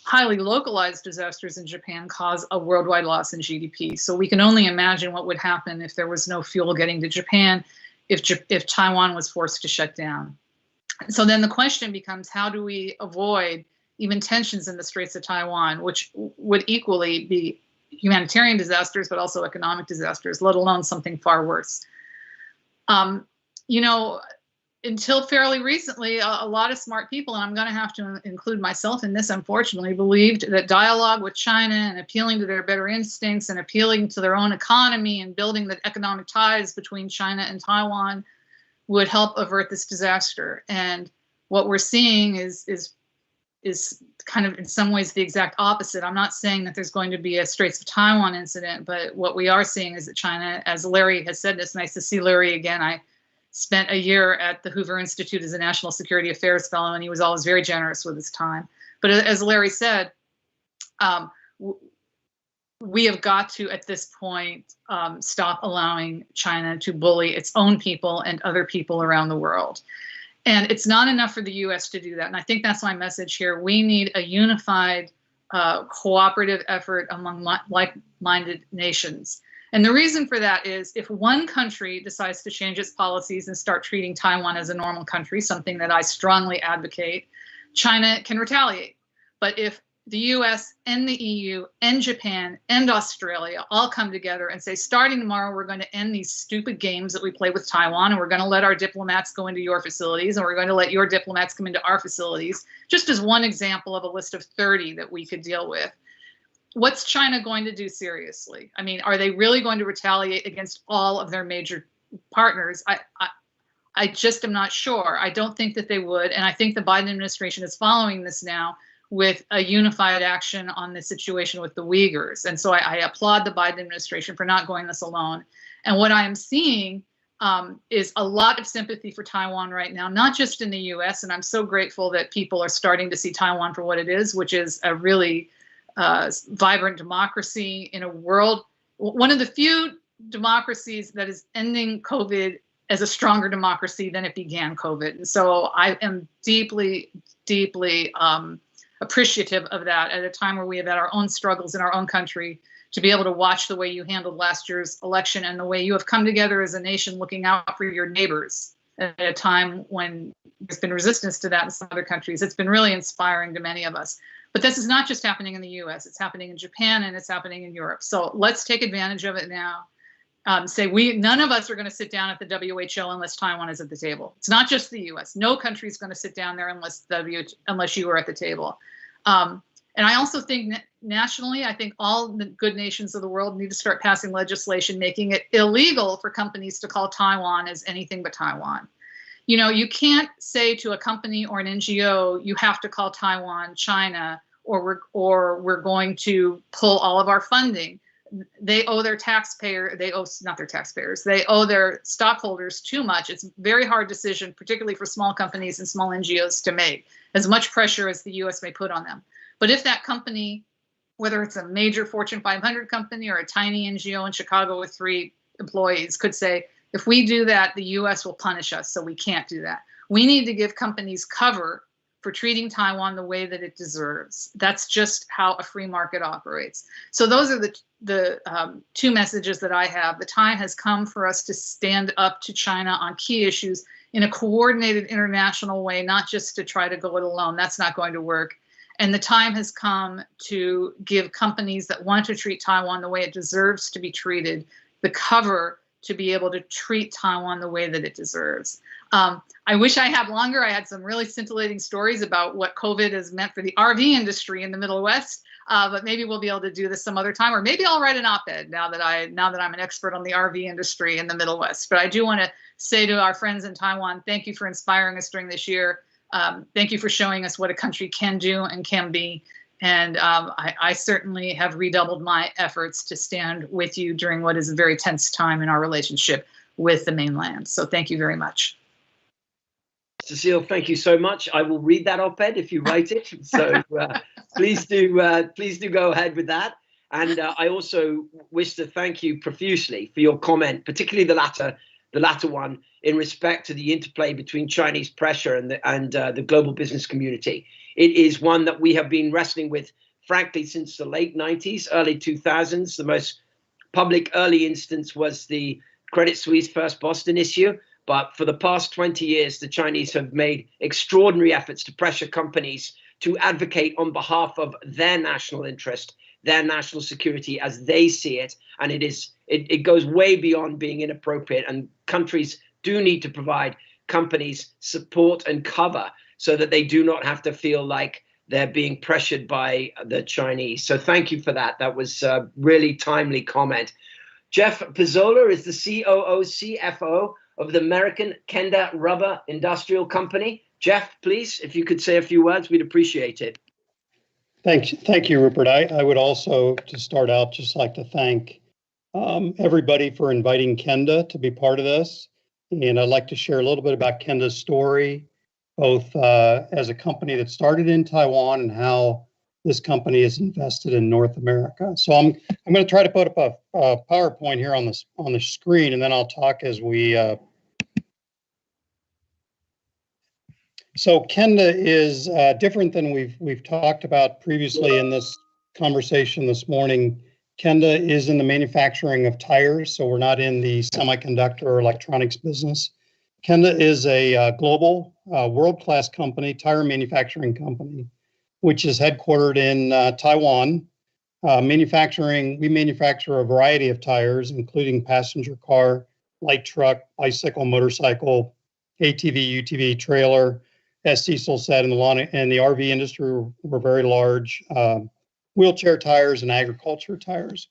highly localized disasters in Japan cause a worldwide loss in GDP. So we can only imagine what would happen if there was no fuel getting to Japan, if Taiwan was forced to shut down. So then the question becomes, how do we avoid even tensions in the Straits of Taiwan, which would equally be humanitarian disasters, but also economic disasters, let alone something far worse. You know, until fairly recently, a lot of smart people, and I'm going to have to include myself in this, unfortunately, believed that dialogue with China and appealing to their better instincts and appealing to their own economy and building the economic ties between China and Taiwan would help avert this disaster. And what we're seeing is kind of in some ways the exact opposite. I'm not saying that there's going to be a Straits of Taiwan incident, but what we are seeing is that China, as Larry has said, it's nice to see Larry again. I spent a year at the Hoover Institute as a National Security Affairs Fellow, and he was always very generous with his time. But as Larry said, we have got to, at this point, stop allowing China to bully its own people and other people around the world. And it's not enough for the U.S. to do that. And I think that's my message here. We need a unified, cooperative effort among like-minded nations. And the reason for that is if one country decides to change its policies and start treating Taiwan as a normal country, something that I strongly advocate, China can retaliate. But if the US and the EU and Japan and Australia all come together and say, starting tomorrow, we're going to end these stupid games that we play with Taiwan, and we're going to let our diplomats go into your facilities, and we're going to let your diplomats come into our facilities, just as one example of a list of 30 that we could deal with. What's China going to do seriously? I mean, are they really going to retaliate against all of their major partners? I just am not sure. I don't think that they would. And I think the Biden administration is following this now with a unified action on the situation with the Uyghurs. And so I applaud the Biden administration for not going this alone. And what I am seeing is a lot of sympathy for Taiwan right now, not just in the US. And I'm so grateful that people are starting to see Taiwan for what it is, which is a really vibrant democracy in a world, one of the few democracies that is ending COVID as a stronger democracy than it began COVID. And so I am deeply, deeply appreciative of that at a time where we have had our own struggles in our own country, to be able to watch the way you handled last year's election and the way you have come together as a nation looking out for your neighbors at a time when there's been resistance to that in some other countries. It's been really inspiring to many of us. But this is not just happening in the US, it's happening in Japan and it's happening in Europe. So let's take advantage of it now. None of us are going to sit down at the WHO unless Taiwan is at the table. It's not just the US. No country is going to sit down there unless you are at the table. And I also think nationally, I think all the good nations of the world need to start passing legislation making it illegal for companies to call Taiwan as anything but Taiwan. You know, you can't say to a company or an NGO, you have to call Taiwan China, or we're going to pull all of our funding. They owe their they owe their stockholders too much. It's a very hard decision, particularly for small companies and small NGOs to make, as much pressure as the US may put on them. But if that company, whether it's a major Fortune 500 company or a tiny NGO in Chicago with 3 employees, could say, if we do that, the US will punish us, so we can't do that. We need to give companies cover for treating Taiwan the way that it deserves. That's just how a free market operates. So those are the 2 messages that I have. The time has come for us to stand up to China on key issues in a coordinated international way, not just to try to go it alone. That's not going to work. And the time has come to give companies that want to treat Taiwan the way it deserves to be treated the cover to be able to treat Taiwan the way that it deserves. I wish I had longer. I had some really scintillating stories about what COVID has meant for the RV industry in the Middle West, but maybe we'll be able to do this some other time, or maybe I'll write an op-ed now that I'm an expert on the RV industry in the Middle West. But I do want to say to our friends in Taiwan, thank you for inspiring us during this year. thank you for showing us what a country can do and can be. And I certainly have redoubled my efforts to stand with you during what is a very tense time in our relationship with the mainland. So thank you very much. Cecile, thank you so much. I will read that op-ed if you write it. So please do go ahead with that. And I also wish to thank you profusely for your comment, particularly the latter one, in respect to the interplay between Chinese pressure and the global business community. It is one that we have been wrestling with, frankly, since the late 90s, early 2000s. The most public early instance was the Credit Suisse First Boston issue. But for the past 20 years, the Chinese have made extraordinary efforts to pressure companies to advocate on behalf of their national interest, their national security as they see it. And it goes way beyond being inappropriate. And countries do need to provide companies support and cover so that they do not have to feel like they're being pressured by the Chinese. So thank you for that. That was a really timely comment. Jeff Pizzola is the COO, CFO of the American Kenda Rubber Industrial Company. Jeff, please, if you could say a few words, we'd appreciate it. Thank you, Rupert. I would also, to start out, just like to thank everybody for inviting Kenda to be part of this. And I'd like to share a little bit about Kenda's story, both as a company that started in Taiwan and how this company is invested in North America. So I'm going to try to put up a PowerPoint here on the screen, and then I'll talk as we. So Kenda is different than we've talked about previously in this conversation this morning. Kenda is in the manufacturing of tires, so we're not in the semiconductor or electronics business. Kenda is a global, world-class company, tire manufacturing company, which is headquartered in Taiwan. We manufacture a variety of tires, including passenger car, light truck, bicycle, motorcycle, ATV, UTV, trailer. As Cecil said, in the RV industry, we're very large. Wheelchair tires and agriculture tires.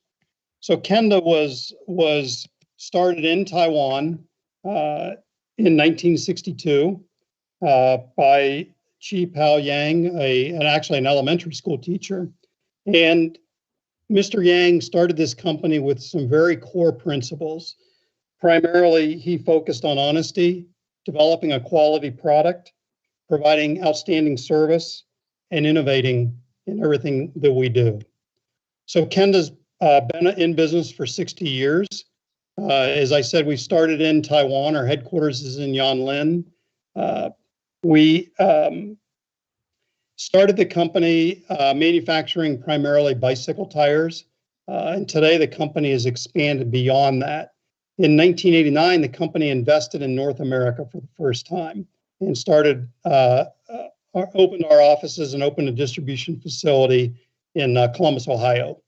So Kenda was started in Taiwan in 1962 by Chi Pao Yang, actually an elementary school teacher. And Mr. Yang started this company with some very core principles. Primarily, he focused on honesty, developing a quality product, providing outstanding service, and innovating in everything that we do. So Kenda's been in business for 60 years. As I said, we started in Taiwan. Our headquarters is in Yanlin. We started the company manufacturing primarily bicycle tires, and today the company has expanded beyond that. In 1989, the company invested in North America for the first time and opened our offices and opened a distribution facility in Columbus, Ohio,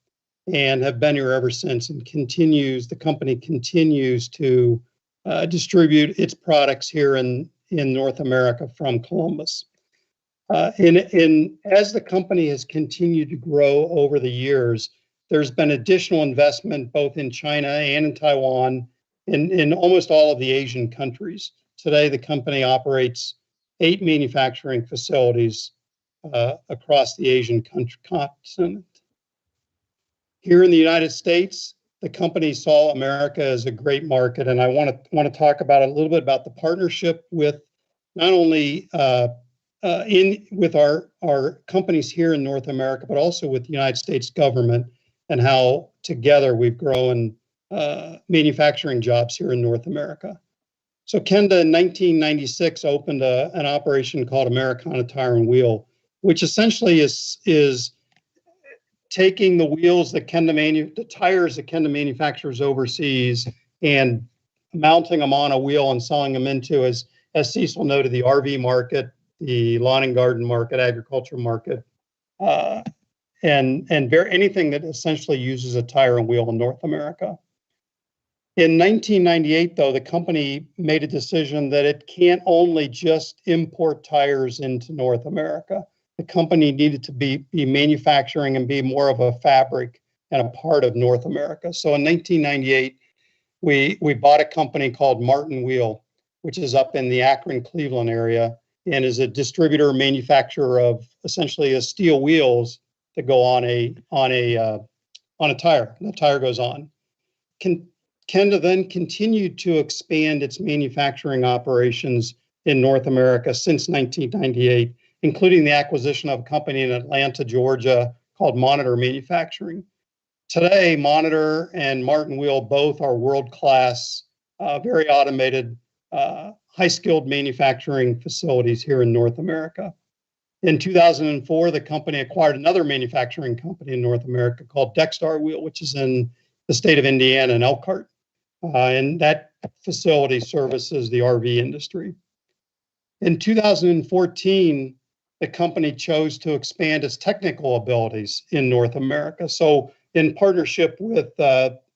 and have been here ever since. And the company continues to distribute its products here in North America from Columbus. As the company has continued to grow over the years, there's been additional investment both in China and in Taiwan, in almost all of the Asian countries. Today, the company operates 8 manufacturing facilities across the Asian continent. Here in the United States, the company saw America as a great market, and I want to talk about a little bit about the partnership with not only with our companies here in North America, but also with the United States government, and how together we've grown manufacturing jobs here in North America. So Kenda in 1996 opened an operation called Americana Tire and Wheel, which essentially is taking the wheels that the tires that Kenda manufactures overseas and mounting them on a wheel and selling them into, as Cecil noted, the RV market, the lawn and garden market, agriculture market, and anything that essentially uses a tire and wheel in North America. In 1998, though, the company made a decision that it can't only just import tires into North America. The company needed to be manufacturing and be more of a fabric and a part of North America. So in 1998, we bought a company called Martin Wheel, which is up in the Akron, Cleveland area. and is a distributor manufacturer of essentially steel wheels that go on a tire. The tire goes on. Kenda then continued to expand its manufacturing operations in North America since 1998, including the acquisition of a company in Atlanta, Georgia called Monitor Manufacturing. Today, Monitor and Martin Wheel both are world-class, very automated, high-skilled manufacturing facilities here in North America. In 2004, the company acquired another manufacturing company in North America called Dextar Wheel, which is in the state of Indiana in Elkhart. And that facility services the RV industry. In 2014, the company chose to expand its technical abilities in North America. So in partnership with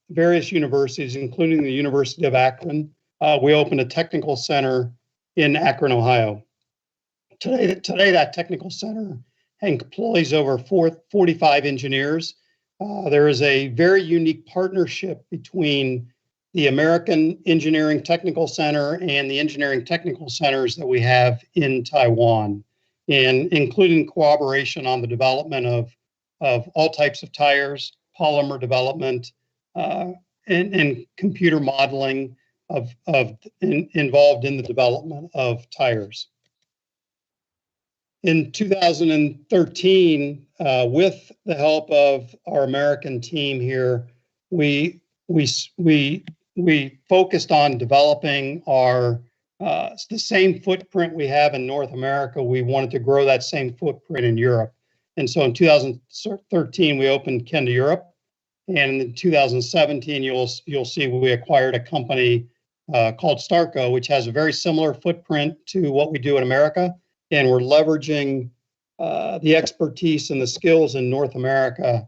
various universities, including the University of Akron, we opened a technical center in Akron, Ohio. Today that technical center employs over 45 engineers. There is a very unique partnership between the American Engineering Technical Center and the engineering technical centers that we have in Taiwan, and including cooperation on the development of all types of tires, polymer development, and computer modeling involved in the development of tires. In 2013, with the help of our American team here, we focused on developing the same footprint we have in North America. We wanted to grow that same footprint in Europe. And so in 2013, we opened Kenda Europe. And in 2017, you'll see we acquired a company called Starco, which has a very similar footprint to what we do in America. And we're leveraging the expertise and the skills in North America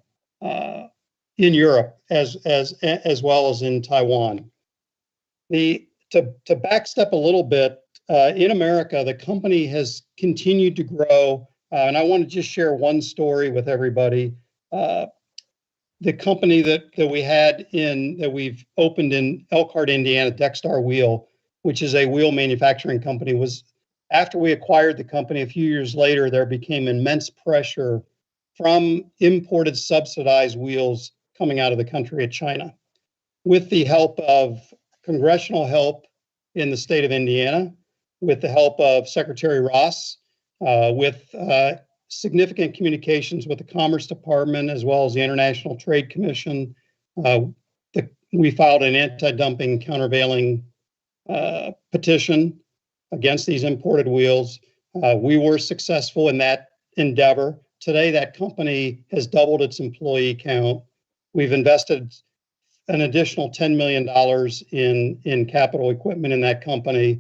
in Europe as well as in Taiwan. To backstep a little bit, in America, the company has continued to grow. And I want to just share one story with everybody. The company that we've opened in Elkhart, Indiana, Dextar Wheel, which is a wheel manufacturing company, was after we acquired the company a few years later, there became immense pressure from imported subsidized wheels coming out of the country of China. With the help of congressional help in the state of Indiana, with the help of Secretary Ross, with significant communications with the Commerce Department as well as the International Trade Commission, we filed an anti-dumping countervailing petition against these imported wheels. We were successful in that endeavor. Today, that company has doubled its employee count. We've invested an additional $10 million in capital equipment in that company.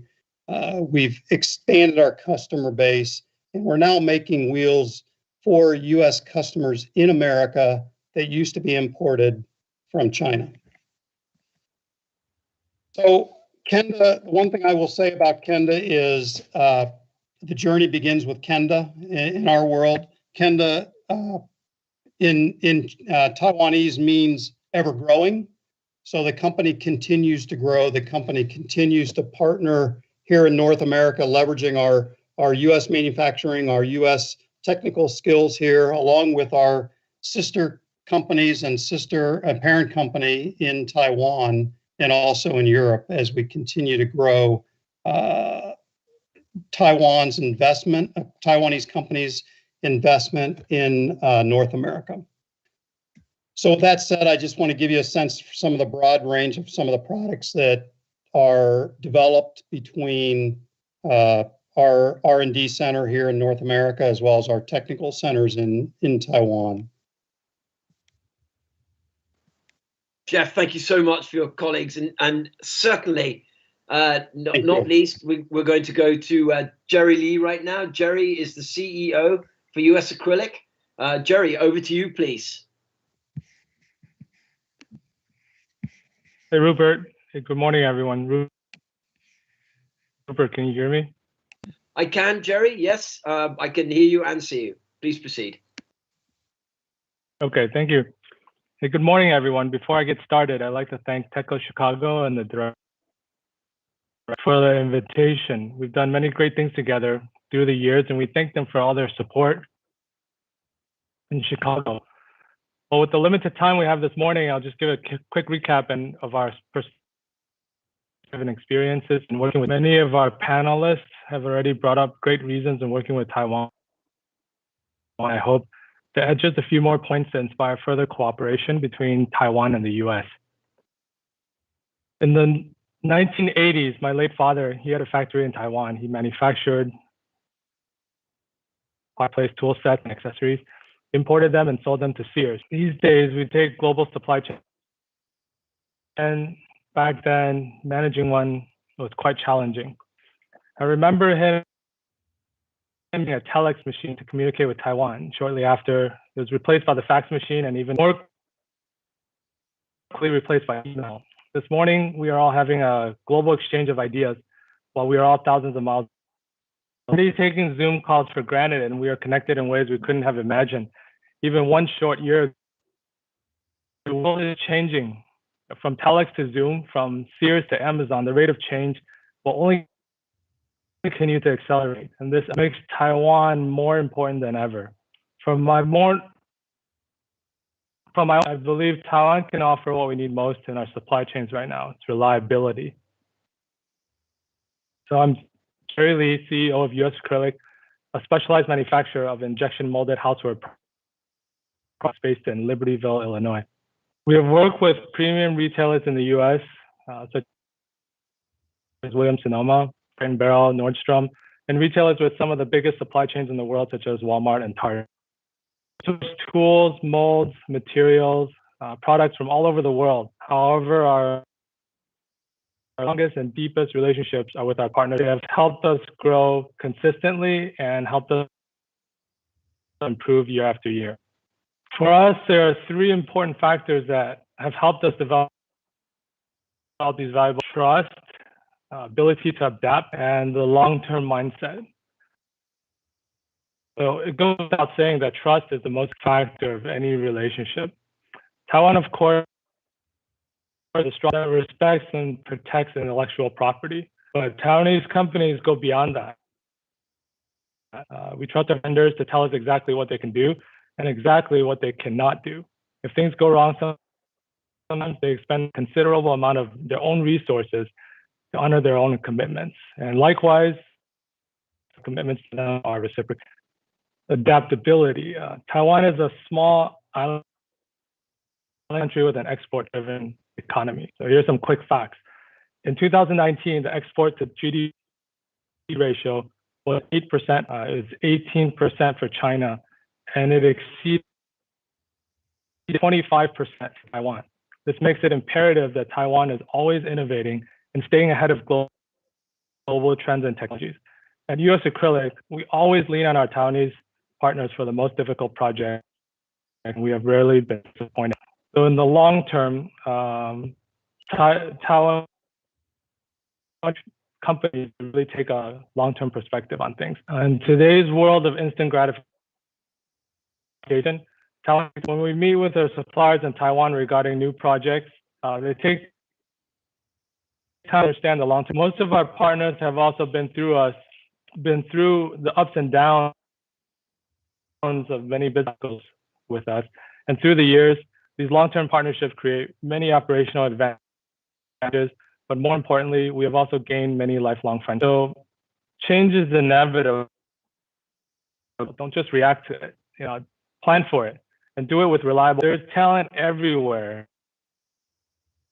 We've expanded our customer base, and we're now making wheels for U.S. customers in America that used to be imported from China. So Kenda, one thing I will say about Kenda is the journey begins with Kenda in our world. Kenda in Taiwanese means ever growing. So the company continues to grow. The company continues to partner here in North America, leveraging our U.S. manufacturing, our U.S. technical skills here, along with our sister companies and parent company in Taiwan and also in Europe as we continue to grow Taiwanese companies' investment in North America. So with that said, I just want to give you a sense for some of the broad range of some of the products that are developed between our R&D center here in North America, as well as our technical centers in Taiwan. Jeff, thank you so much for your colleagues, and certainly, not least, we're going to go to Jerry Lee right now. Jerry is the CEO for US Acrylic. Jerry, over to you, please. Hey, Rupert. Hey, good morning, everyone. Rupert, can you hear me? I can, Jerry. Yes, I can hear you and see you. Please proceed. Okay, thank you. Hey, good morning, everyone. Before I get started, I'd like to thank TECO Chicago and the director for the invitation. We've done many great things together, through the years, and we thank them for all their support in Chicago. Well, with the limited time we have this morning, I'll just give a quick recap of our perspective and experiences. And working with many of our panelists have already brought up great reasons in working with Taiwan. I hope to add just a few more points to inspire further cooperation between Taiwan and the US. In the 1980s, my late father, he had a factory in Taiwan. He manufactured fireplace tool sets and accessories, imported them and sold them to Sears. These days, we take global supply chain. And back then, managing one was quite challenging. I remember him having a telex machine to communicate with Taiwan. Shortly after, it was replaced by the fax machine and even more quickly replaced by email. This morning, we are all having a global exchange of ideas while we are all thousands of miles. We're taking Zoom calls for granted, and we are connected in ways we couldn't have imagined. Even one short year, the world is changing. From telex to Zoom, from Sears to Amazon, the rate of change will only continue to accelerate. And this makes Taiwan more important than ever. I believe Taiwan can offer what we need most in our supply chains right now. It's reliability. So I'm Jerry Lee, CEO of US Acrylic, a specialized manufacturer of injection molded houseware products based in Libertyville, Illinois. We have worked with premium retailers in the US, such as Williams-Sonoma, Crate & Barrel, Nordstrom, and retailers with some of the biggest supply chains in the world, such as Walmart and Target. Tools, molds, materials, products from all over the world. However, our longest and deepest relationships are with our partners. They have helped us grow consistently and helped us improve year after year. For us, there are three important factors that have helped us develop these valuable: trust, ability to adapt, and the long-term mindset. So it goes without saying that trust is the most factor of any relationship. Taiwan, of course, is strong that respects and protects intellectual property, but Taiwanese companies go beyond that. We trust our vendors to tell us exactly what they can do and exactly what they cannot do. If things go wrong, sometimes they expend a considerable amount of their own resources to honor their own commitments. And likewise, commitments to them are reciprocal. Adaptability. Taiwan is a small island country with an export-driven economy. So here's some quick facts. In 2019, the export to GDP ratio was 8%. It was 18% for China, and it exceeded 25% for Taiwan. This makes it imperative that Taiwan is always innovating and staying ahead of global trends and technologies. At US Acrylic, we always lean on our Taiwanese partners for the most difficult projects, and we have rarely been disappointed. So in the long term, Taiwan companies really take a long-term perspective on things. In today's world of instant gratification, when we meet with our suppliers in Taiwan regarding new projects, they take time to understand the long term. Most of our partners have also been through the ups and downs of many businesses with us. And through the years, these long-term partnerships create many operational advantages, but more importantly, we have also gained many lifelong friendships. So change is inevitable. Don't just react to it, plan for it and do it with reliable. There's talent everywhere,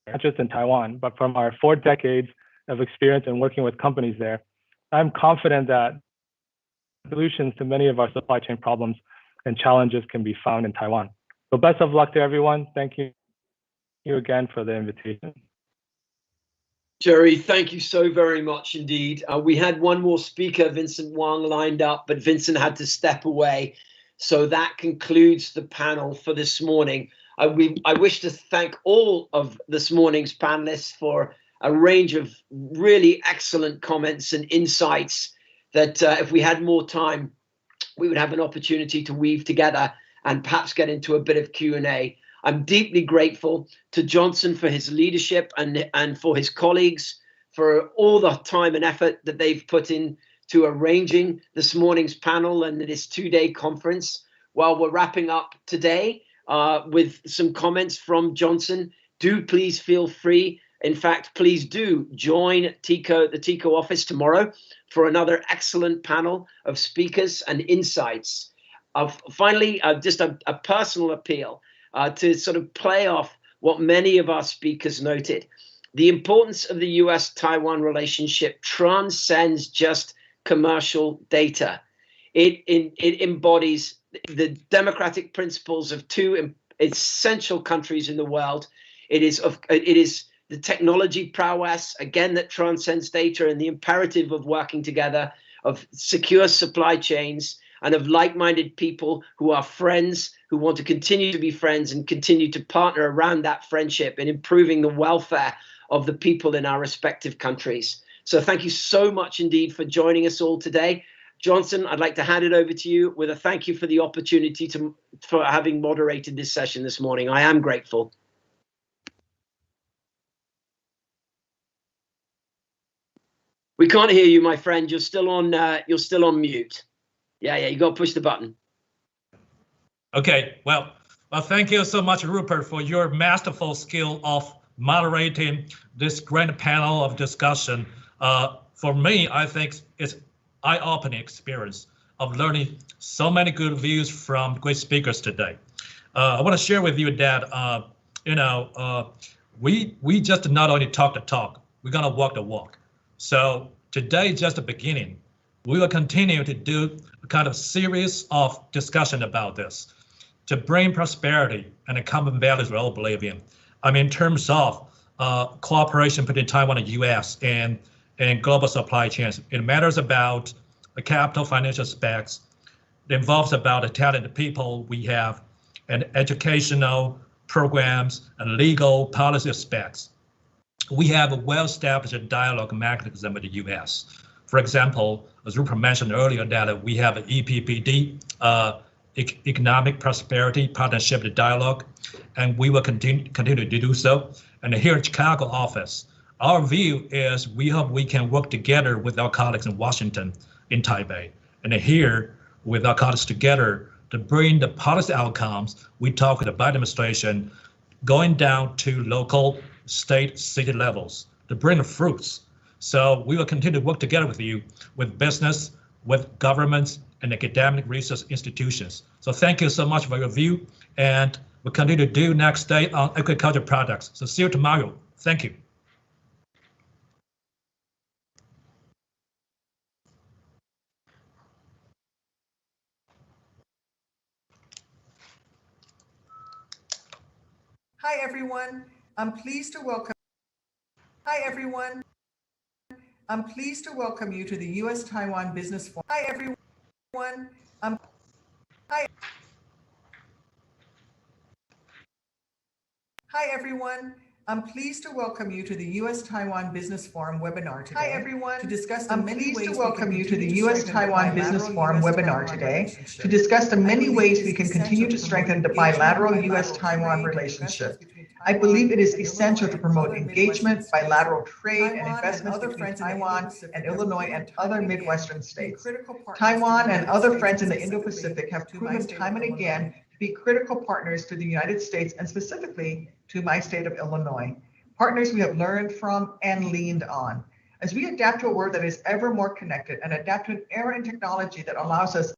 not just in Taiwan, but from our 4 decades of experience in working with companies there. I'm confident that solutions to many of our supply chain problems and challenges can be found in Taiwan. So best of luck to everyone. Thank you again for the invitation. Jerry, thank you so very much indeed. We had one more speaker, Vincent Wang, lined up, but Vincent had to step away. So that concludes the panel for this morning. I wish to thank all of this morning's panelists for a range of really excellent comments and insights that if we had more time, we would have an opportunity to weave together and perhaps get into a bit of Q&A. I'm deeply grateful to Johnson for his leadership and for his colleagues for all the time and effort that they've put in to arranging this morning's panel and this two-day conference. While we're wrapping up today with some comments from Johnson, do please feel free. In fact, please do join the TICO office tomorrow for another excellent panel of speakers and insights. Finally, just a personal appeal to sort of play off what many of our speakers noted. The importance of the US-Taiwan relationship transcends just commercial data. It embodies the democratic principles of two essential countries in the world. It is the technology prowess, again, that transcends data, and the imperative of working together, of secure supply chains, and of like-minded people who are friends, who want to continue to be friends and continue to partner around that friendship in improving the welfare of the people in our respective countries. So thank you so much indeed for joining us all today. Johnson, I'd like to hand it over to you with a thank you for the opportunity for having moderated this session this morning. I am grateful. We can't hear you, my friend. You're still on mute. Yeah, you got to push the button. Okay, well, thank you so much, Rupert, for your masterful skill of moderating this grand panel of discussion. For me, I think it's eye-opening experience of learning so many good views from great speakers today. I want to share with you that we just not only talk the talk, we're gonna walk the walk. So today is just the beginning. We will continue to do a kind of series of discussion about this to bring prosperity and the common values we all believe in. I mean, in terms of cooperation between Taiwan and US and global supply chains, it matters about the capital financial aspects. It involves about the talented people we have and educational programs and legal policy aspects. We have a well-established dialogue mechanism with the US. For example, as Rupert mentioned earlier, that we have an EPPD, Economic Prosperity Partnership Dialogue, and we will continue to do so. And here in Chicago office, our view is we hope we can work together with our colleagues in Washington, in Taipei, and here with our colleagues together to bring the policy outcomes we talk with the Biden administration going down to local, state, city levels to bring the fruits. So we will continue to work together with you, with business, with governments and academic research institutions. So thank you so much for your view, and we'll continue to do next day on agriculture products. So see you tomorrow. Thank you. Hi, everyone. I'm pleased to welcome. Hi, everyone. I'm pleased to welcome you to the US-Taiwan Business Forum. Hi, everyone. Hi, everyone. I'm pleased to welcome you to the US-Taiwan Business Forum webinar today. Hi, everyone. To discuss the many ways to welcome you to the US-Taiwan Business Forum webinar today to discuss the many ways we can continue to strengthen the bilateral US-Taiwan relationship. I believe it is essential to promote engagement, bilateral trade, and investments between Taiwan and Illinois and other Midwestern states. Taiwan and other friends in the Indo-Pacific have proven time and again to be critical partners to the United States and specifically to my state of Illinois, partners we have learned from and leaned on. As we adapt to a world that is ever more connected and adapt to an era in technology that allows us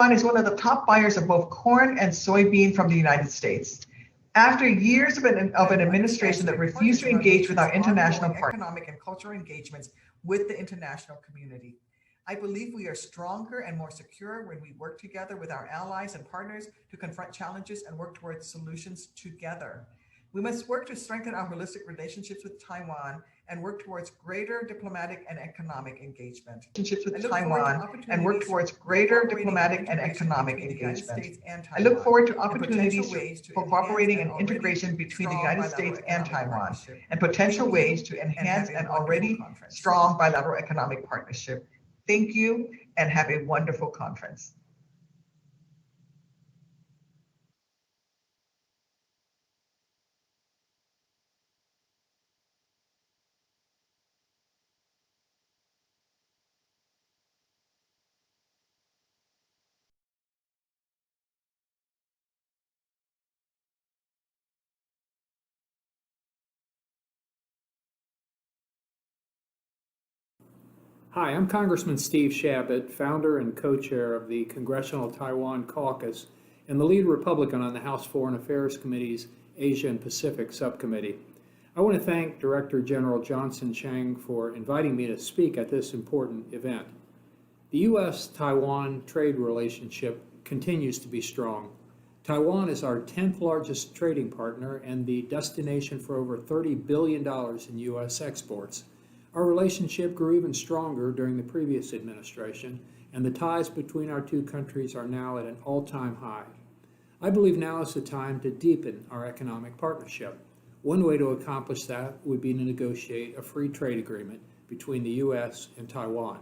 Taiwan is one of the top buyers of both corn and soybean from the United States. After years of an administration that refused to engage with our international partners, economic and cultural engagements with the international community, I believe we are stronger and more secure when we work together with our allies and partners to confront challenges and work towards solutions together. We must work to strengthen our holistic relationships with Taiwan and work towards greater diplomatic and economic engagement. Relationships with Taiwan and work towards greater diplomatic and economic engagement. I look forward to opportunities for cooperating and integration between the United States and Taiwan, and potential ways to enhance an already strong bilateral economic partnership. Thank you and have a wonderful conference. Hi, I'm Congressman Steve Chabot, founder and co-chair of the Congressional Taiwan Caucus and the lead Republican on the House Foreign Affairs Committee's Asia and Pacific Subcommittee. I want to thank Director General Johnson Chang for inviting me to speak at this important event. The U.S.-Taiwan trade relationship continues to be strong. Taiwan is our 10th largest trading partner and the destination for over $30 billion in U.S. exports. Our relationship grew even stronger during the previous administration, and the ties between our two countries are now at an all-time high. I believe now is the time to deepen our economic partnership. One way to accomplish that would be to negotiate a free trade agreement between the U.S. and Taiwan.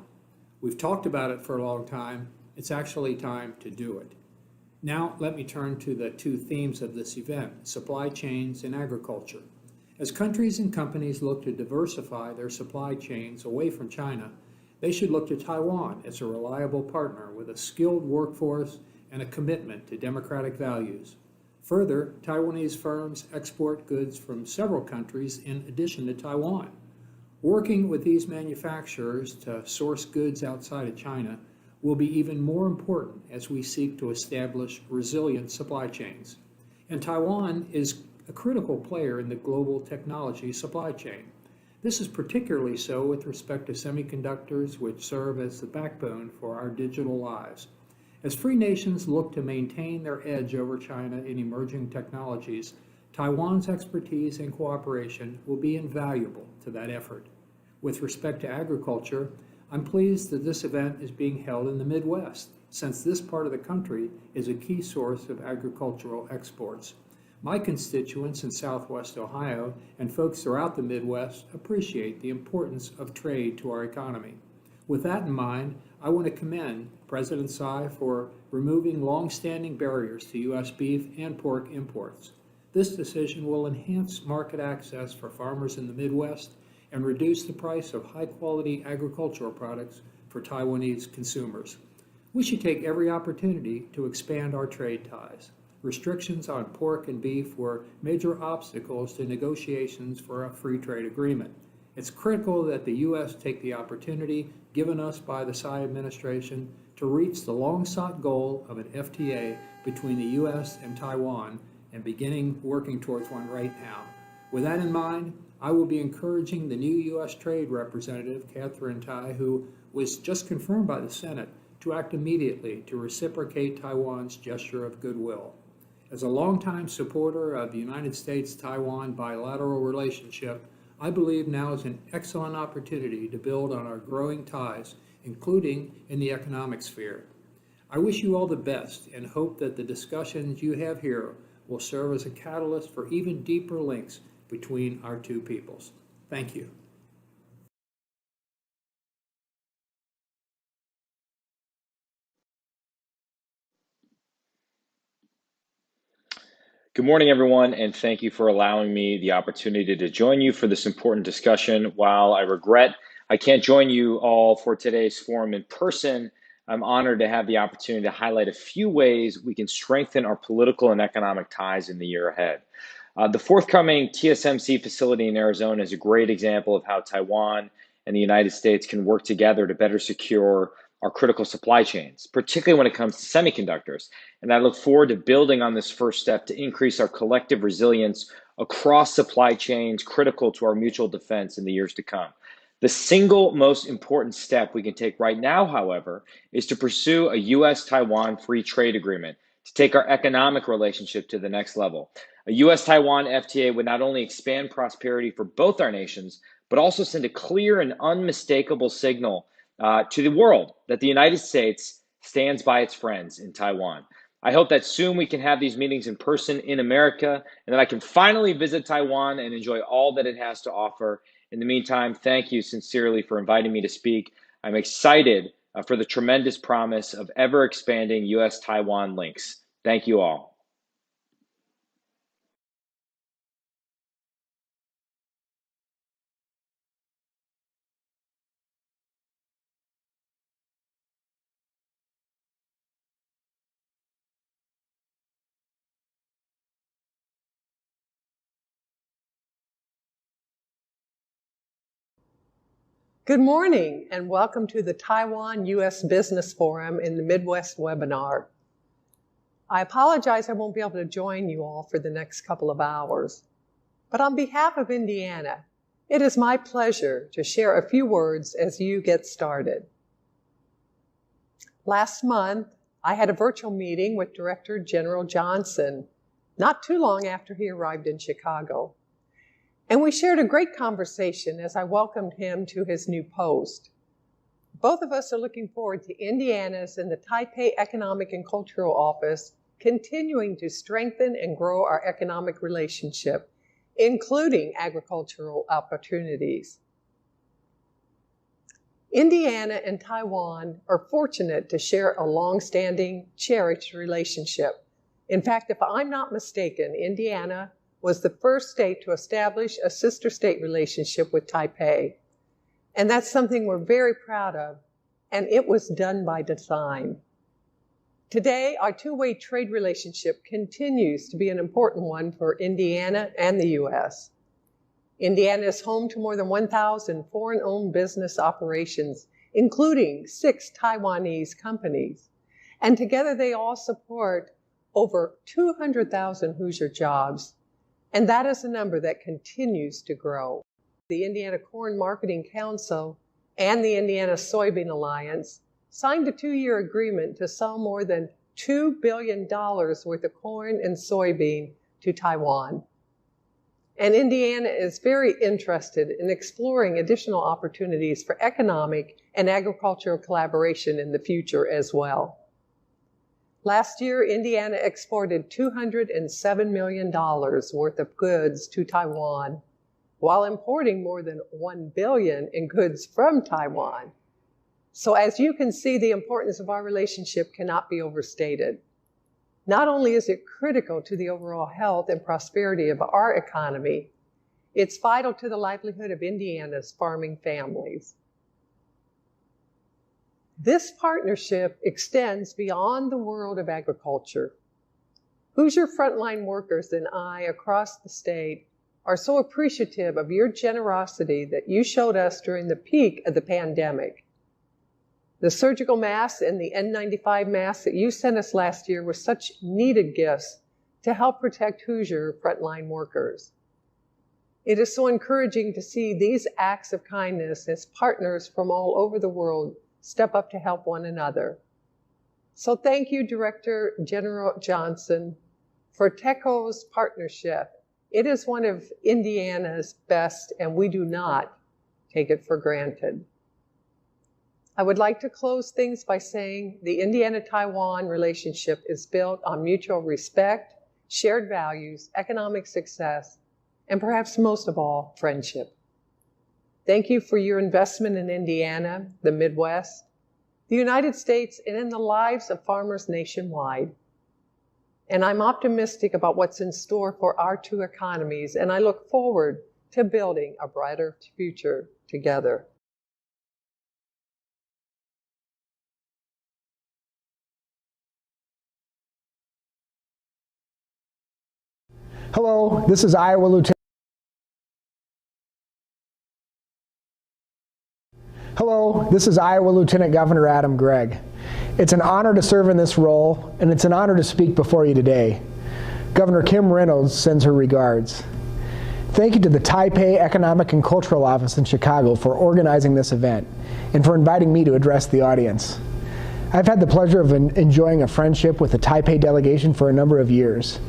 We've talked about it for a long time. It's actually time to do it. Now, let me turn to the two themes of this event, supply chains and agriculture. As countries and companies look to diversify their supply chains away from China, they should look to Taiwan as a reliable partner with a skilled workforce and a commitment to democratic values. Further, Taiwanese firms export goods from several countries in addition to Taiwan. Working with these manufacturers to source goods outside of China will be even more important as we seek to establish resilient supply chains. And Taiwan is a critical player in the global technology supply chain. This is particularly so with respect to semiconductors, which serve as the backbone for our digital lives. As free nations look to maintain their edge over China in emerging technologies, Taiwan's expertise and cooperation will be invaluable to that effort. With respect to agriculture, I'm pleased that this event is being held in the Midwest, since this part of the country is a key source of agricultural exports. My constituents in Southwest Ohio and folks throughout the Midwest appreciate the importance of trade to our economy. With that in mind, I want to commend President Tsai for removing long-standing barriers to U.S. beef and pork imports. This decision will enhance market access for farmers in the Midwest and reduce the price of high-quality agricultural products for Taiwanese consumers. We should take every opportunity to expand our trade ties. Restrictions on pork and beef were major obstacles to negotiations for a free trade agreement. It's critical that the U.S. take the opportunity given us by the Tsai administration to reach the long-sought goal of an FTA between the U.S. and Taiwan and beginning working towards one right now. With that in mind, I will be encouraging the new U.S. Trade Representative, Catherine Tai, who was just confirmed by the Senate, to act immediately to reciprocate Taiwan's gesture of goodwill. As a longtime supporter of the United States-Taiwan bilateral relationship, I believe now is an excellent opportunity to build on our growing ties, including in the economic sphere. I wish you all the best and hope that the discussions you have here will serve as a catalyst for even deeper links between our two peoples. Thank you. Good morning, everyone, and thank you for allowing me the opportunity to join you for this important discussion. While I regret I can't join you all for today's forum in person, I'm honored to have the opportunity to highlight a few ways we can strengthen our political and economic ties in the year ahead. The forthcoming TSMC facility in Arizona is a great example of how Taiwan and the United States can work together to better secure our critical supply chains, particularly when it comes to semiconductors. And I look forward to building on this first step to increase our collective resilience across supply chains critical to our mutual defense in the years to come. The single most important step we can take right now, however, is to pursue a U.S.-Taiwan free trade agreement to take our economic relationship to the next level. A US-Taiwan FTA would not only expand prosperity for both our nations, but also send a clear and unmistakable signal to the world that the United States stands by its friends in Taiwan. I hope that soon we can have these meetings in person in America and that I can finally visit Taiwan and enjoy all that it has to offer. In the meantime, thank you sincerely for inviting me to speak. I'm excited for the tremendous promise of ever expanding US-Taiwan links. Thank you all. Good morning and welcome to the Taiwan-US Business Forum in the Midwest webinar. I apologize I won't be able to join you all for the next couple of hours, but on behalf of Indiana, it is my pleasure to share a few words as you get started. Last month, I had a virtual meeting with Director General Johnson, not too long after he arrived in Chicago. And we shared a great conversation as I welcomed him to his new post. Both of us are looking forward to Indiana's and the Taipei Economic and Cultural Office continuing to strengthen and grow our economic relationship, including agricultural opportunities. Indiana and Taiwan are fortunate to share a long-standing, cherished relationship. In fact, if I'm not mistaken, Indiana was the first state to establish a sister state relationship with Taipei. And that's something we're very proud of, and it was done by design. Today, our two-way trade relationship continues to be an important one for Indiana and the U.S. Indiana is home to more than 1,000 foreign-owned business operations, including 6 Taiwanese companies. And together they all support over 200,000 Hoosier jobs. And that is a number that continues to grow. The Indiana Corn Marketing Council and the Indiana Soybean Alliance signed a 2-year agreement to sell more than $2 billion worth of corn and soybean to Taiwan. And Indiana is very interested in exploring additional opportunities for economic and agricultural collaboration in the future as well. Last year, Indiana exported $207 million worth of goods to Taiwan, while importing more than $1 billion in goods from Taiwan. So as you can see, the importance of our relationship cannot be overstated. Not only is it critical to the overall health and prosperity of our economy, it's vital to the livelihood of Indiana's farming families. This partnership extends beyond the world of agriculture. Hoosier frontline workers and I across the state are so appreciative of your generosity that you showed us during the peak of the pandemic. The surgical masks and the N95 masks that you sent us last year were such needed gifts to help protect Hoosier frontline workers. It is so encouraging to see these acts of kindness as partners from all over the world step up to help one another. So thank you, Director General Johnson, for TECO's partnership. It is one of Indiana's best, and we do not take it for granted. I would like to close things by saying the Indiana-Taiwan relationship is built on mutual respect, shared values, economic success, and perhaps most of all, friendship. Thank you for your investment in Indiana, the Midwest, the United States, and in the lives of farmers nationwide. And I'm optimistic about what's in store for our two economies, and I look forward to building a brighter future together. Hello, this is Iowa Lieutenant. Hello, this is Iowa Lieutenant Governor Adam Gregg. It's an honor to serve in this role, and it's an honor to speak before you today. Governor Kim Reynolds sends her regards. Thank you to the Taipei Economic and Cultural Office in Chicago for organizing this event and for inviting me to address the audience. I've had the pleasure of enjoying a friendship with the Taipei delegation for a number of years.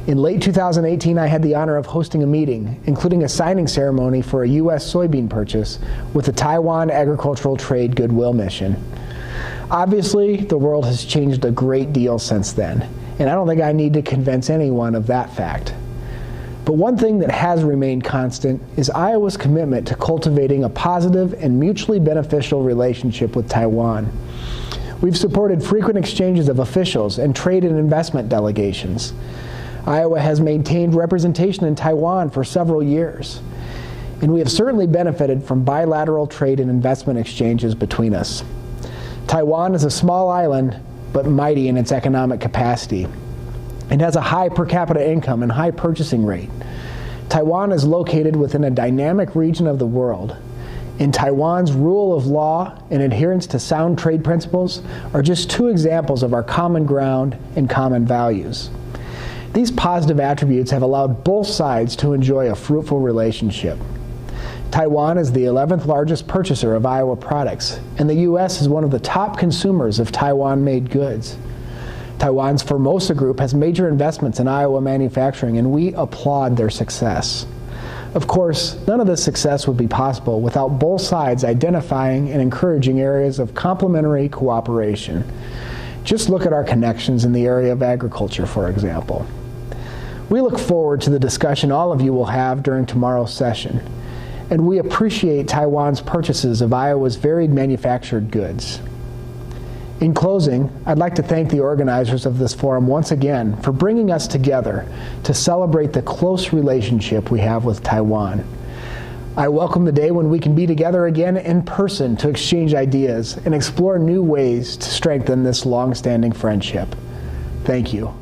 In late 2018, I had the honor of hosting a meeting, including a signing ceremony for a U.S. soybean purchase with the Taiwan Agricultural Trade Goodwill Mission. Obviously, the world has changed a great deal since then, and I don't think I need to convince anyone of that fact. But one thing that has remained constant is Iowa's commitment to cultivating a positive and mutually beneficial relationship with Taiwan. We've supported frequent exchanges of officials and trade and investment delegations. Iowa has maintained representation in Taiwan for several years, and we have certainly benefited from bilateral trade and investment exchanges between us. Taiwan is a small island, but mighty in its economic capacity. It has a high per capita income and high purchasing rate. Taiwan is located within a dynamic region of the world. In Taiwan's rule of law and adherence to sound trade principles are just two examples of our common ground and common values. These positive attributes have allowed both sides to enjoy a fruitful relationship. Taiwan is the 11th largest purchaser of Iowa products, and the U.S. is one of the top consumers of Taiwan-made goods. Taiwan's Formosa Group has major investments in Iowa manufacturing, and we applaud their success. Of course, none of this success would be possible without both sides identifying and encouraging areas of complementary cooperation. Just look at our connections in the area of agriculture, for example. We look forward to the discussion all of you will have during tomorrow's session, and we appreciate Taiwan's purchases of Iowa's varied manufactured goods. In closing, I'd like to thank the organizers of this forum once again for bringing us together to celebrate the close relationship we have with Taiwan. I welcome the day when we can be together again in person to exchange ideas and explore new ways to strengthen this long-standing friendship. Thank you.